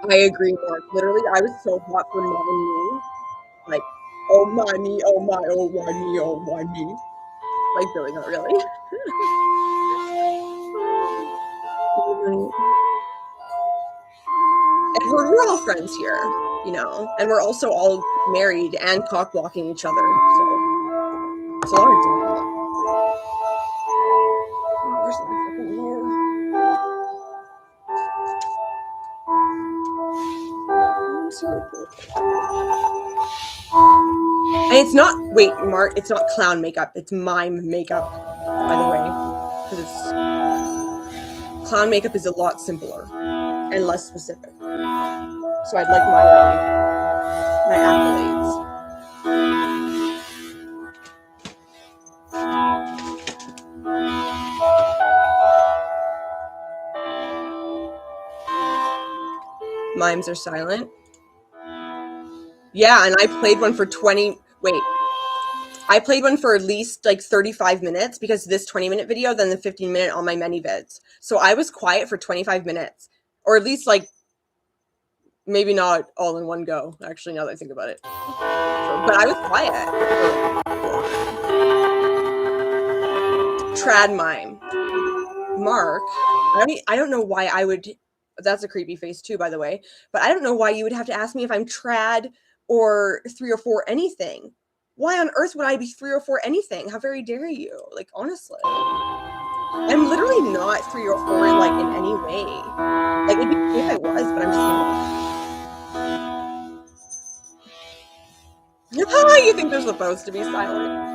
I agree, Mark. Literally, I was so hot for Mime. Like, oh my me, oh my, oh my me, oh my me. Like, really, not really. And we're all friends here, you know, and we're also all married and cock blocking each other, so it's a lot of drama. Where's my fucking hair? I'm sorry. And it's not, wait, Mark, it's not clown makeup, it's mime makeup, by the way, because clown makeup is a lot simpler and less specific. So I'd like my accolades. Mimes are silent. Yeah, and I played one for I played one for at least like 35 minutes because this 20-minute video, then the 15-minute on my many vids. So I was quiet for 25 minutes, or at least like maybe not all in one go, actually, now that I think about it. But I was quiet. Trad mime. Mark, I don't know why I would, that's a creepy face too, by the way, but I don't know why you would have to ask me if I'm trad or 3 or 4 anything. Why on earth would I be 3 or 4 anything? How very dare you? Like, honestly. I'm literally not 3 or 4 in, like, in any way. Like, it'd be cool if I was, but I'm just not. You think they're supposed to be silent?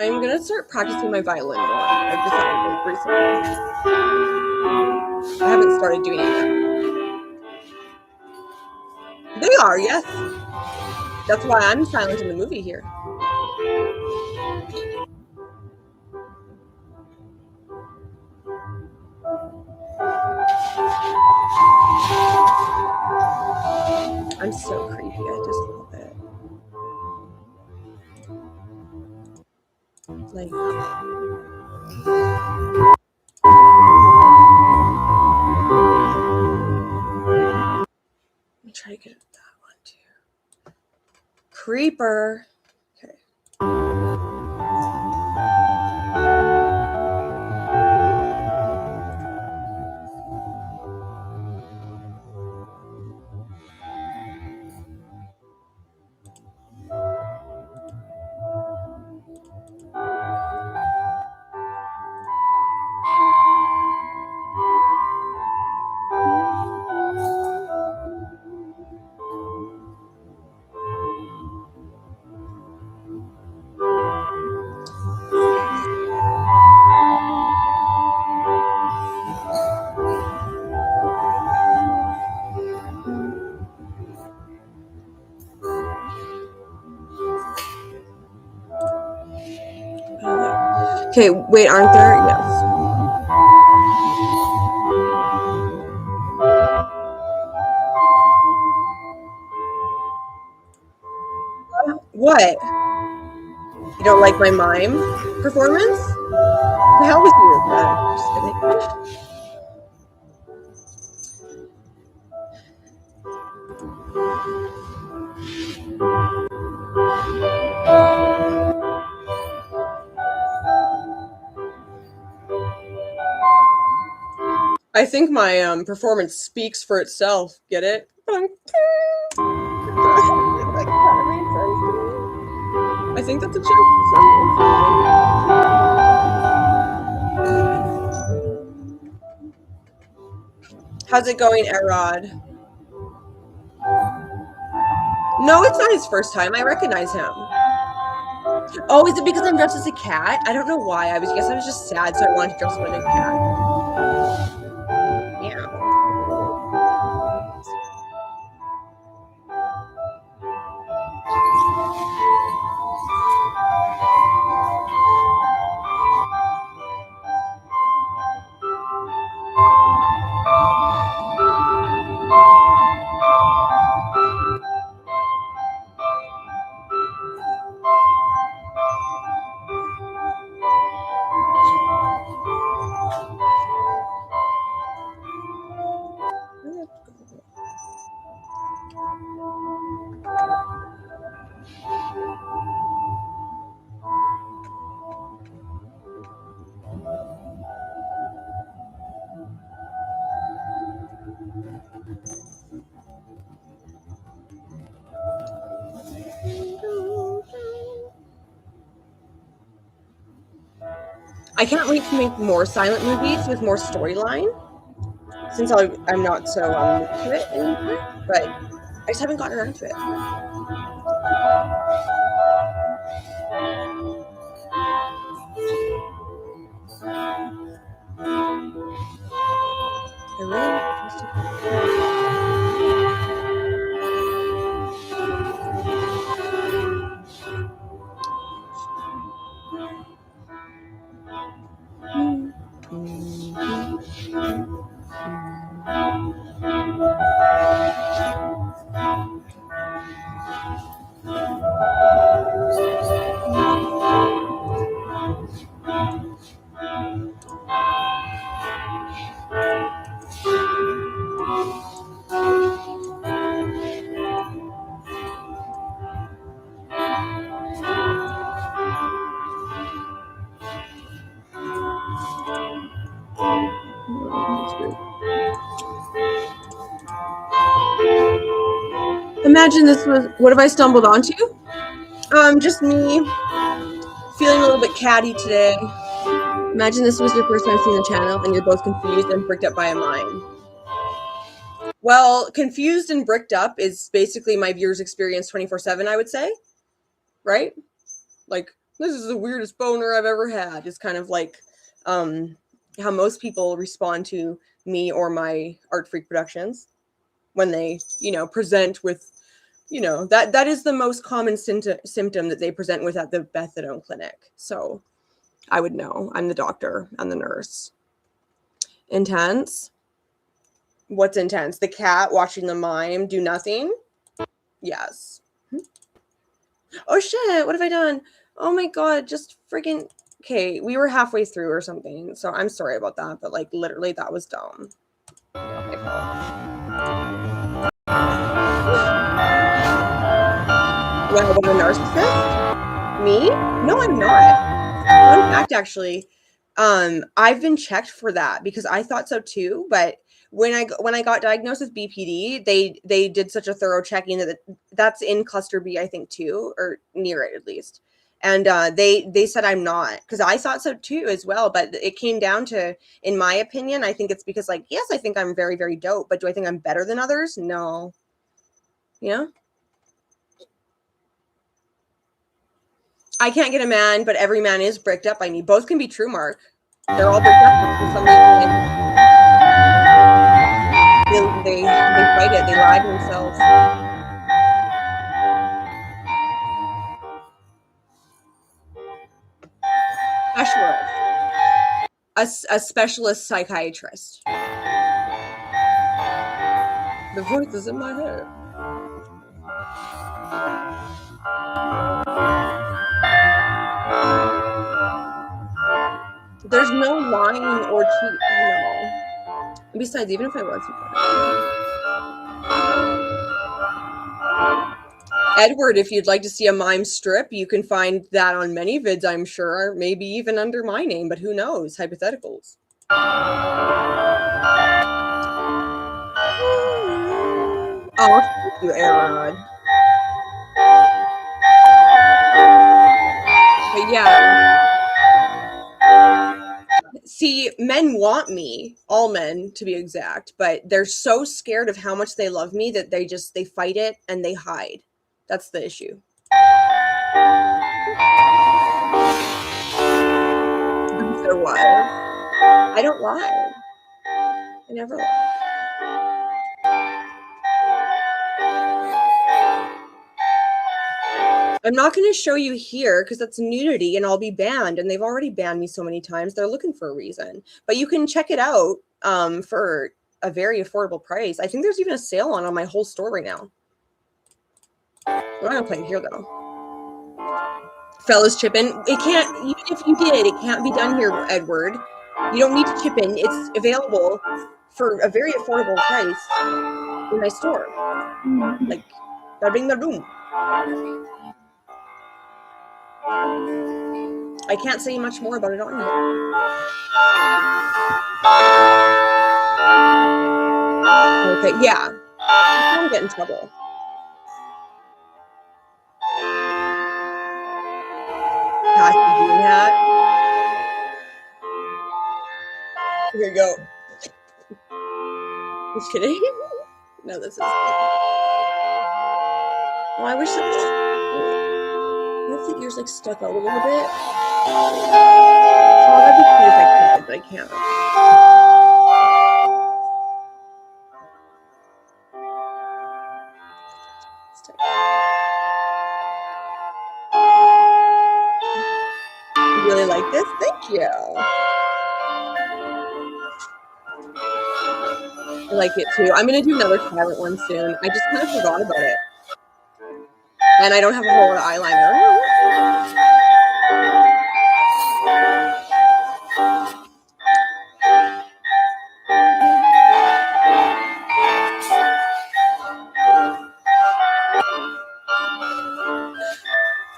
I'm gonna start practicing my violin more. I've decided recently. I haven't started doing it yet. They are, yes. That's why I'm silent in the movie here. I'm so creepy. I just love it. Like, let me try to get that one too. Creeper. Okay. Okay, wait, aren't there? Yes. What? You don't like my mime performance? To hell with you, then. Just kidding. I think my performance speaks for itself. Get it? That kind of made sense to me. I think that's a joke. How's it going, Erod? No, it's not his first time. I recognize him. Oh, is it because I'm dressed as a cat? I don't know why. I guess I was just sad, so I wanted to dress up as a cat. Yeah. I can't wait to make more silent movies with more storyline, since I'm not so into it anymore, but I just haven't gotten around to it. Imagine this was, what have I stumbled onto? Just me feeling a little bit catty today. Imagine this was your first time seeing the channel and you're both confused and bricked up by a mime. Well, confused and bricked up is basically my viewers' experience 24/7, I would say. Right? Like, this is the weirdest boner I've ever had. It's kind of like how most people respond to me or my Art Freak Productions when they, present with, that is the most common symptom that they present with at the Bethadone clinic. So I would know. I'm the doctor and the nurse. Intense? What's intense? The cat watching the mime do nothing? Yes. Oh shit, what have I done? Oh my god, just freaking... Okay, we were halfway through or something, so I'm sorry about that, but like literally that was dumb. Okay, what about a narcissist? Me? No, I'm not. Fun fact, actually, I've been checked for that because I thought so too, but when I got diagnosed with BPD, they did such a thorough checking that that's in cluster B, I think, too, or near it at least. And they said I'm not, because I thought so too as well. But it came down to, in my opinion, I think it's because, like, yes, I think I'm very, very dope, but do I think I'm better than others? No. I can't get a man, but every man is bricked up by me. Both can be true, Mark. They're all bricked up for some reason. They fight it. They lie to themselves. Specialist. A specialist psychiatrist. The voice is in my head. There's no lying or cheat. No. Besides, even if I was, Edward, if you'd like to see a mime strip, you can find that on many vids, I'm sure. Maybe even under my name, but who knows? Hypotheticals. Oh, thank you, Arod. But yeah. See, men want me, all men to be exact, but they're so scared of how much they love me that they fight it and they hide. That's the issue. There was. I don't lie. I never lie. I'm not going to show you here because that's nudity and I'll be banned, and they've already banned me so many times. They're looking for a reason. But you can check it out for a very affordable price. I think there's even a sale on my whole store right now. I'm not going to play it here, though. Fellas, chip in. It can't, even if you did, it can't be done here, Edward. You don't need to chip in. It's available for a very affordable price in my store. Like, da-ding-da-doom. I can't say much more about it on here. Okay, yeah. I don't get in trouble. Pass the green hat. Here you go. Just kidding. No, this is. Well, I wish that the ears like stuck out a little bit. Oh, that'd be cute if I could, but I can't. You really like this? Thank you. I like it too. I'm gonna do another silent one soon. I just kind of forgot about it. And I don't have a whole lot of eyeliner.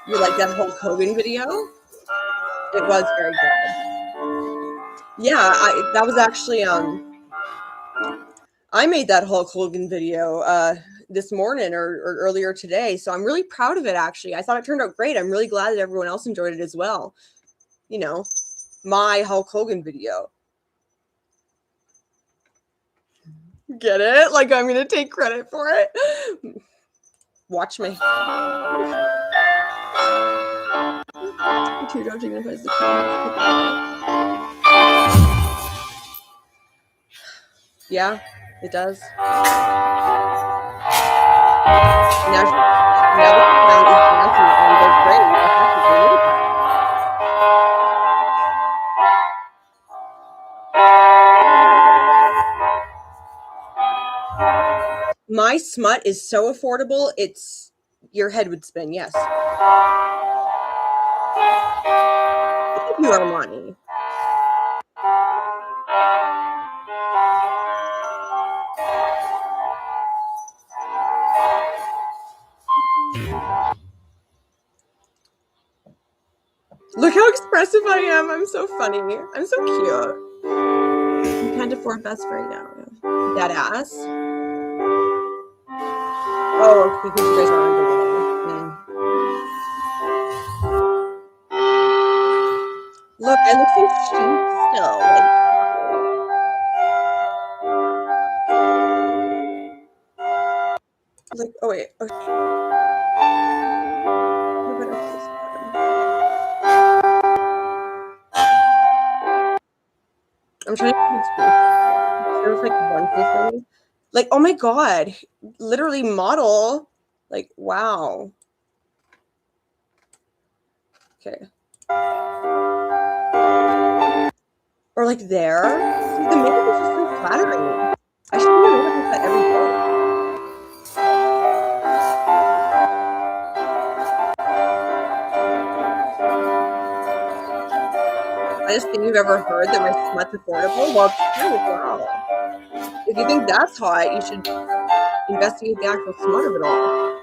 You like that Hulk Hogan video? It was very good. Yeah, that was actually I made that Hulk Hogan video this morning or earlier today, so I'm really proud of it. Actually, I thought it turned out great. I'm really glad that everyone else enjoyed it as well. You know, my Hulk Hogan video. Get it? Like I'm gonna take credit for it. Watch me. Teardrop signifies the yeah, it does. Now it's dancing and they're great. My smut is so affordable, it's your head would spin, yes. Thank you, Armani. Look how expressive I am. I'm so funny. I'm so cute. You can't afford best right now. That ass. Oh, okay, because you guys are under Look, I look so cheap still. Like, oh wait. Okay. I'm trying to there's like one face on me. Like, oh my god. Literally model. Like, wow. Okay. Or like there. See, the makeup is just so flattering. I should be makeup like that every day. I hottest thing you've ever heard that my smut's affordable? Well, it's true as well. If you think that's hot, you should investigate the actual smut of it all.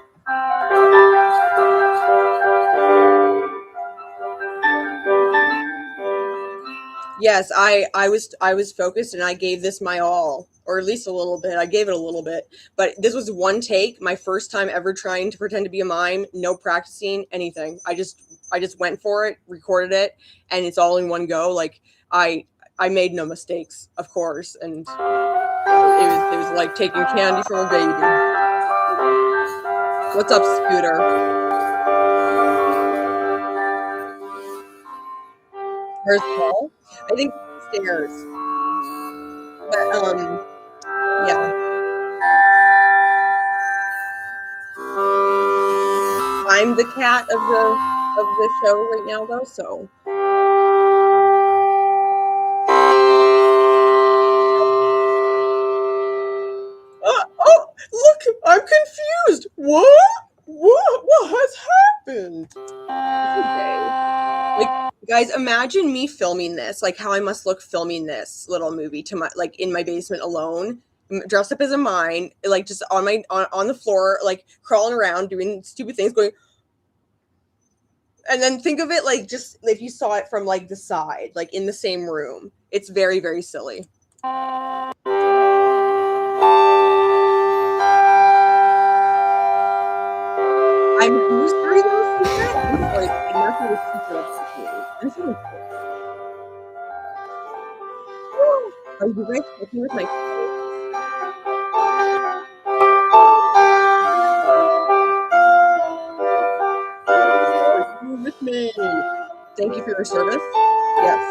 Yes, I was focused and I gave this my all, or at least a little bit. I gave it a little bit, but this was one take, my first time ever trying to pretend to be a mime, no practicing anything. I just went for it, recorded it, and it's all in one go. Like I made no mistakes, of course, and it was like taking candy from a baby. What's up, Scooter? Where's Paul? I think upstairs. But yeah. I'm the cat of the show right now, though. So. Oh, look! I'm confused. What has happened? Okay. Like, guys, imagine me filming this. Like, how I must look filming this little movie to my in my basement alone, dressed up as a mime, like just on the floor, like crawling around, doing stupid things, going. And then think of it like just if you saw it from like the side, like in the same room. It's very, very silly. I'm who's doing those secret? I'm sorry, nothing was secret about me. Are you guys cooking with my with me? Thank you for your service. Yes.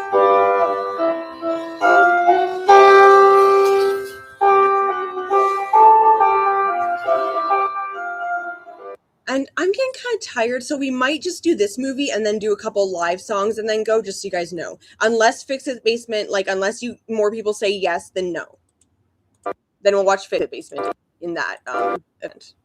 And I'm getting kind of tired, so we might just do this movie and then do a couple live songs and then go, just so you guys know. Unless Fix It Basement, like, unless more people say yes, then no. Then we'll watch Fix It Basement in that event.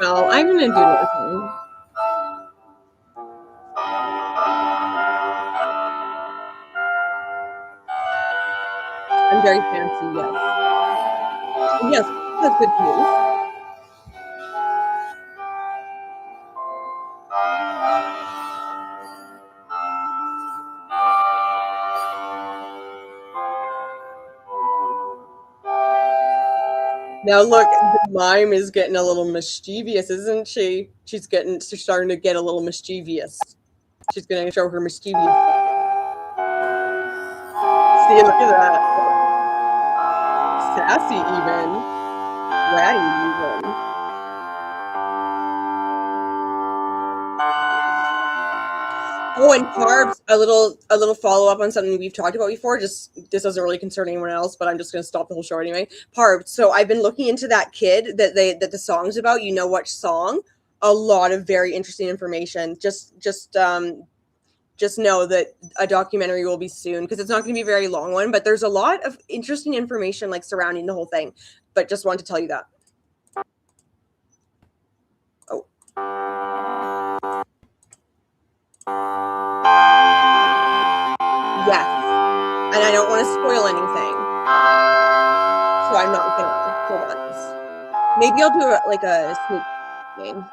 Well, I'm gonna do this. I'm very fancy, yes. Yes, that's good news. Now look, the Mime is getting a little mischievous, isn't she? She's starting to get a little mischievous. She's gonna show her mischievous. See, look at that. Sassy even. Ratty even. Oh, and carbs, a little follow up on something we've talked about before. Just this doesn't really concern anyone else, but I'm just gonna stop the whole show anyway. Carbs. So I've been looking into that kid that the song's about. You know what song? A lot of very interesting information. Just just know that a documentary will be soon, because it's not going to be a very long one, but there's a lot of interesting information like surrounding the whole thing. But just wanted to tell you that. Oh. Yes. And I don't want to spoil anything. So I'm not gonna. Hold on. Maybe I'll do like a sneak game.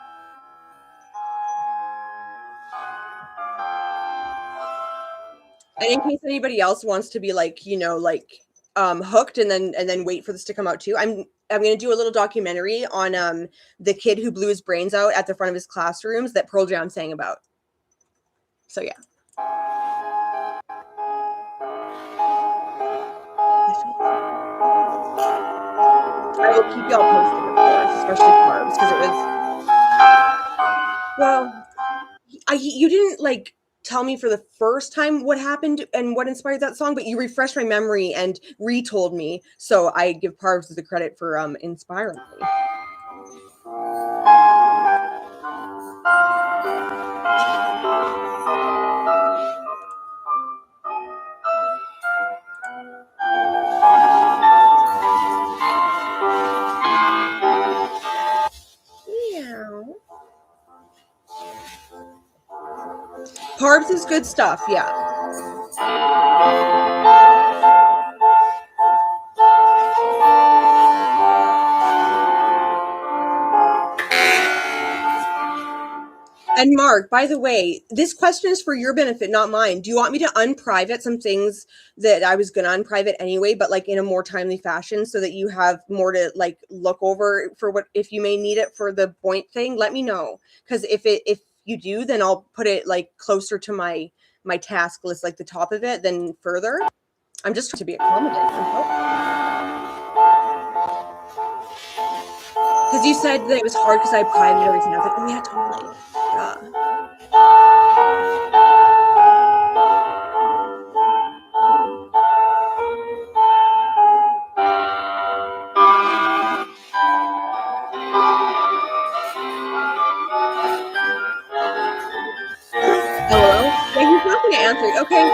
And in case anybody else wants to be like, you know, like hooked and then wait for this to come out too, I'm gonna do a little documentary on the kid who blew his brains out at the front of his classrooms that Pearl Jam sang about. So yeah. I will keep y'all posted, of course, especially Carbs, because it was, well, you didn't like tell me for the first time what happened and what inspired that song, but you refreshed my memory and retold me, so I give Carbs the credit for inspiring me. Carbs is good stuff, yeah. And Mark, by the way, this question is for your benefit, not mine. Do you want me to unprivate some things that I was going to unprivate anyway, but like in a more timely fashion so that you have more to like look over for what, if you may need it for the point thing, let me know. Because if you do, then I'll put it like closer to my task list, like the top of it, then further. I'm just trying to be accommodating. Because you said that it was hard because I privated everything. I was like, oh yeah, totally. Yeah. Hello? Yeah, he's not going to answer. Okay.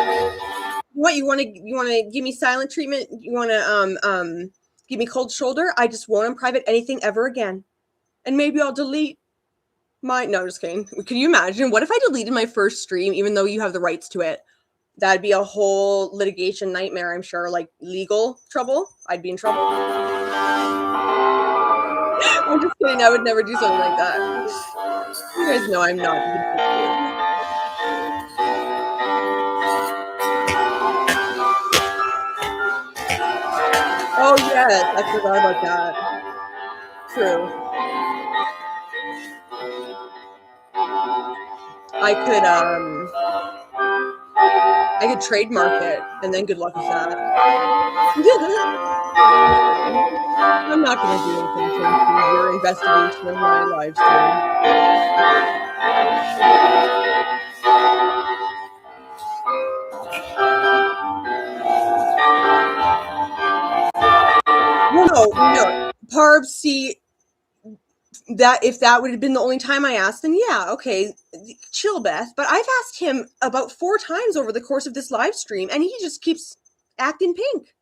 What, you want to give me silent treatment? You want to give me cold shoulder? I just won't unprivate anything ever again. And maybe I'll delete my, no, just kidding. Can you imagine? What if I deleted my first stream even though you have the rights to it? That'd be a whole litigation nightmare, I'm sure. Like legal trouble. I'd be in trouble. I'm just kidding. I would never do something like that. You guys know I'm not. Oh yes, I forgot about that. True. I could trademark it, and then good luck with that. I'm not going to do anything to improve your investigation of my live stream. No. Parb, see, that if that would have been the only time I asked, then yeah, okay, chill, Beth. But I've asked him about 4 times over the course of this live stream, and he just keeps acting pink.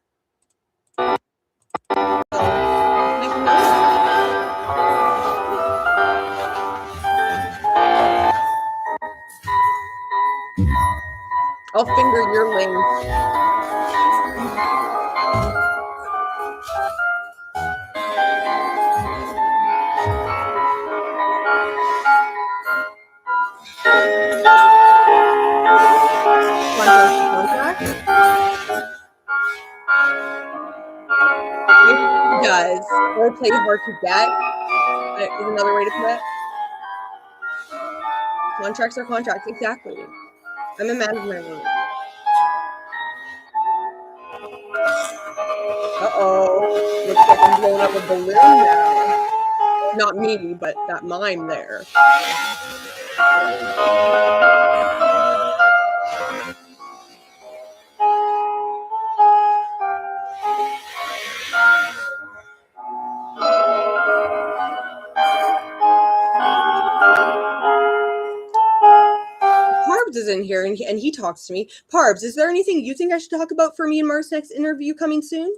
I'll finger your link. It does. Or play hard to get is another way to put it. Contracts are contracts, exactly. I'm a man of my word. Uh-oh. Looks like I'm blowing up a balloon now. Not me, but that mime there. Parbs is in here, and he talks to me. Parbs, is there anything you think I should talk about for me and Mark's next interview coming soon?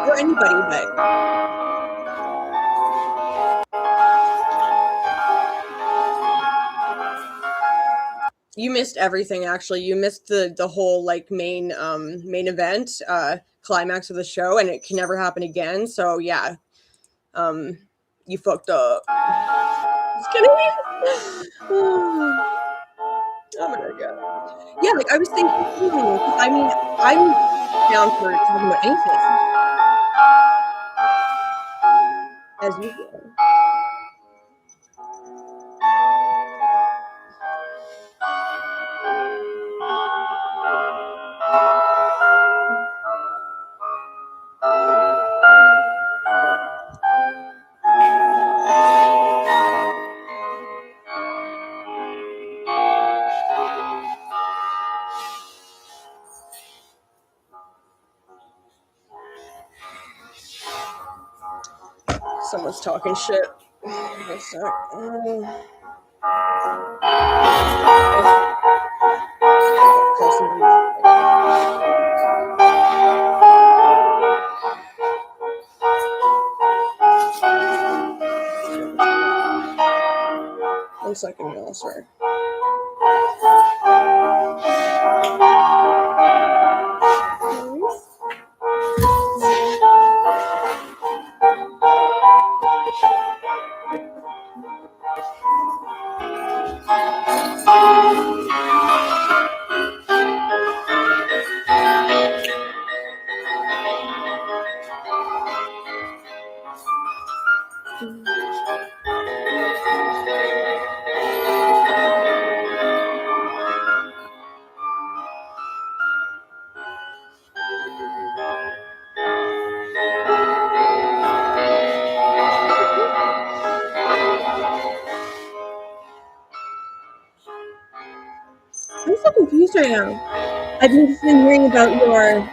Or anybody, but... You missed everything, actually. You missed the whole, like, main event, climax of the show, and it can never happen again, so, yeah. You fucked up. Just kidding. Oh my god. Yeah, like, I was thinking, I mean, I'm down for talking about anything. As usual. Someone's talking shit. What's that? Call somebody. One second, y'all. Sorry. I'm so confused right now. I've been hearing about your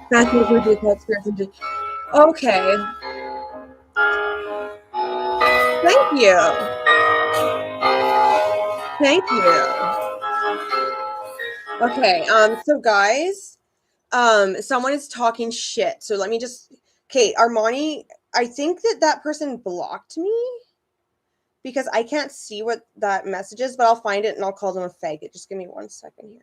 fascinating with called spirits and just... Okay. Thank you. Thank you. Okay, so guys, someone is talking shit. So let me just... Okay, Armani, I think that person blocked me because I can't see what that message is, but I'll find it and I'll call them a faggot. Just give me 1 second here.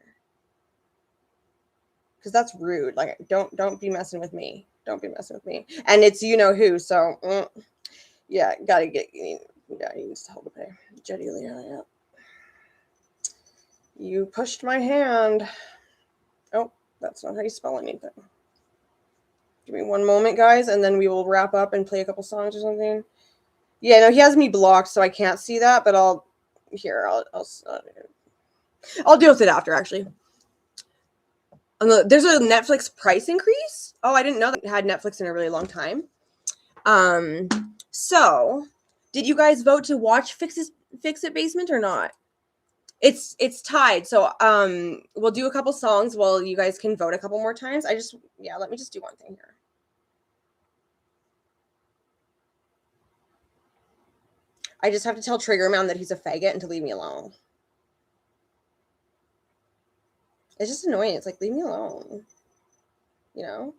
Because that's rude. Like, don't be messing with me. Don't be messing with me. And it's you know who, so yeah, gotta get he needs to hold the pay. Jetty Leah, yeah. You pushed my hand. Oh, that's not how you spell anything. Give me 1 moment, guys, and then we will wrap up and play a couple songs or something. Yeah, no, he has me blocked, so I can't see that, but I'll deal with it after, actually. There's a Netflix price increase. Oh, I didn't know that it had Netflix in a really long time. So did you guys vote to watch Fix It Basement or not? It's tied. So we'll do a couple songs while you guys can vote a couple more times. Let me just do one thing here. I just have to tell Triggerman that he's a faggot and to leave me alone. It's just annoying. It's like, leave me alone. You know?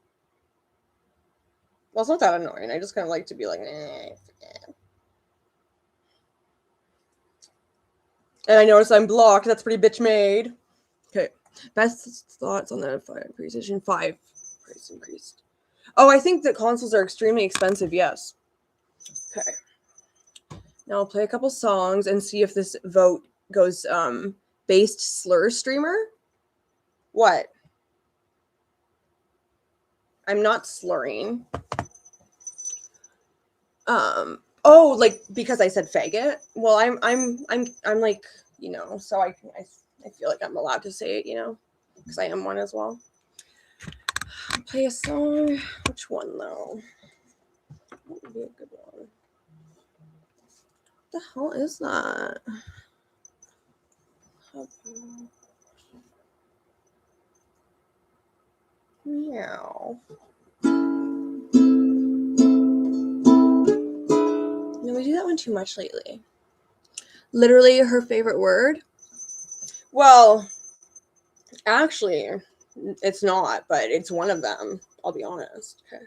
Well, it's not that annoying. I just kind of like to be like, forget. And I notice I'm blocked. That's pretty bitch made. Okay. Best thoughts on the PlayStation 5 price increased. Oh, I think that consoles are extremely expensive. Yes. Okay. Now I'll play a couple songs and see if this vote goes based slur streamer. What? I'm not slurring. Oh, like because I said faggot. Well, I'm like, you know, so I feel like I'm allowed to say it, you know, because I am one as well. I'll play a song. Which one though? What would be a good one? What the hell is that? Meow. No, we do that one too much lately. Literally her favorite word? Well, actually, it's not, but it's one of them. I'll be honest. Okay.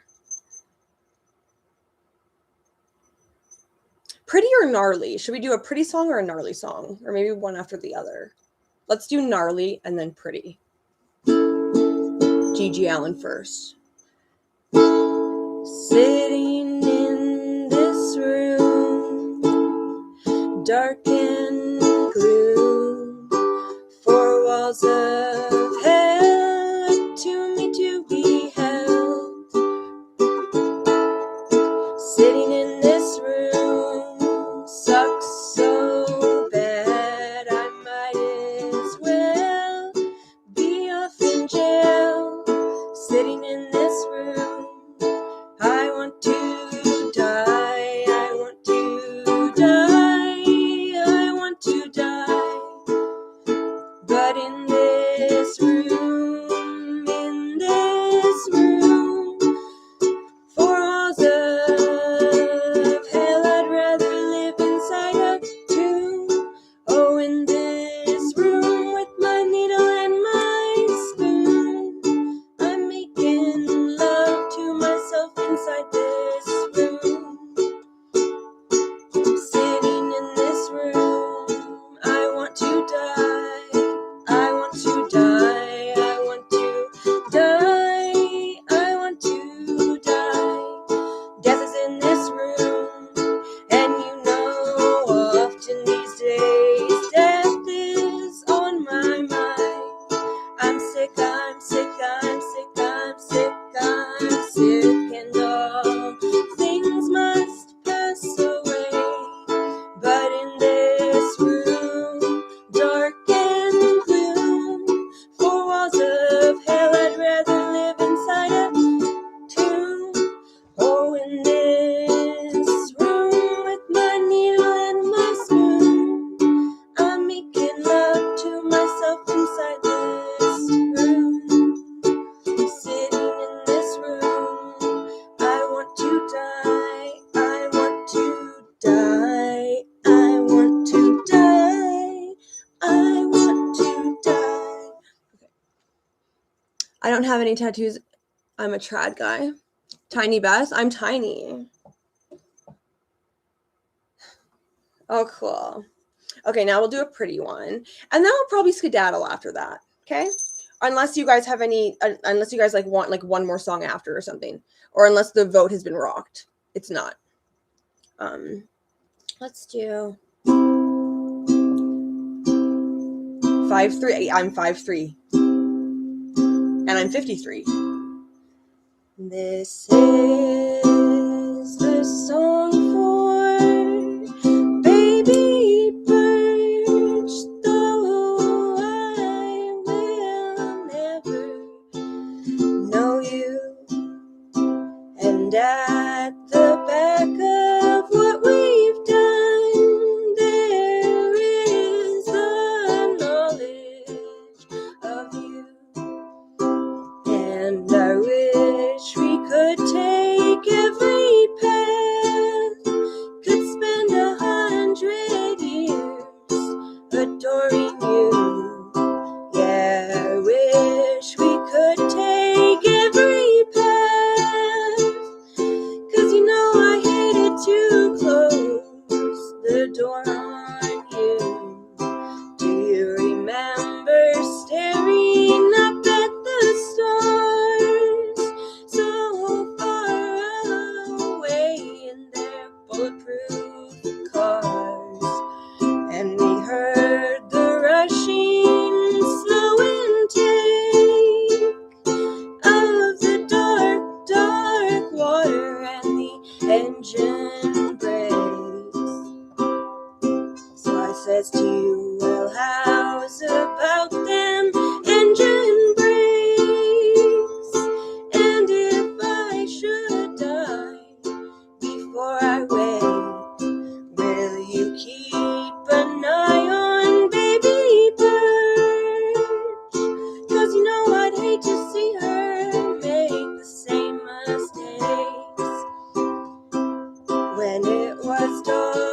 Pretty or gnarly? Should we do a pretty song or a gnarly song? Or maybe one after the other? Let's do gnarly and then pretty. Gigi Allen first. Sitting in this room, dark and gloom, four walls of hell to me to be held. Sitting in this room sucks so bad, I might as well be off in jail. Sitting in this room, I want to die, I want to die, I want to die. But in this room, four walls of hell, I'd rather live inside a tomb. Oh, in this room with my needle and my spoon, I'm making love to myself inside this room. Sitting in this room, I want to die, I want to die, I want to die, I want to die. Death is in this room, and you know often these days death is on my mind. I'm sick, I'm sick, I'm sick, I'm sick, I'm sick, and all things must pass away. But in this room, dark and gloom, four walls of hell, I'd rather live inside a tomb. Oh, in this room with my needle and my spoon, I'm making love to myself inside this room. Sitting in this room, I want to die, I want to die, I want to die, I want to die. Okay. I don't have any tattoos. I'm a trad guy. Tiny Bess? I'm tiny. Oh, cool. Okay, now we'll do a pretty one. And then I'll probably skedaddle after that. Okay? Unless you guys have any, unless you guys like want like one more song after or something. Or unless the vote has been rocked. It's not. Let's do 5'3". I'm 5'3". And I'm 53. This is the song for baby birch, though I will never know you. And at the back of what we've done, there is the knowledge of you. And I wish we could take every path, could spend 100 years adoring you. Yeah, I wish we could take every path, 'cause you know I hated to close the door on you. Do you remember staring up at the stars so far away in their bulletproof cars? And we heard the rushing slow intake of the dark, dark water and the engine brakes. So I says to you, well, how's about them engine brakes? And if I should die before I wake, will you keep an eye on baby birch? 'Cause you know I'd hate to see her make the same mistakes when it was dark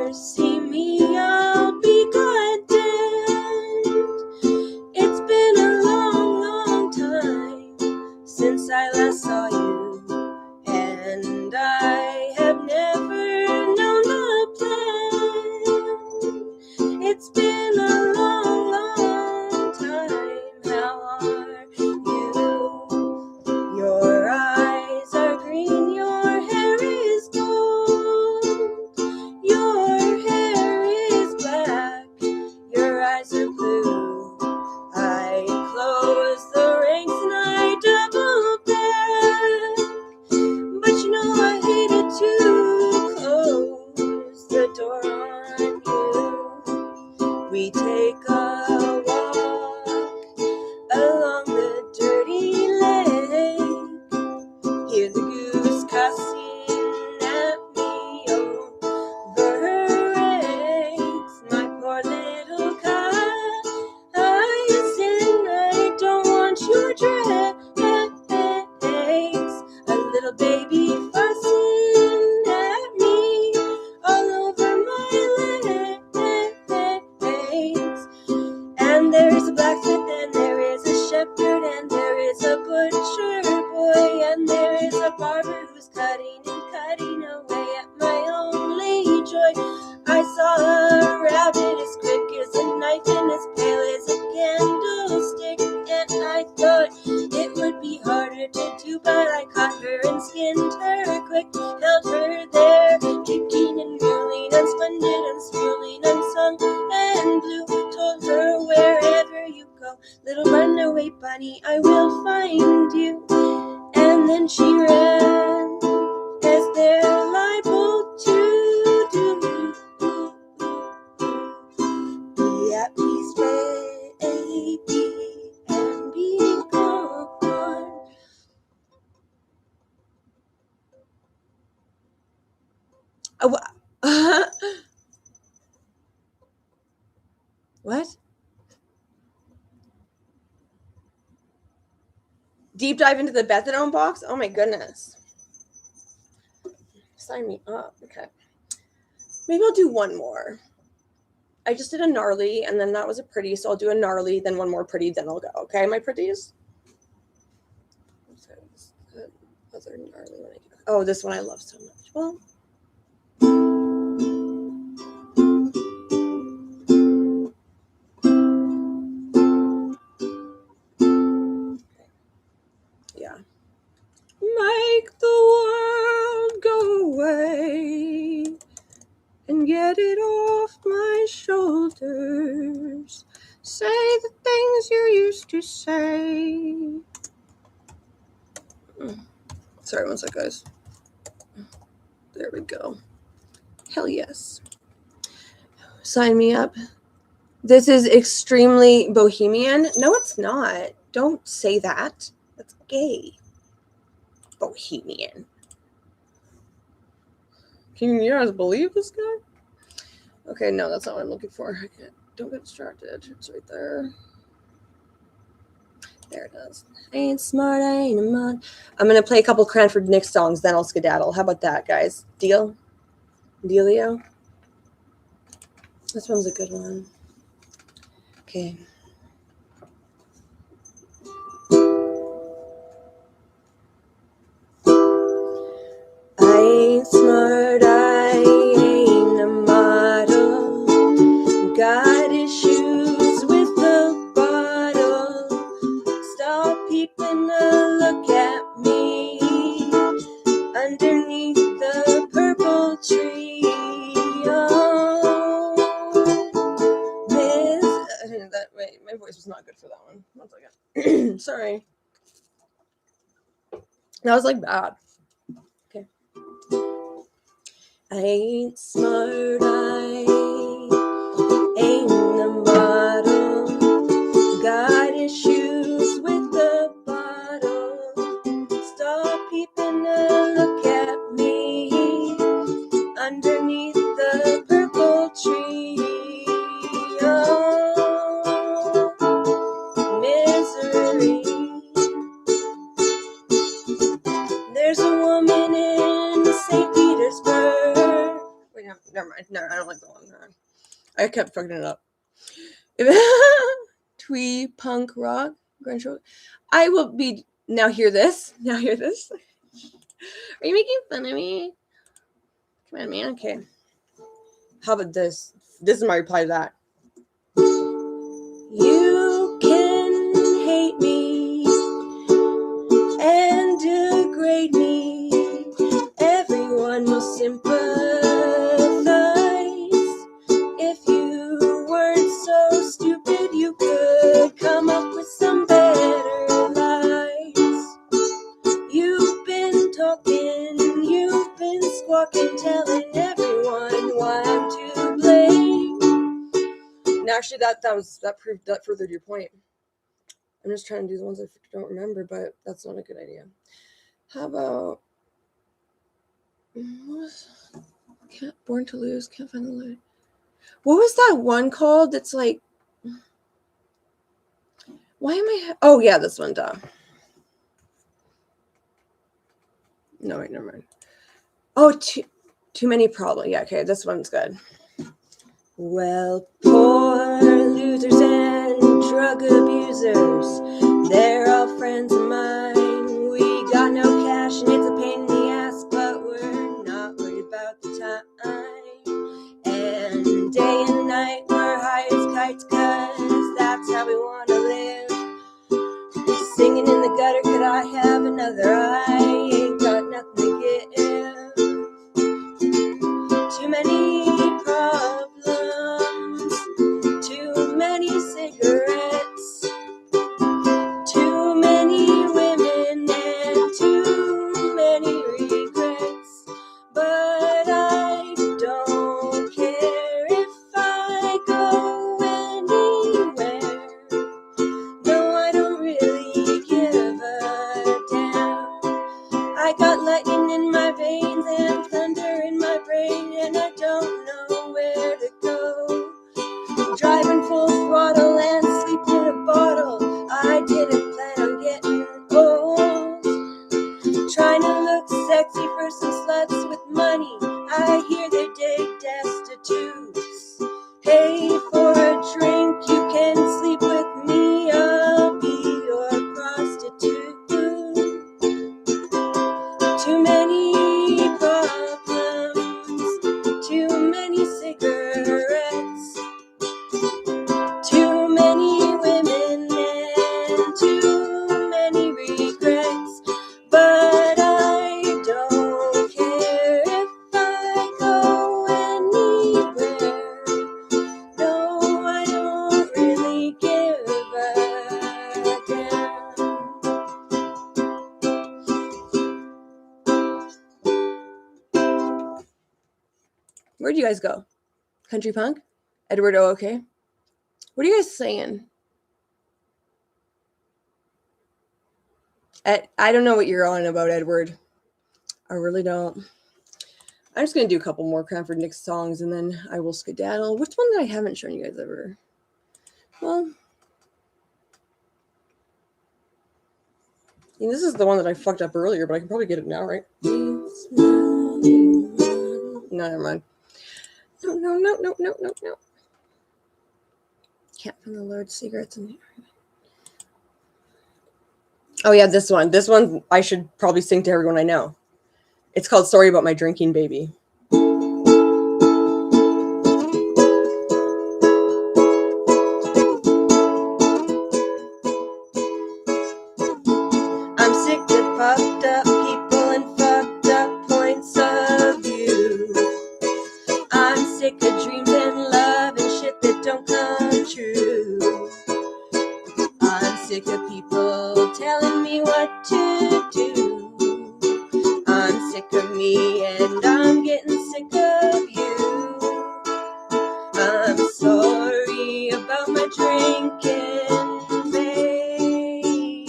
ever see me, I'll be content. It's been a long, long time since I last saw you, and I have never known the plan. It's been a long, long time. How are you? Your eyes are green, your hair is gold, your hair is black, your eyes are blue. I close the ranks and I double back, but you know I hated to close the door on you. We take a walk along the dirty lake, hear the goose cussing at me over her eggs. My poor little hyacinth, I don't want your dregs. A little baby fussing at me all over my legs. And there is a blacksmith, and there is a shepherd, and there is a butcher boy, and there is a barber who's cutting and cutting away at my only joy. I saw a rabbit as quick as a knife and as pale as a candlestick, and I thought it would be harder to do, but I caught her and skinned her quick, held her there, kicking and reeling, unsplendid, unspooling, unsung and blue, told her wherever you go, little runaway bunny, I will find you. And then she ran, as they're liable to do. Be at peace, baby, and be gone. What? Deep dive into the Bethadone box? Oh my goodness. Sign me up. Okay. Maybe I'll do one more. I just did a gnarly, and then that was a pretty, so I'll do a gnarly, then one more pretty, then I'll go. Okay, my pretties? Other gnarly one. Oh, this one I love so much. Well, yeah. Make the world go away and get it off my shoulders. Say the things you used to say. Sorry, one sec, guys. There we go. Hell yes. Sign me up. This is extremely bohemian. No, it's not. Don't say that. That's gay. Bohemian. Can you guys believe this guy? Okay, no, that's not what I'm looking for. Don't get distracted. It's right there. There it is. I ain't smart, I ain't a mod. I'm going to play a couple Cranford Nick songs, then I'll skedaddle. How about that, guys? Deal? Dealio? This one's a good one. Okay. I ain't smart, I ain't a model. Got issues with the bottle. Stop peeping a look at me underneath the purple tree. Oh, Miss. Wait, my voice was not good for that one. 1 second. Sorry. That was like bad. Okay. I ain't smart, I ain't a model. Got issues with the bottle. Stop peeping a look at me underneath the purple tree. Oh, misery. There's a woman in St. Petersburg. Wait, no, never mind. No, I don't like the long hair. I kept fucking it up. Twee punk rock. I will be. Now hear this. Now hear this. Are you making fun of me? Come on, man. Okay. How about this? This is my reply to that. You can hate me and degrade me. Everyone will sympathize. If you weren't so stupid, you could come up with some better lies. You've been talking, you've been squawking, telling everyone why I'm to blame. And actually, that furthered your point. I'm just trying to do the ones I don't remember, but that's not a good idea. How about Born to Lose, Can't Find the Light. What was that one called? That's like, why am I? Oh yeah, this one. Duh. No, wait, never mind. Oh, too many problems. Yeah, okay, this one's good. Well, poor losers and drug abusers, they're all friends of mine. We got no cash and it's a pain in the ass, but we're not worried about the time. And day and night we're high as kites, cause that's how we wanna live. Singing in the gutter, could I have another? I ain't got nothing to give. Too many problems, too many cigarettes, too many women and too many regrets. But I don't care if I go anywhere. No, I don't really give a damn. I got lightning in my veins and thunder in my brain, and I don't know where to go. Driving full throttle and sleeping in a bottle. I didn't plan on getting old. Trying to look sexy for some sluts with money. I hear they date destitutes. Hey, for a drink, you can sleep with me. I'll be your prostitute. Too many problems, too many cigarettes, too many women and too many regrets. But I don't care if I go anywhere. No, I don't really give a damn. Where'd you guys go? Country punk? Edward O, okay? What are you guys saying? I don't know what you're on about, Edward. I really don't. I'm just going to do a couple more Cranford Nick songs and then I will skedaddle. Which one that I haven't shown you guys ever? Well, this is the one that I fucked up earlier, but I can probably get it now, right? No, never mind. No. Can't find the Lord's cigarettes in here. Oh yeah, this one. This one I should probably sing to everyone I know. It's called Sorry About My Drinking Baby. I'm sick of fucked up people and fucked up points of view. I'm sick of dreams and love and shit that don't come true. I'm sick of people telling me what to do. I'm sick of me and I'm getting sick of you. I'm sorry about my drinking, baby,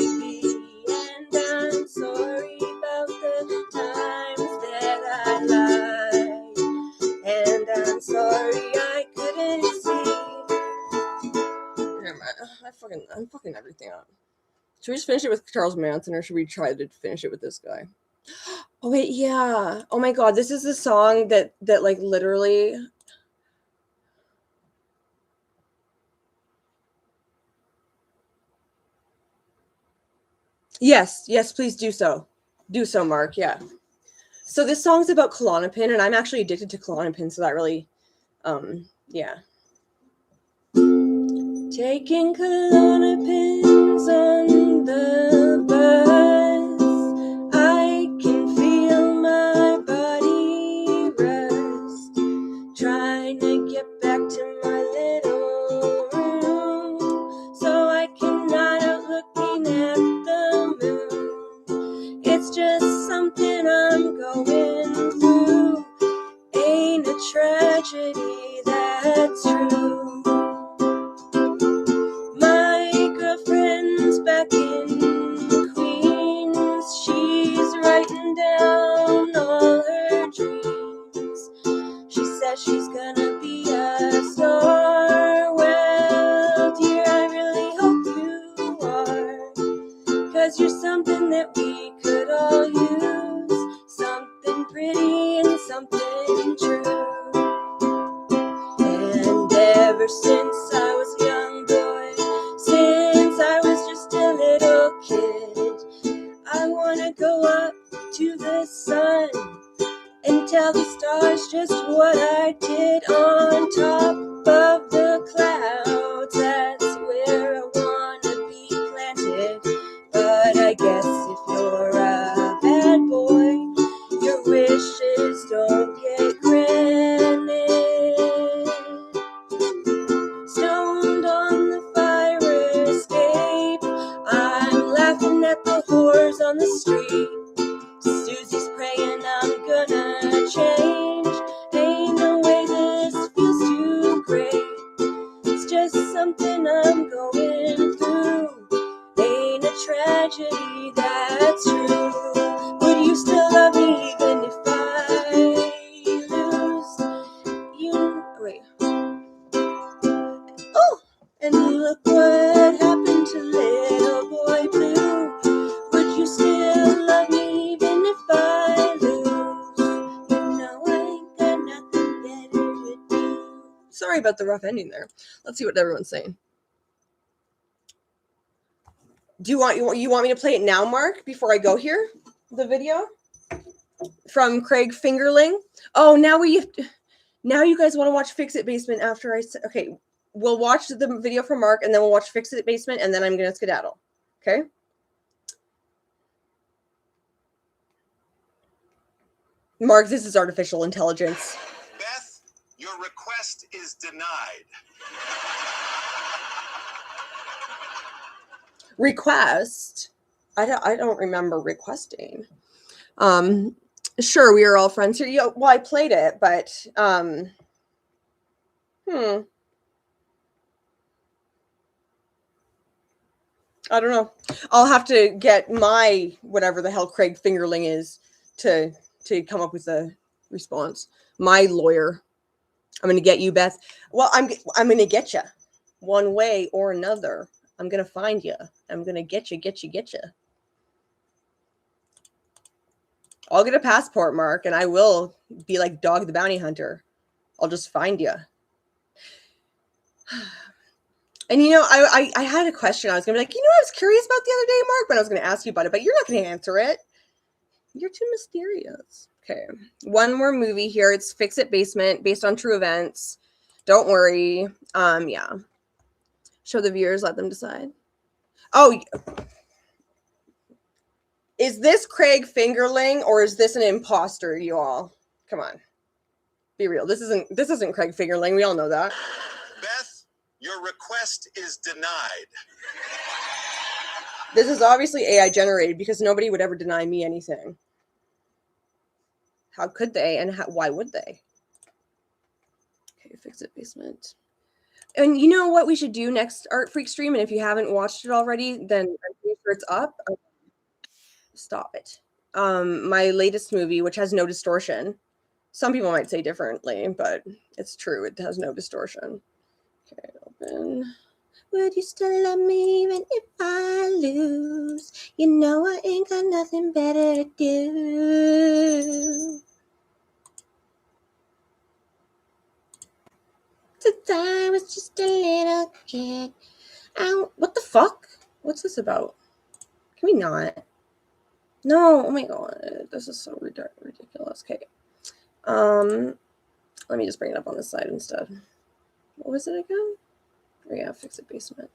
and I'm sorry about the times that I lied, and I'm sorry I couldn't see. Never mind. I'm fucking everything up. Should we just finish it with Charles Manson, or should we try to finish it with this guy? Oh wait, yeah. Oh my god, this is the song that like literally Yes, please do so. Do so, Mark. Yeah. So this song's about Klonopin, and I'm actually addicted to Klonopin, so that really, yeah. Taking Klonopins on the bus, I can feel my body rust, trying to get back to my little room, so I can nod out looking at the moon. It's just something I'm going through, ain't a tragedy, that's true. My girlfriend's back in Queens, she's writing down all her dreams. She says she's gonna be a star. Well, dear, I really hope you are, 'cause you're something that we could all use, something pretty and something true. And ever since I was a young boy, since I was just a little kid, I wanna go up to the sun and tell the stars just what I did on top of the clouds. That's where I wanna be planted. But I guess if you're a bad boy, your wishes don't get granted. Stoned on the fire escape, I'm laughing at the whores on the street. Susie's praying I'm gonna change. Ain't no way this feels too great. It's just something I'm going through, ain't a tragedy, that's true. Would you still love me even if I lose you? Wait. Oh, and look what happened to little boy Blue. Would you still love me even if I lose? You know I ain't got nothing better to do. Sorry about the rough ending there. Let's see what everyone's saying. Do you want me to play it now, Mark, before I go here? The video from Craig Fingerling. Oh, now you guys want to watch Fix It Basement after I said, okay, we'll watch the video from Mark and then we'll watch Fix It Basement and then I'm going to skedaddle. Okay? Mark, this is artificial intelligence. Beth, your request is denied. Request? I don't remember requesting. Sure, we are all friends here. Yeah, well, I played it, but I don't know. I'll have to get my whatever the hell Craig Fingerling is to come up with a response. My lawyer. I'm going to get you, Beth. Well, I'm going to get you one way or another. I'm going to find you. I'm going to get you. I'll get a passport, Mark, and I will be like Dog the Bounty Hunter. I'll just find you. And, you know, I had a question. I was going to be like, you know, I was curious about the other day, Mark, but I was going to ask you about it, but you're not going to answer it. You're too mysterious. Okay. One more movie here. It's Fix It Basement, based on true events. Don't worry. Yeah. Show the viewers, let them decide. Oh, is this Craig Fingerling or is this an imposter, you all? Come on. Be real. This isn't Craig Fingerling. We all know that. Beth, your request is denied. This is obviously AI generated because nobody would ever deny me anything. How could they? And why would they? Okay, Fix It Basement. And you know what we should do next Art Freak stream? And if you haven't watched it already, then I'm pretty sure it's up. Stop it. My latest movie, which has no distortion. Some people might say differently, but it's true. It has no distortion. Okay, open. Would you still love me even if I lose? You know I ain't got nothing better to do. Since I was just a little kid. Ow, what the fuck? What's this about? Can we not? No, oh my god, this is so ridiculous. Okay. Let me just bring it up on this side instead. What was it again? Oh yeah, fix it basement.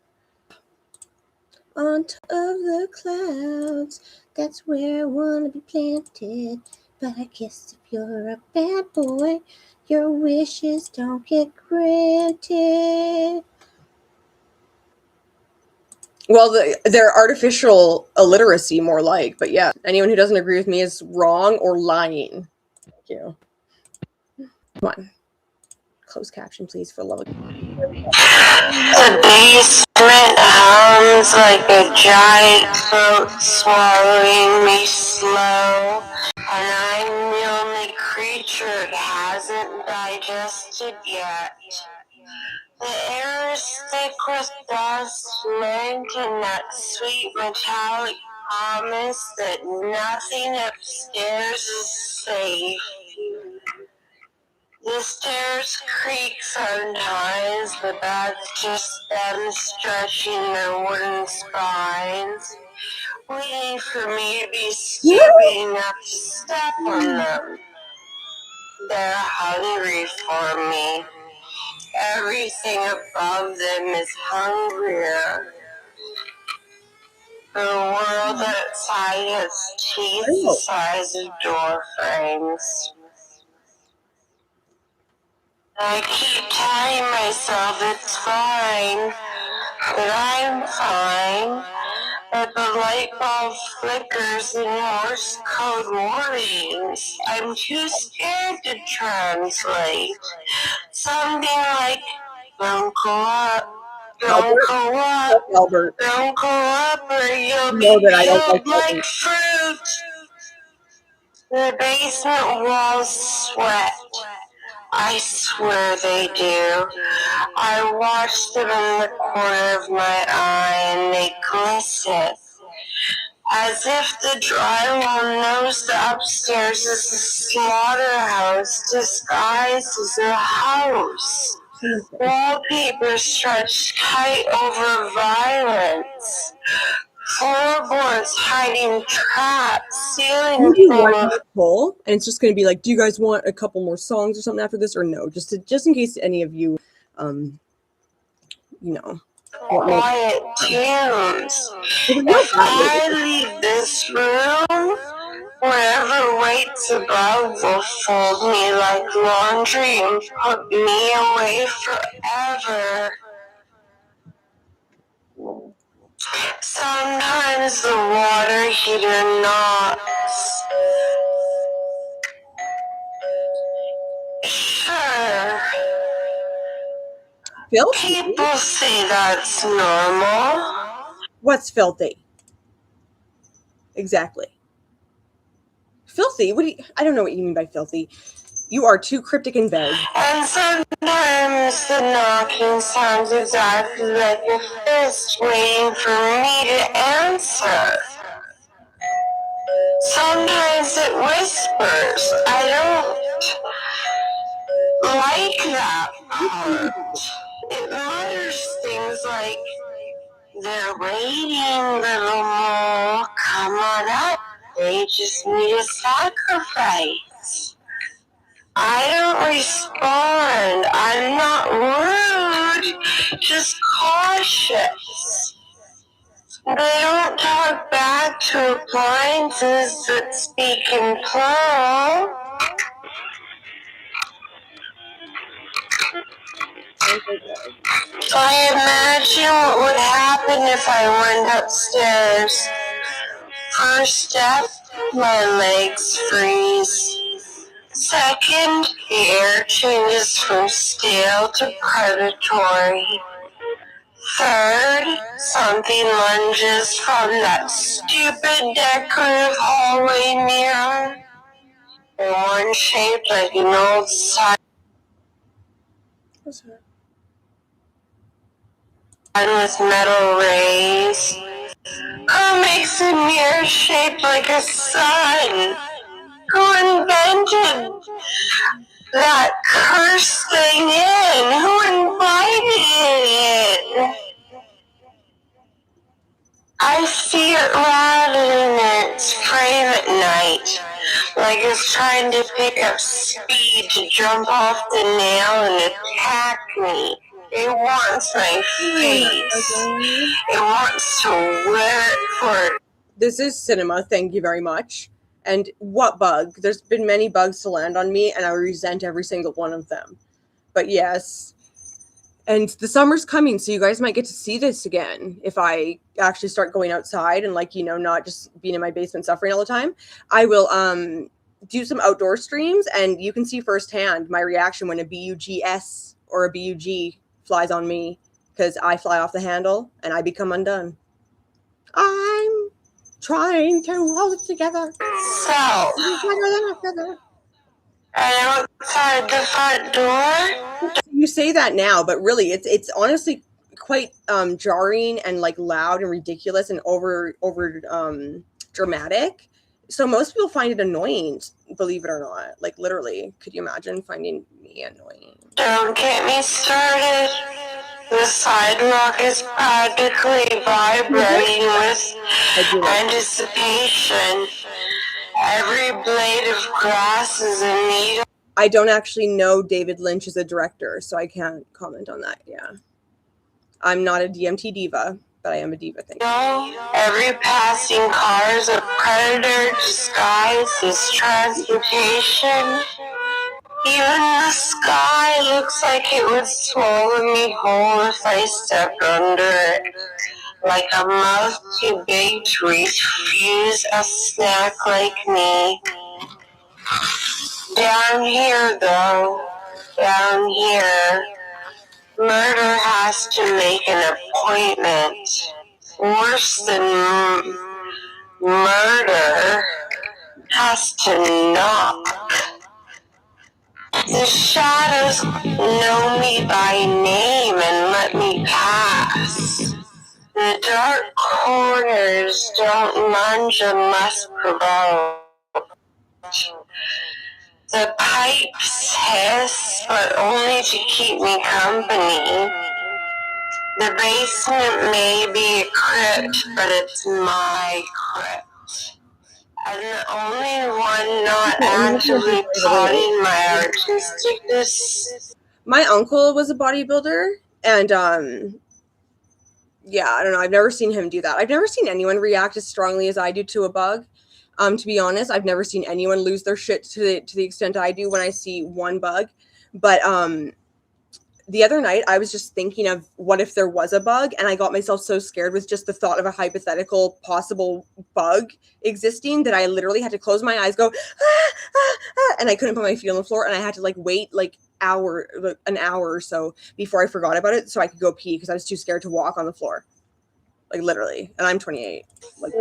On top of the clouds, that's where I wanna be planted. But I guess if you're a bad boy, your wishes don't get granted. Well, they're artificial illiteracy, more like, but yeah, anyone who doesn't agree with me is wrong or lying. Thank you. Come on. Closed caption, please, for love of God. The basement hums like a giant throat swallowing me slow, and I'm the only creature it hasn't digested yet. The air is thick with dust, mint and that sweet metallic promise that nothing upstairs is safe. The stairs creak sometimes, but that's just them stretching their wooden spines, waiting for me to be stupid enough to step on them. They're hungry for me. Everything above them is hungrier. The world outside has teeth the size of door frames. I keep telling myself it's fine, that I'm fine, but the light bulb flickers in Morse code warnings. I'm too scared to translate. Something like, don't go up, don't go up, Albert, don't go up, or you'll know be that I don't like peeled like Albert. fruit. The basement walls sweat. I swear they do. I watch them in the corner of my eye and they glisten, as if the drywall knows the upstairs is a slaughterhouse disguised as a house. Wallpaper stretched tight over violence. Floorboards hiding traps, ceiling full of poll, and it's just going to be like, do you guys want a couple more songs or something after this, or no? Just in case any of you, you know, quiet tunes. If I leave this room, whatever waits above will fold me like laundry and put me away forever. Sometimes the water heater knocks. Sure. Filthy. People say that's normal. What's filthy? Exactly. Filthy? What do you? I don't know what you mean by filthy. You are too cryptic and vague. And sometimes the knocking sounds exactly like a fist waiting for me to answer. Sometimes it whispers. I don't like that part. It mutters things like, they're waiting, little mole. Come on up. They just need a sacrifice. I don't respond. I'm not rude, just cautious. They don't talk back to appliances that speak in plural. I imagine what would happen if I went upstairs. First step, my legs freeze. Second, the air changes from stale to predatory. Third, something lunges from that stupid decorative hallway mirror. One shaped like an old sign with metal rays. Who makes a mirror shaped like a sun? Who invented that cursed thing in? Who invited it? I see it rise like it's trying to pick up speed to jump off the nail and attack me. It wants my face. It wants to work for it. This is cinema, thank you very much. And what bug? There's been many bugs to land on me, and I resent every single one of them. But yes. And the summer's coming, so you guys might get to see this again if I actually start going outside and, like, you know, not just being in my basement suffering all the time. I will do some outdoor streams, and you can see firsthand my reaction when a BUGS or a BUG flies on me, because I fly off the handle and I become undone. I'm trying to hold it together. So, and outside the front door? You say that now, but really, it's honestly quite jarring and, like, loud and ridiculous and over dramatic. So most people find it annoying, believe it or not. Like, literally, could you imagine finding me annoying? Don't get me started. The sidewalk is practically vibrating with anticipation. Every blade of grass is a needle. I don't actually know David Lynch is a director, so I can't comment on that. Yeah. I'm not a DMT diva, but I am a diva, thank you. Every passing car is a predator disguised as transportation. Even the sky looks like it would swallow me whole if I stepped under it. Like a mouth too big to refuse a snack like me. Down here, though, down here, murder has to make an appointment. Worse than murder has to knock. The shadows know me by name and let me pass. The dark corners don't lunge unless provoked. The pipes hiss, but only to keep me company. The basement may be a crypt, but it's my crypt. I'm the only one not actively plotting my artisticness. My uncle was a bodybuilder, and yeah, I don't know. I've never seen him do that. I've never seen anyone react as strongly as I do to a bug. To be honest, I've never seen anyone lose their shit to the extent I do when I see one bug. But the other night, I was just thinking of what if there was a bug, and I got myself so scared with just the thought of a hypothetical possible bug existing that I literally had to close my eyes, go, and I couldn't put my feet on the floor, and I had to, like, wait like an hour or so before I forgot about it so I could go pee because I was too scared to walk on the floor. Like, literally. And I'm 28. Like,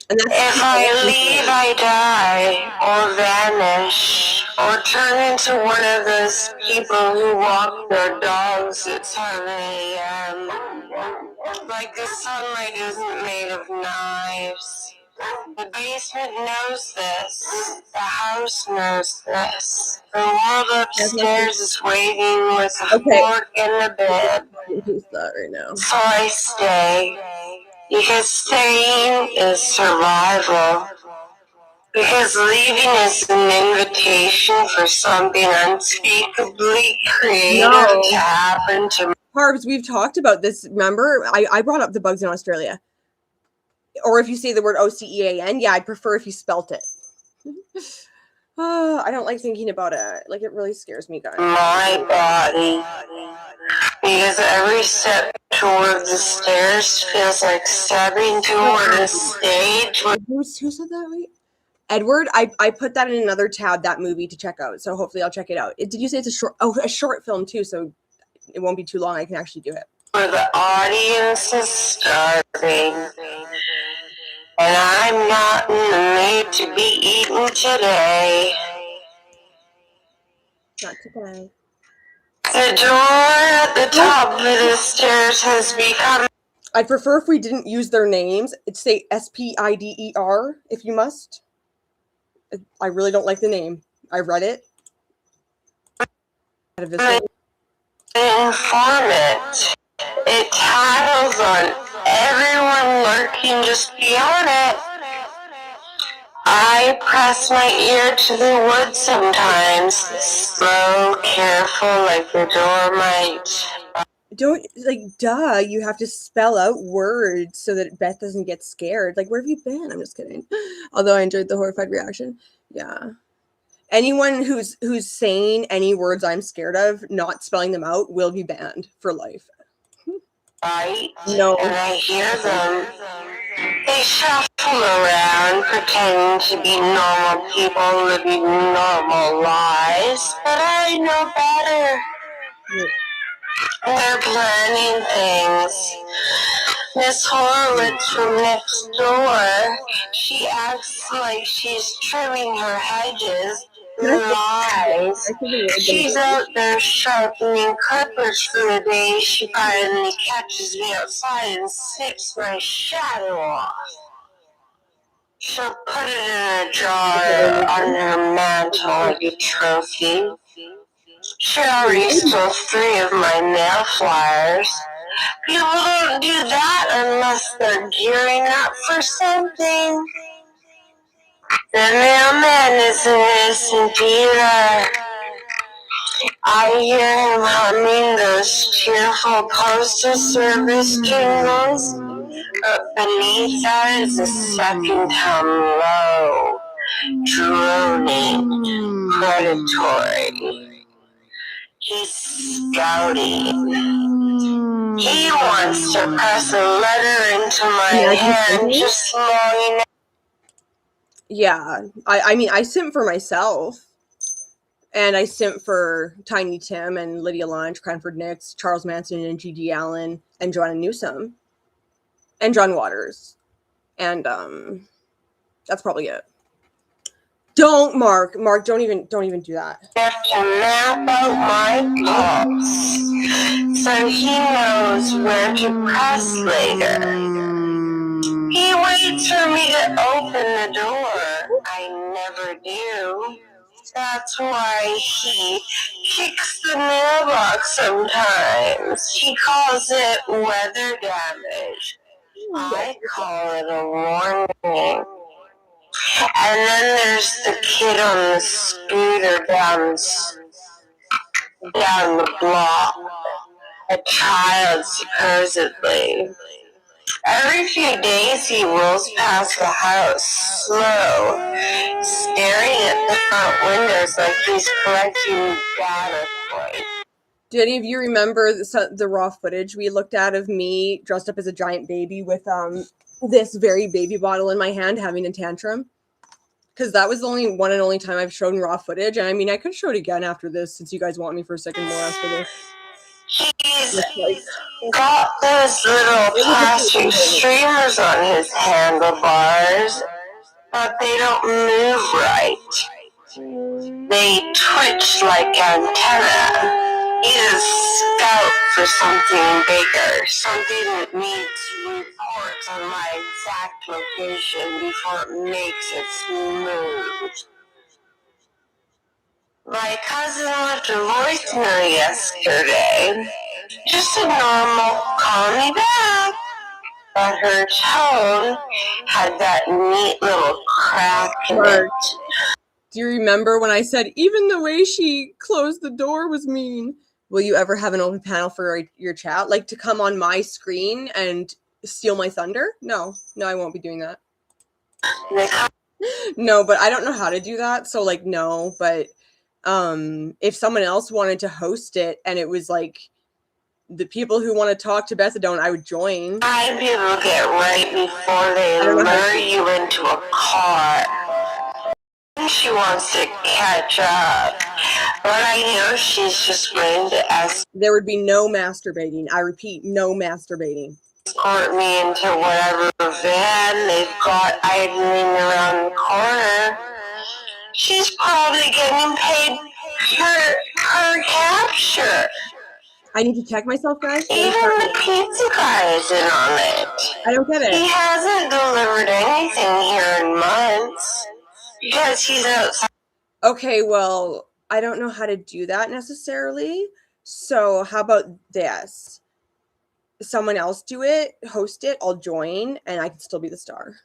and that's if I leave, I die, or vanish, or turn into one of those people who walk their dogs at 7 a.m. Like the sunlight isn't made of knives. The basement knows this. The house knows this. The world upstairs is waiting with a fork in the bed. Who's that right now? So I stay. Because staying is survival. Because leaving is an invitation for something unspeakably creative to happen to me. Harbs, we've talked about this, remember? I brought up the bugs in Australia. Or if you say the word OCEAN, yeah, I'd prefer if you spelt it. I don't like thinking about it. Like, it really scares me, guys. My body. Because every step toward the stairs feels like stepping toward a stage. Who said that? Wait. Edward, I put that in another tab, that movie, to check out. So hopefully I'll check it out. Did you say it's a short film too? So it won't be too long. I can actually do it. Where the audience is starving. And I'm not in the mood to be eaten today. Not today. The door at the top of the stairs has become... I'd prefer if we didn't use their names. It'd say SPIDER if you must. I really don't like the name. I read it. Informant. It tattles on everyone lurking just beyond it. I press my ear to the wood sometimes, slow, careful, like the door might. Don't, like, duh, you have to spell out words so that Beth doesn't get scared. Like, where have you been? I'm just kidding. Although I enjoyed the horrified reaction. Yeah. Anyone who's saying any words I'm scared of, not spelling them out, will be banned for life. Right? No. And I hear them. They shuffle around, pretending to be normal people living normal lives, but I know better. They're planning things. Miss Horowitz from next door, she acts like she's trimming her hedges. Lies. She's out there sharpening clippers for the day she finally catches me outside and snips my shadow off. She'll put it in a jar on her mantle like a trophy. She already stole 3 of my mail flyers. People don't do that unless they're gearing up for something. The mailman isn't innocent either. I hear him humming those cheerful postal service jingles, but beneath that is a second hum low, droning, predatory. He's scouting. He wants to press a letter into my hand just long enough. Yeah, I mean, I simp for myself. And I simp for Tiny Tim and Lydia Lunch, Cranford Nick, Charles Manson and G.G. Allen, and Joanna Newsom. And John Waters. And that's probably it. Don't, Mark, don't even do that. Have to map out my pulse, so he knows where to press later. He waits for me to open the door. I never do. That's why he kicks the mailbox sometimes. He calls it weather damage. I call it a warning. And then there's the kid on the scooter down the block. A child, supposedly. Every few days he rolls past the house, slow, staring at the front windows like he's collecting data points. Do any of you remember the raw footage we looked at of me dressed up as a giant baby with this very baby bottle in my hand having a tantrum? Because that was the only one and only time I've shown raw footage. And I mean, I could show it again after this since you guys want me for a second more after this. He's got those little plastic streamers on his handlebars, but they don't move right. They twitch like antenna. He's a scout for something bigger, something that needs reports on my exact location before it makes its move. My cousin left a voicemail yesterday. Just a normal call me back. But her tone had that neat little crack in it. Do you remember when I said even the way she closed the door was mean? Will you ever have an open panel for your chat? Like to come on my screen and steal my thunder? No, I won't be doing that. No, but I don't know how to do that. So like, no, but if someone else wanted to host it and it was like the people who want to talk to Bethadone, I would join. I'd be able to get right before they lure you into a car. She wants to catch up, but I know she's just going to ask. There would be no masturbating. I repeat, no masturbating. Escort me into whatever van they've got idling around the corner. She's probably getting paid per capture. I need to check myself, guys. Even the pizza guy is in on it. I don't get it. He hasn't delivered anything here in months because he's outside. Okay, well, I don't know how to do that necessarily. So how about this? Someone else do it, host it, I'll join, and I can still be the star.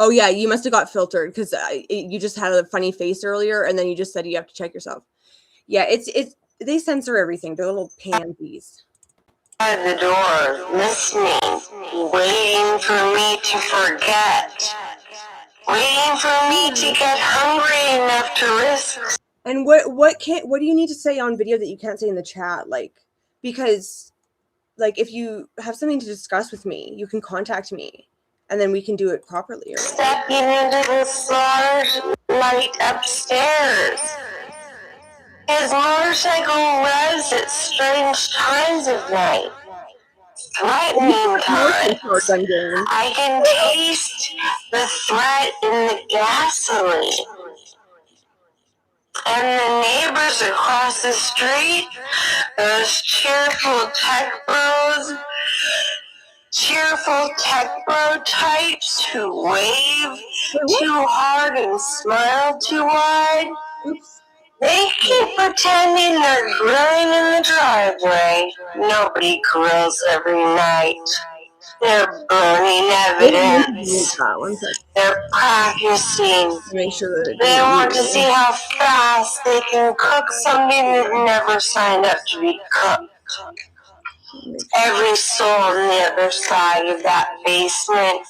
Oh yeah, you must have got filtered because you just had a funny face earlier, and then you just said you have to check yourself. Yeah, it's they censor everything. They're little pansies. At the door, listening, waiting for me to forget, waiting for me to get hungry enough to risk. And what do you need to say on video that you can't say in the chat? Like, because like if you have something to discuss with me, you can contact me, and then we can do it properly. Stepping into the slaughter light upstairs. His motorcycle revs at strange times of night. Threatening times. I can taste the threat in the gasoline. And the neighbors across the street, those cheerful tech bro types who wave too hard and smile too wide. They keep pretending they're grilling in the driveway. Nobody grills every night. They're burning evidence. They're practicing. They want to see how fast they can cook something that never signed up to be cooked. Every soul on the other side of that basement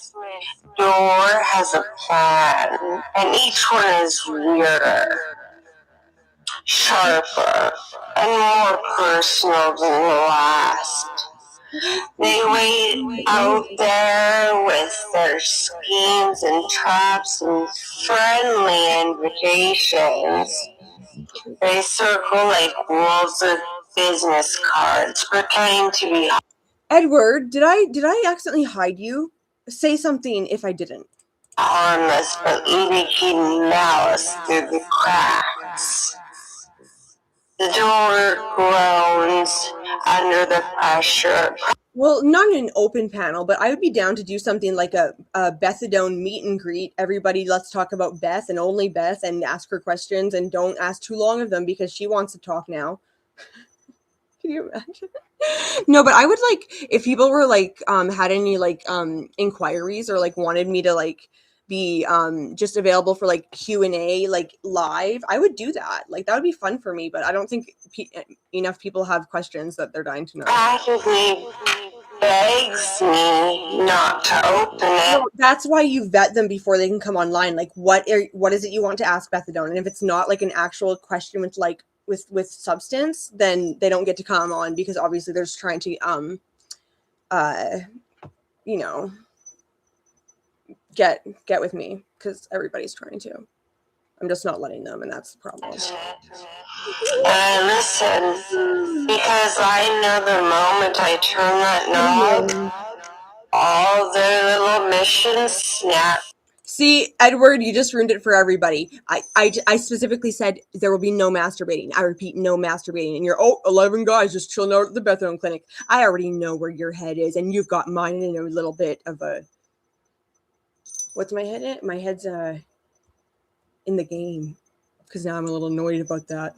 door has a plan, and each one is weirder, sharper, and more personal than the last. They wait out there with their schemes and traps and friendly invitations. They circle like wolves with business cards, pretending to be. Edward, did I accidentally hide you? Say something if I didn't. Harmless, but leaking malice through the cracks. The door groans under the pressure. Well, not an open panel, but I would be down to do something like a Bethadone meet and greet. Everybody, let's talk about Beth and only Beth, and ask her questions, and don't ask too long of them because she wants to talk now. Can you imagine? No, but I would like if people were like had any like inquiries or like wanted me to like be just available for like Q&A like live, I would do that. Like that would be fun for me, but I don't think enough people have questions that they're dying to know. Actively begs me not to open it. No, that's why you vet them before they can come online. Like what is it you want to ask Bethadone? And if it's not like an actual question with like with substance, then they don't get to come on because obviously they're just trying to you know, get with me because everybody's trying to. I'm just not letting them, and that's the problem. Listen, because I know the moment I turn that knob, all their little missions snap. See, Edward, you just ruined it for everybody. I specifically said there will be no masturbating. I repeat, no masturbating. And you're, 11 guys just chilling out at the Bethadone clinic. I already know where your head is, and you've got mine in a little bit of a... What's my head in? My head's in the game. Because now I'm a little annoyed about that.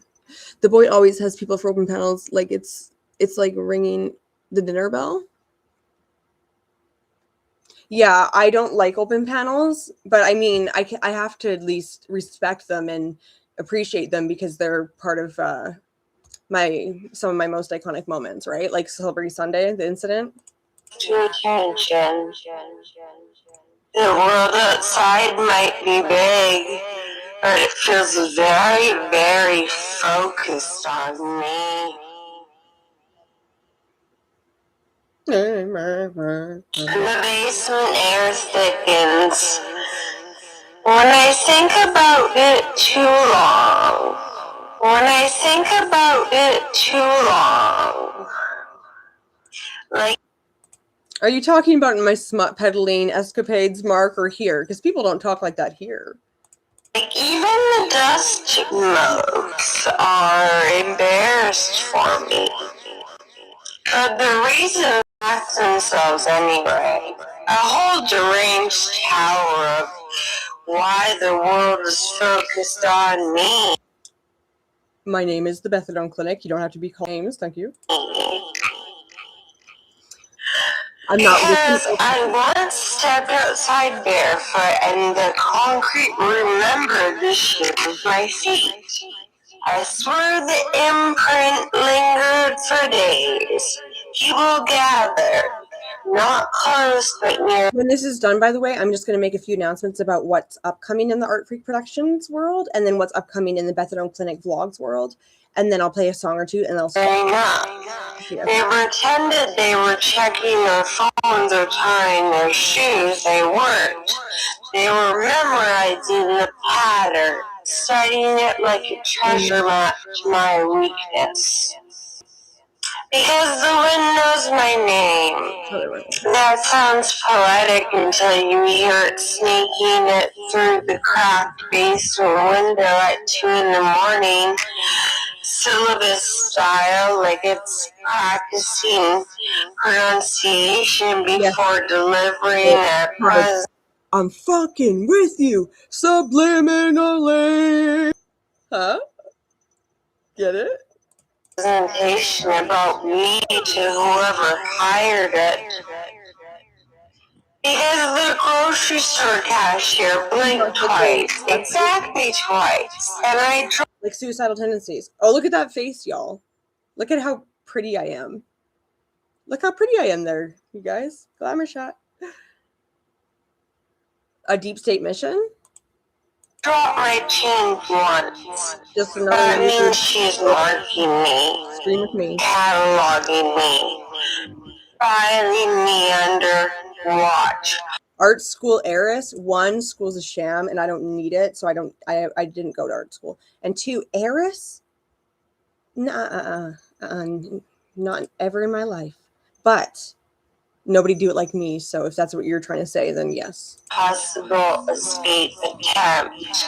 The boy always has people for open panels. Like, it's like ringing the dinner bell. Yeah, I don't like open panels, but I mean, I have to at least respect them and appreciate them because they're part of some of my most iconic moments, right? Like Celebrity Sunday, the incident. To attention. The world outside might be big, but it feels very, very focused on me. The basement air thickens. When I think about it too long. Like, are you talking about my smut peddling escapades, Mark, or here? Because people don't talk like that here. Like even the dust motes are embarrassed for me. But the reason ask themselves anyway. A whole deranged tower of why the world is focused on me. My name is the Bethadone Clinic. You don't have to be called names. Thank you. I'm not because I once stepped outside barefoot and the concrete remembered the shape of my feet. I swear the imprint lingered for days. People gather, not close but near. When this is done, by the way, I'm just going to make a few announcements about what's upcoming in the Art Freak Productions world, and then what's upcoming in the Bethadone Clinic Vlogs world, and then I'll play a song or two, and I'll stop. They pretended they were checking their phones or tying their shoes. They weren't. They were memorizing the pattern, studying it like a treasure map to my weakness. Because the wind knows my name. That sounds poetic until you hear it sneaking it through the cracked basement window at 2 a.m, syllabus style, like it's practicing pronunciation before delivering a present. I'm fucking with you, subliminally. Huh? Get it? Presentation about me to whoever hired it. Because the grocery store cashier blinked twice, exactly twice, and I like suicidal tendencies. Oh, look at that face, y'all. Look at how pretty I am. Look how pretty I am there, you guys. Glamour shot. A deep state mission? Drop my chin once. Just another that means she's marking me. Scream with me. Cataloging me. Filing me under watch. Art school heiress. 1, school's a sham, and I don't need it, so I didn't go to art school. And 2, heiress? Not ever in my life. But nobody do it like me, so if that's what you're trying to say, then yes. Possible escape attempt.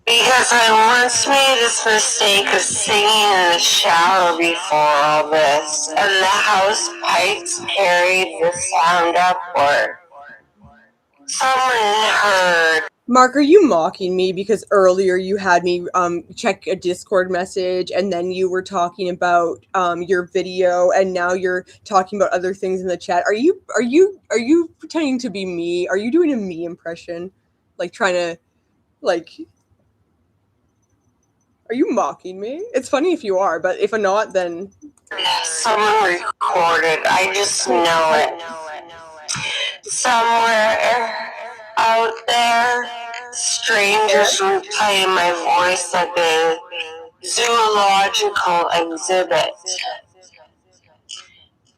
Because I once made this mistake of singing in the shower before all this, and the house pipes carried the sound upward. Someone heard. Mark, are you mocking me? Because earlier you had me check a Discord message, and then you were talking about your video, and now you're talking about other things in the chat. Are you pretending to be me? Are you doing a me impression? Like trying to are you mocking me? It's funny if you are, but if not, then someone recorded. I just know it. Somewhere out there, strangers replay my voice like a zoological exhibit.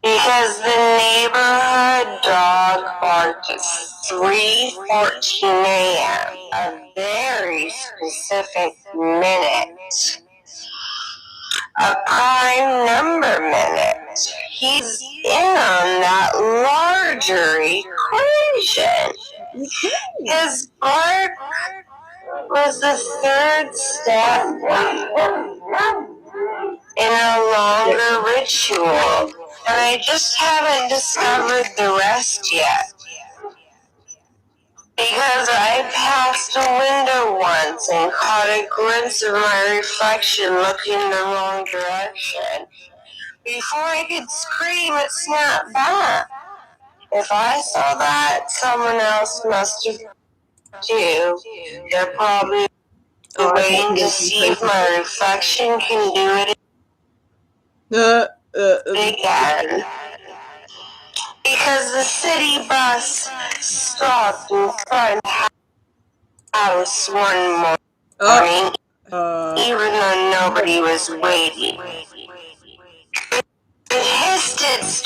Because the neighborhood dog barked at 3:14 a.m., a very specific minute. A prime number minute. He's in on that larger equation. His bark was the third step in a longer ritual, and I just haven't discovered the rest yet. Because I passed a window once and caught a glimpse of my reflection looking the wrong direction. Before I could scream, it snapped back. If I saw that, someone else must have too. They're probably waiting to see if my reflection can do it again. Because the city bus stopped in front of the house one morning, even though nobody was waiting. It hissed its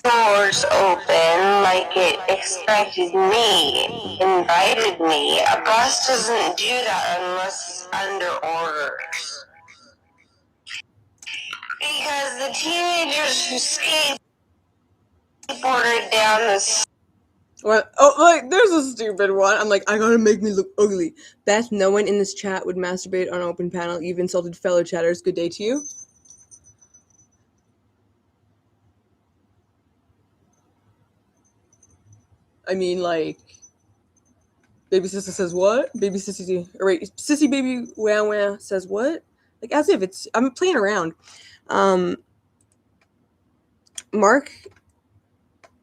doors open like it expected me, invited me. A bus doesn't do that unless it's under orders. Because the teenagers who skateboarded down the what? Oh, like there's a stupid one. I'm like, I gotta make me look ugly. Beth, no one in this chat would masturbate on an open panel. You've insulted fellow chatters. Good day to you. I mean, like, baby sister says what? Baby sissy, or wait, sissy baby wow wow says what? Like as if I'm playing around. Mark,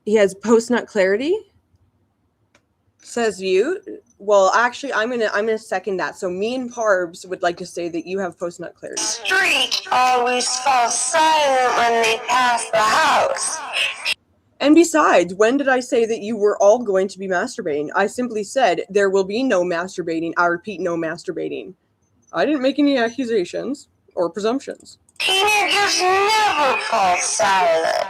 he has post-nut clarity. Says you. Well, actually, I'm gonna second that. So me and Parbs would like to say that you have post-nut clarity. Street always falls silent when they pass the house. And besides, when did I say that you were all going to be masturbating? I simply said there will be no masturbating. I repeat, no masturbating. I didn't make any accusations or presumptions. Teenagers never fall silent.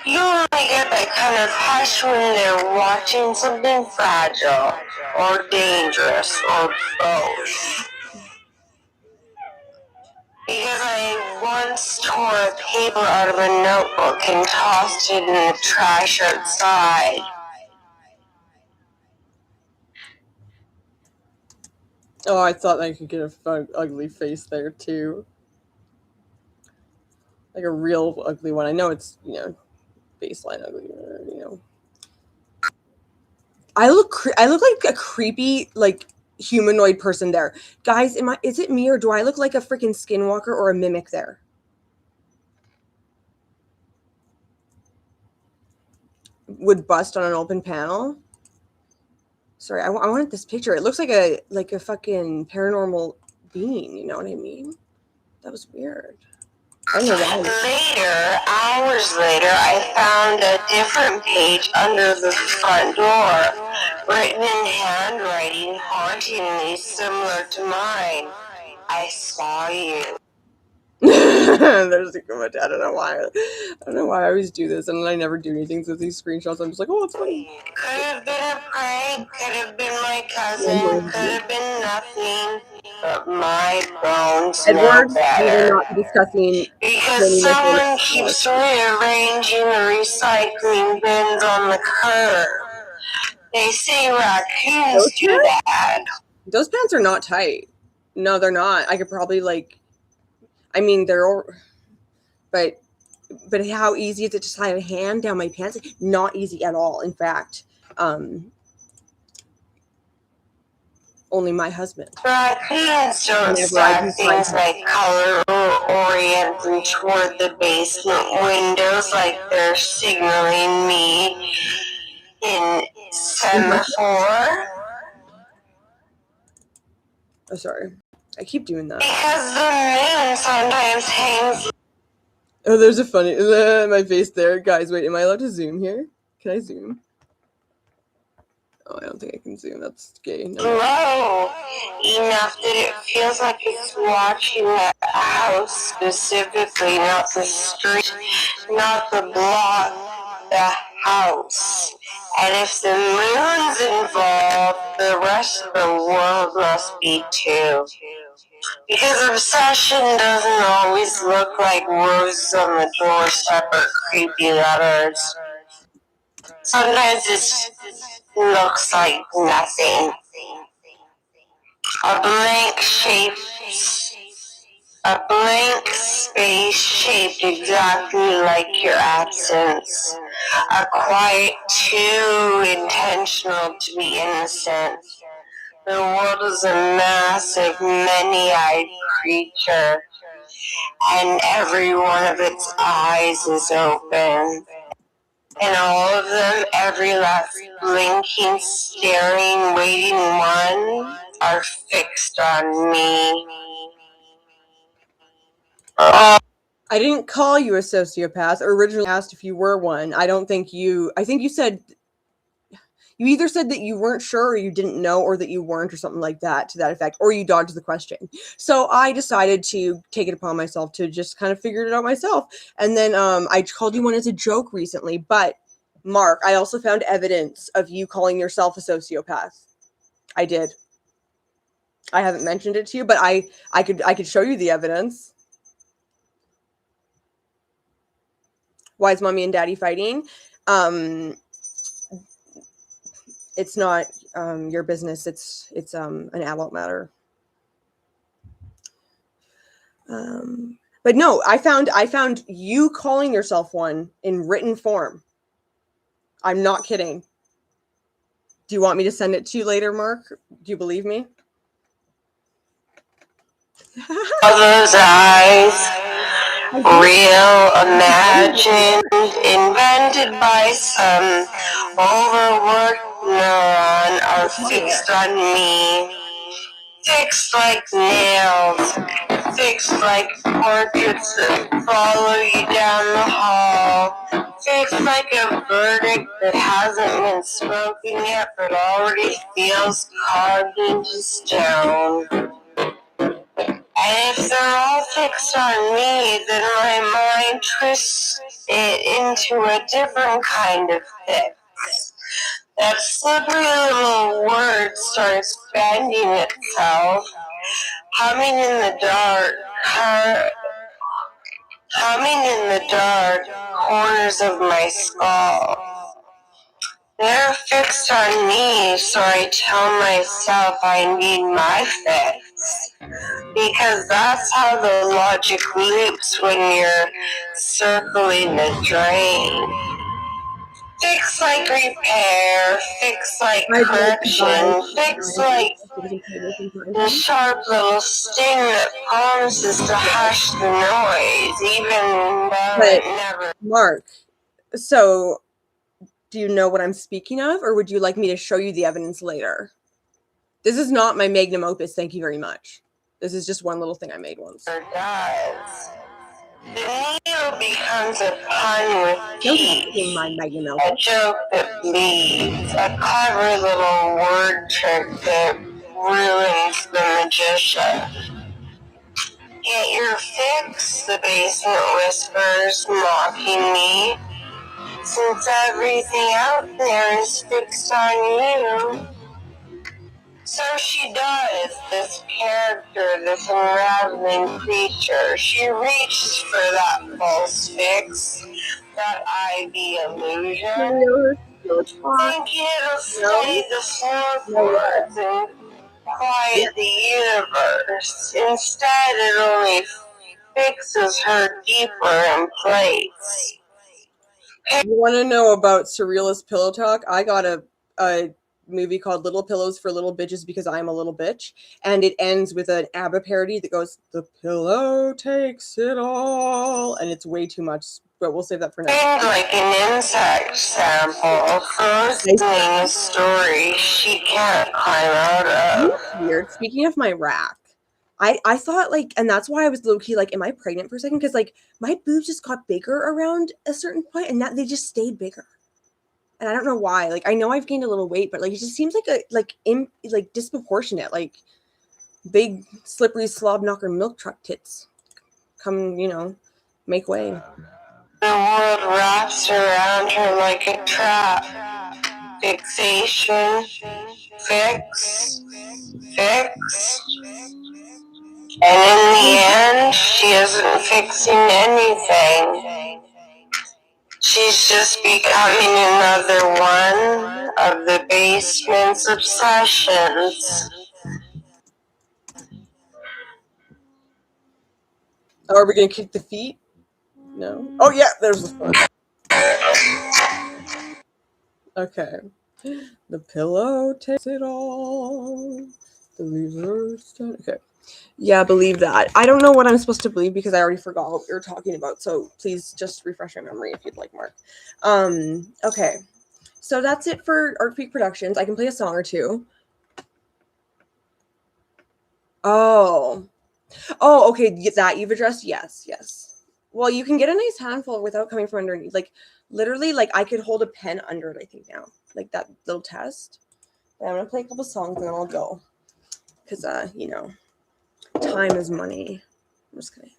You only get that kind of hush when they're watching something fragile or dangerous or both. Because I once tore a paper out of a notebook and tossed it in the trash outside. Oh, I thought I could get a fun, ugly face there too. Like a real ugly one. I know it's, baseline ugly, I look like a creepy, like, humanoid person there. Guys, is it me or do I look like a freaking skinwalker or a mimic there? Would bust on an open panel. Sorry, I wanted this picture. It looks like a fucking paranormal being, you know what I mean? That was weird. Later, hours later, I found a different page under the front door, written in handwriting hauntingly similar to mine. I saw you. There's a comment. I don't know why I always do this, and I never do anything with these screenshots. I'm just like, oh, it's funny. Could have been a prank, could have been my cousin, could have been nothing, but my bones know better. We were not discussing because someone keeps rearranging the recycling bins on the curb. They say raccoons do that. Those pants are not tight. No, they're not. I could probably they're all, but how easy is it to slide a hand down my pants? Not easy at all. In fact, only my husband. Raccoons don't stack things like color or orienting toward the basement windows like they're signaling me in semaphore. Oh, sorry. I keep doing that. Because the moon sometimes hangs. Oh, there's a funny my face there. Guys, wait, am I allowed to zoom here? Can I zoom? Oh, I don't think I can zoom. That's gay. No. Low enough that it feels like it's watching the house specifically, not the street, not the block, the house. And if the moon's involved, the rest of the world must be too. Because obsession doesn't always look like roses on the doorstep or creepy letters. Sometimes it looks like nothing. A blank space shaped exactly like your absence. A quiet too intentional to be innocent. The world is a massive, many-eyed creature, and every one of its eyes is open. And all of them, every last blinking, staring, waiting one, are fixed on me. I didn't call you a sociopath. Originally asked if you were one. I think you said, you either said that you weren't sure or you didn't know or that you weren't or something like that, to that effect, or you dodged the question. So I decided to take it upon myself to just kind of figure it out myself. And then I called you one as a joke recently. But Mark, I also found evidence of you calling yourself a sociopath. I did. I haven't mentioned it to you, but I could show you the evidence. Why is mommy and daddy fighting? It's not your business. It's an adult matter. But no, I found you calling yourself one in written form. I'm not kidding. Do you want me to send it to you later, Mark? Do you believe me? Those eyes Real, imagined, invented by some overworked neuron are fixed on me. Fixed like nails, fixed like portraits that follow you down the hall, fixed like a verdict that hasn't been spoken yet but already feels carved into stone. And if they're all fixed on me, then my mind twists it into a different kind of fix. That slippery little word starts bending itself, humming in the dark, corners of my skull. They're fixed on me, so I tell myself I need my fix. Because that's how the logic loops when you're circling the drain. Fix like repair, fix like correction, fix like the sharp little sting that promises to hush the noise, even though it never. Mark, so do you know what I'm speaking of, or would you like me to show you the evidence later? This is not my magnum opus, thank you very much. This is just one little thing I made once. It does. The needle becomes a pun with teeth, a joke that bleeds, a clever little word trick that ruins the magician. Get your fix, the basement whispers, mocking me, since everything out there is fixed on you. So she does, this character, this unraveling creature. She reaches for that false fix, that IV illusion, thinking it'll stay the floorboards and quiet the universe. Instead, it only fixes her deeper in place. You want to know about surrealist pillow talk? I got a movie called Little Pillows for Little Bitches because I'm a little bitch, and it ends with an ABBA parody that goes, "The pillow takes it all," and it's way too much, but we'll save that for next time. Like an insect sample, frozen a story she can't climb out of. Weird. Speaking of my rack, I thought like, and that's why I was low key like, am I pregnant for a second? Because like my boobs just got bigger around a certain point, and that they just stayed bigger. And I don't know why. Like I know I've gained a little weight, but like it just seems like like disproportionate. Like big slippery slob knocker milk truck tits come, make way. The world wraps around her like a trap. Fixation, fix. And in the end, she isn't fixing anything. She's just becoming another one of the basement's obsessions. Oh, are we gonna kick the feet? No. Oh yeah, there's the foot. Okay. The pillow takes it all. The reverse. Okay. Yeah, believe that. I don't know what I'm supposed to believe because I already forgot what we were talking about. So please just refresh my memory if you'd like, Mark. Okay. So that's it for ARTY PARTY Productions. I can play a song or two. Oh, okay. That you've addressed? Yes. Well, you can get a nice handful without coming from underneath. Like, literally, like, I could hold a pen under it, I think, now. Like, that little test. But I'm going to play a couple songs and then I'll go. Because, time is money. I'm just kidding.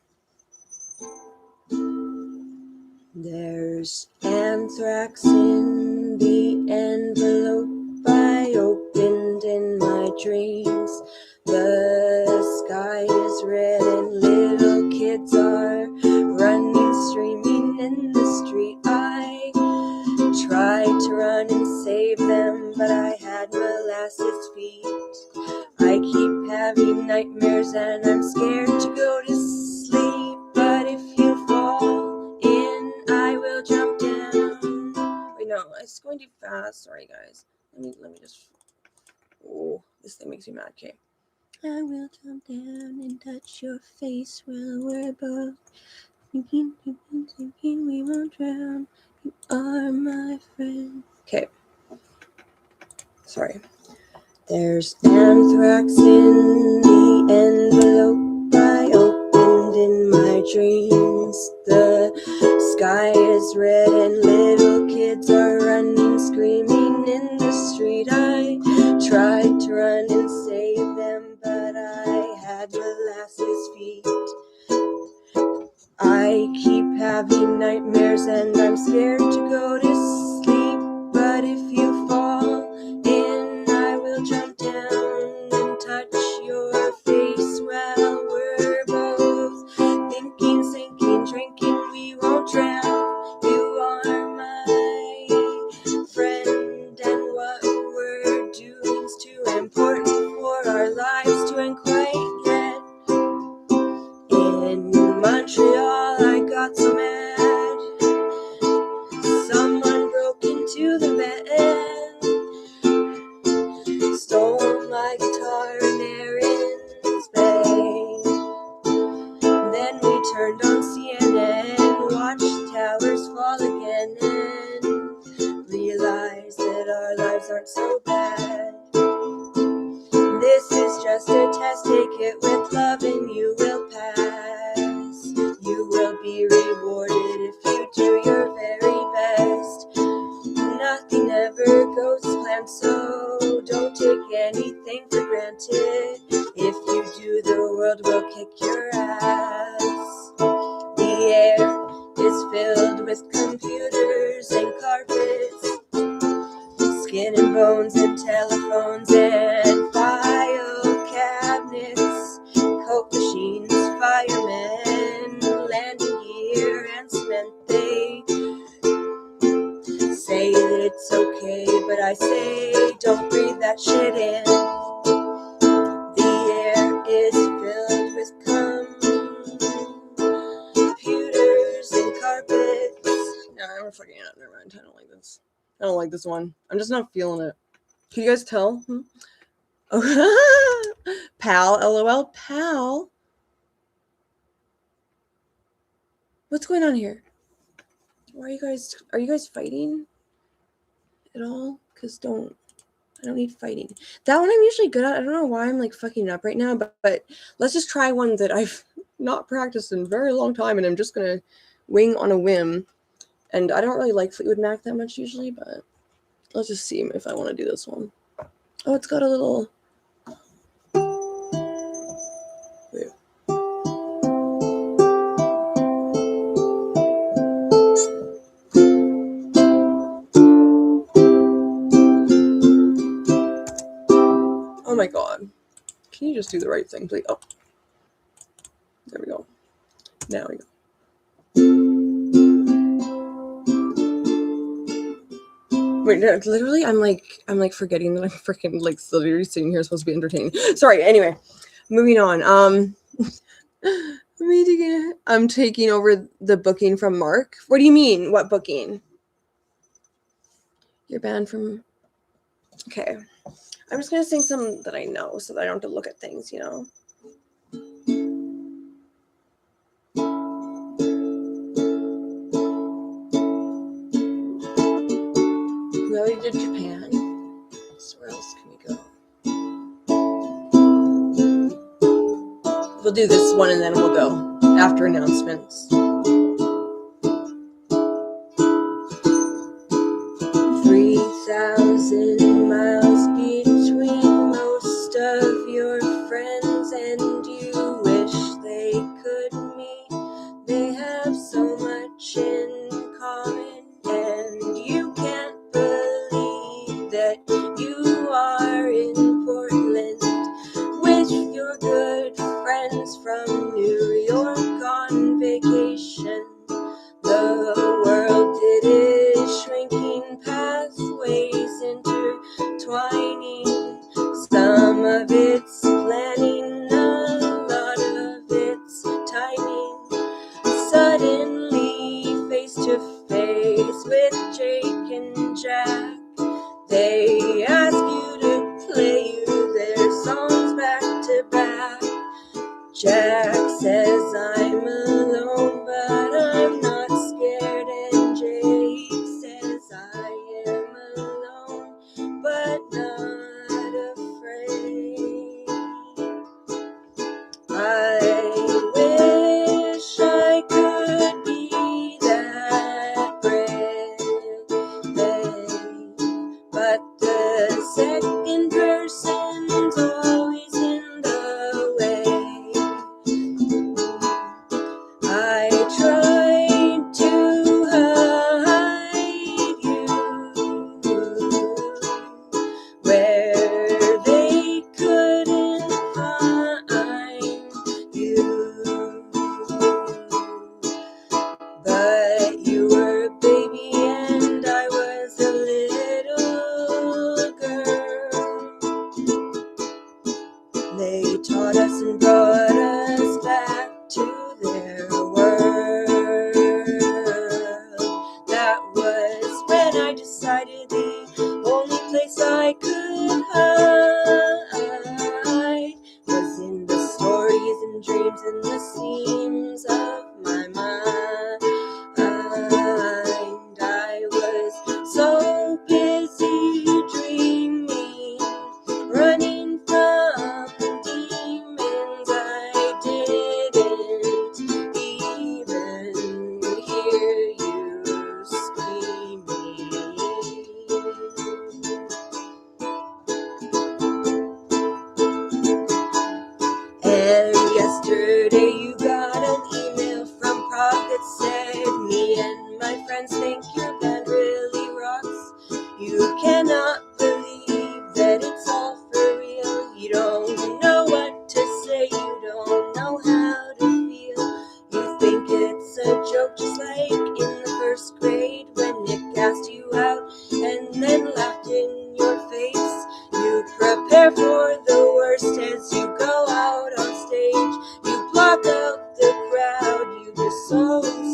There's anthrax in the envelope I opened in my dreams. The sky is red and little kids are running, screaming in the street. I tried to run and save them, but I had molasses feet. I keep having nightmares and I'm scared to go to sleep. But if you fall in, I will jump down. Wait, no, it's going too fast. Sorry, guys. Let me just. Oh, this thing makes me mad. Okay. I will jump down and touch your face while we're both Thinking we won't drown. You are my friend. Okay. Sorry. There's anthrax in the envelope I opened in my dreams. The sky is red and little kids are running, screaming in the street. I tried to run and save them, but I had molasses feet. I keep having nightmares and I'm scared to go to sleep. But if you fall in, I will jump down and touch your face while we're both thinking, sinking, drinking. We won't drown. You are my friend, and what we're doing's too important for our lives to end quite yet. In Montreal, I got so mad. Someone broke into the bed, stole my guitar in Erin's Bay. Then we turned on CNN, watched towers fall again, and realized that our lives aren't so bad. This is just a test, take it with love and you will pass. You will be rewarded if you do your very best. Nothing ever goes as planned, so don't take anything for granted. If you do, the world will kick your ass. The air is filled with computers and carpets, skin and bones and telephones and file cabinets, coke machines, firemen, landing gear and cement. They say that it's okay, but I say don't breathe that shit in. The air is filled with computers and carpets. No, I'm fucking out. Never mind. I don't like this. I don't like this one. I'm just not feeling it. Can you guys tell? Oh, pal, LOL, pal. What's going on here? Are you guys fighting at all? Because I don't need fighting. That one I'm usually good at. I don't know why I'm like fucking up right now, but let's just try one that I've not practiced in a very long time, and I'm just gonna wing on a whim. And I don't really like Fleetwood Mac that much usually, but let's just see if I want to do this one. Oh, it's got a little... Wait. Oh my god. Can you just do the right thing, please? Oh. There we go. Now we go. Wait, no, literally, I'm like forgetting that I'm freaking like literally sitting here supposed to be entertaining. Sorry. Anyway, moving on. I'm taking over the booking from Mark. What do you mean? What booking? You're banned from. Okay, I'm just gonna sing some that I know so that I don't have to look at things, you know. We already did Japan. So where else can we go? We'll do this one and then we'll go after announcements. 3,000 miles between most of your friends, and you wish they could meet. They have so much in common, and you can't believe that you are in Portland with your good friends from New York on vacation. The world it is shrinking, pathways intertwining. Some of it's planning, a lot of it's timing. Suddenly face to face with Jake and Jack, they ask you to play you their songs back to back. Jack says I'm alone, but the seams of my mind. I was so busy dreaming, running from demons. I didn't even hear you screaming. And yesterday you got an email from Prague that said, me and my friends think your band really rocks. You cannot believe that it's all for real. You don't know what to say, you don't know how to feel. You think it's a joke, just like in the first grade when Nick asked you out and then laughed in your face. You prepare for the worst as you go out on stage. You block out the crowd, you dissociate.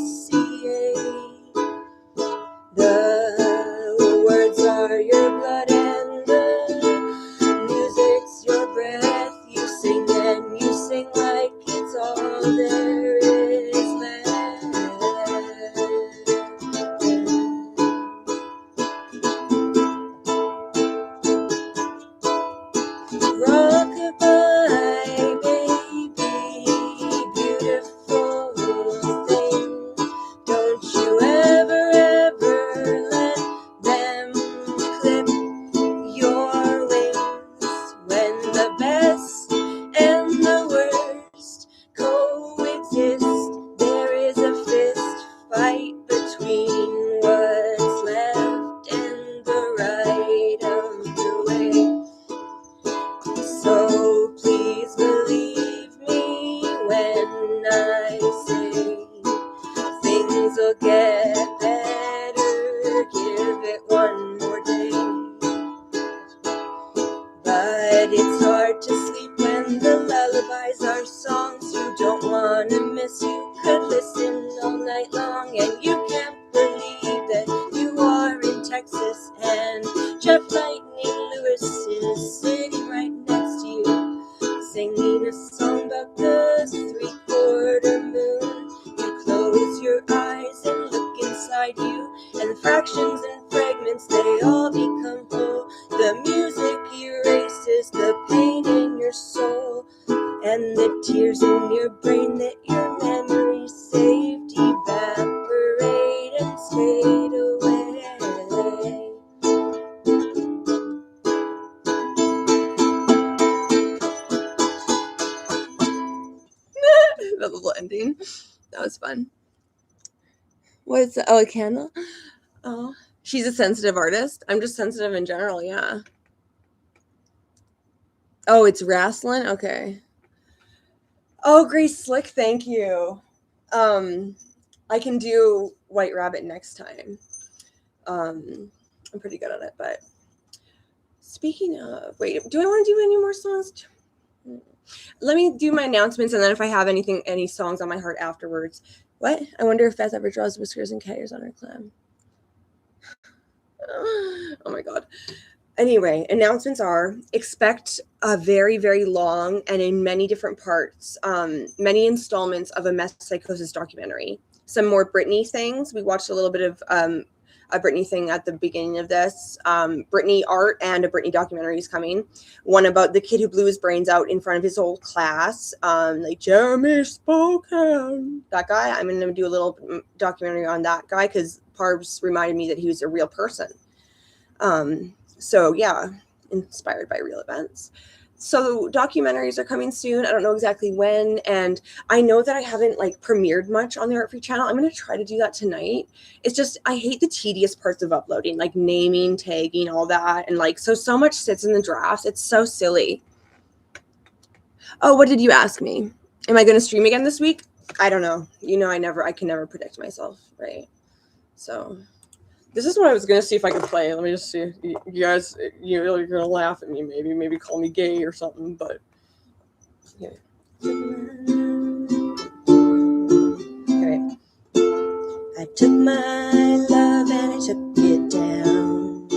The words are your blood and the music's your breath. You sing and you sing like it's all there is left. Rockabye, baby, beautiful thing. Don't you ever, ever let them clip your wings. When the best and the worst coexist, there is a fist fight between what's left and the right of the way. So please believe me when I say things will get better. Give it one more day. But it's hard to sleep when the lullabies are songs you don't want to miss. You could listen all night long and you can't believe that you are in Texas and Jeff Lightning Lewis is sitting right next to you, singing a song about the 3/4 moon. You close your eyes and look inside you, and the fractions and fragments, they all become whole. The music erases the pain in your soul, and the tears in your brain that your memories saved evaporate and fade away. That little ending, that was fun. What's a candle? Oh, she's a sensitive artist. I'm just sensitive in general, yeah. Oh, it's wrestling? Okay. Oh, Grace Slick, thank you. I can do White Rabbit next time. I'm pretty good at it, but speaking of, wait, do I want to do any more songs? Let me do my announcements, and then if I have any songs on my heart afterwards. What? I wonder if Beth ever draws whiskers and cat ears on her clam. Oh my god. Anyway, announcements are, expect a very, very long and in many different parts, many installments of a Meth psychosis documentary. Some more Britney things. We watched a little bit of a Britney thing at the beginning of this. Britney art and a Britney documentary is coming. One about the kid who blew his brains out in front of his whole class, like Jeremy Spokane. That guy. I'm going to do a little documentary on that guy because Parbs reminded me that he was a real person. So yeah, inspired by real events. So documentaries are coming soon. I don't know exactly when, and I know that I haven't like premiered much on the Art Free channel. I'm going to try to do that tonight. It's just I hate the tedious parts of uploading, like naming, tagging, all that, and like so much sits in the drafts. It's so silly. Oh, what did you ask me? Am I going to stream again this week? I don't know. You know, I can never predict myself, right? So this is what I was going to see if I could play. Let me just see. You guys, you're going to laugh at me, maybe call me gay or something, but yeah. Okay. I took my love and I took it down.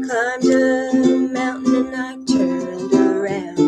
Climbed a mountain and I turned around.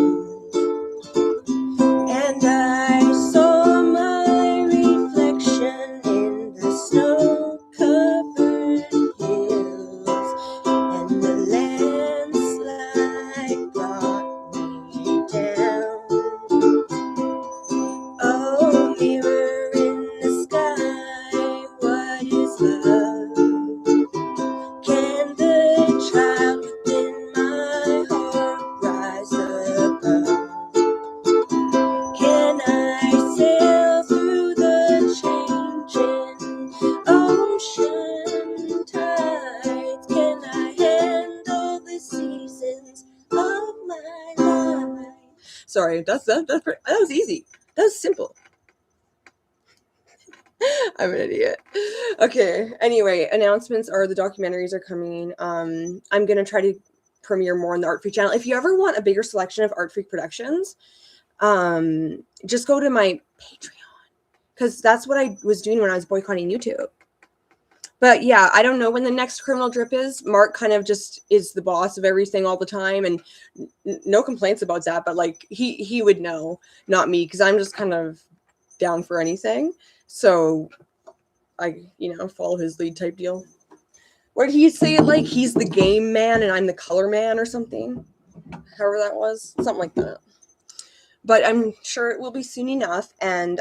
Sorry, that was easy. That was simple. I'm an idiot. Okay. Anyway, announcements are the documentaries are coming. I'm gonna try to premiere more on the Art Freak channel. If you ever want a bigger selection of Art Freak productions, just go to my Patreon, because that's what I was doing when I was boycotting YouTube. But yeah, I don't know when the next criminal drip is. Mark kind of just is the boss of everything all the time, and no complaints about that. But like he would know, not me, because I'm just kind of down for anything. So I, follow his lead type deal. What did he say it like? He's the game man and I'm the color man or something. However that was. Something like that. But I'm sure it will be soon enough. And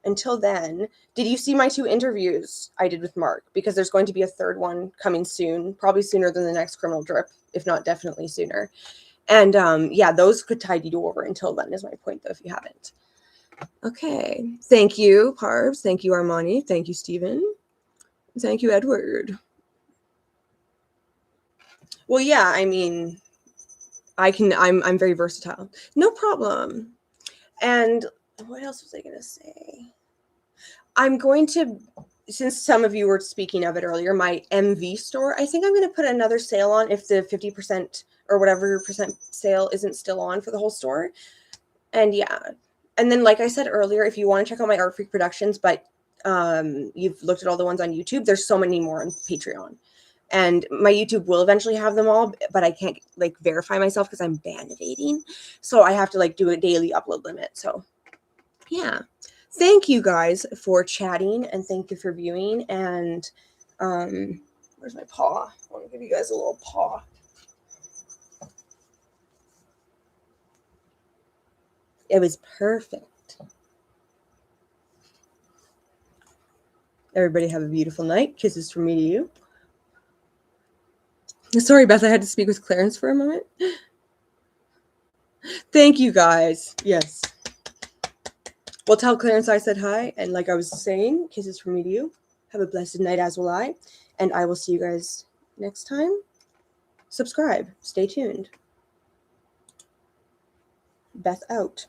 until then, did you see my 2 interviews I did with Mark? Because there's going to be a 3rd one coming soon. Probably sooner than the next criminal drip, if not definitely sooner. And yeah, those could tide you over until then is my point, though, if you haven't. Okay. Thank you, Parbs. Thank you, Armani. Thank you, Stephen. Thank you, Edward. Well, yeah, I mean, I'm very versatile. No problem. And what else was I going to say? I'm going to, since some of you were speaking of it earlier, my MV store, I think I'm going to put another sale on if the 50% or whatever percent sale isn't still on for the whole store. And yeah. And then, like I said earlier, if you want to check out my Art Freak productions, but you've looked at all the ones on YouTube, there's so many more on Patreon. And my YouTube will eventually have them all, but I can't like verify myself because I'm band evading. So I have to like do a daily upload limit. So yeah. Thank you guys for chatting and thank you for viewing. And where's my paw? I want to give you guys a little paw. It was perfect. Everybody have a beautiful night. Kisses from me to you. Sorry, Beth, I had to speak with Clarence for a moment. Thank you, guys. Yes. Well, tell Clarence I said hi. And like I was saying, kisses from me to you. Have a blessed night, as will I. And I will see you guys next time. Subscribe. Stay tuned. Beth out.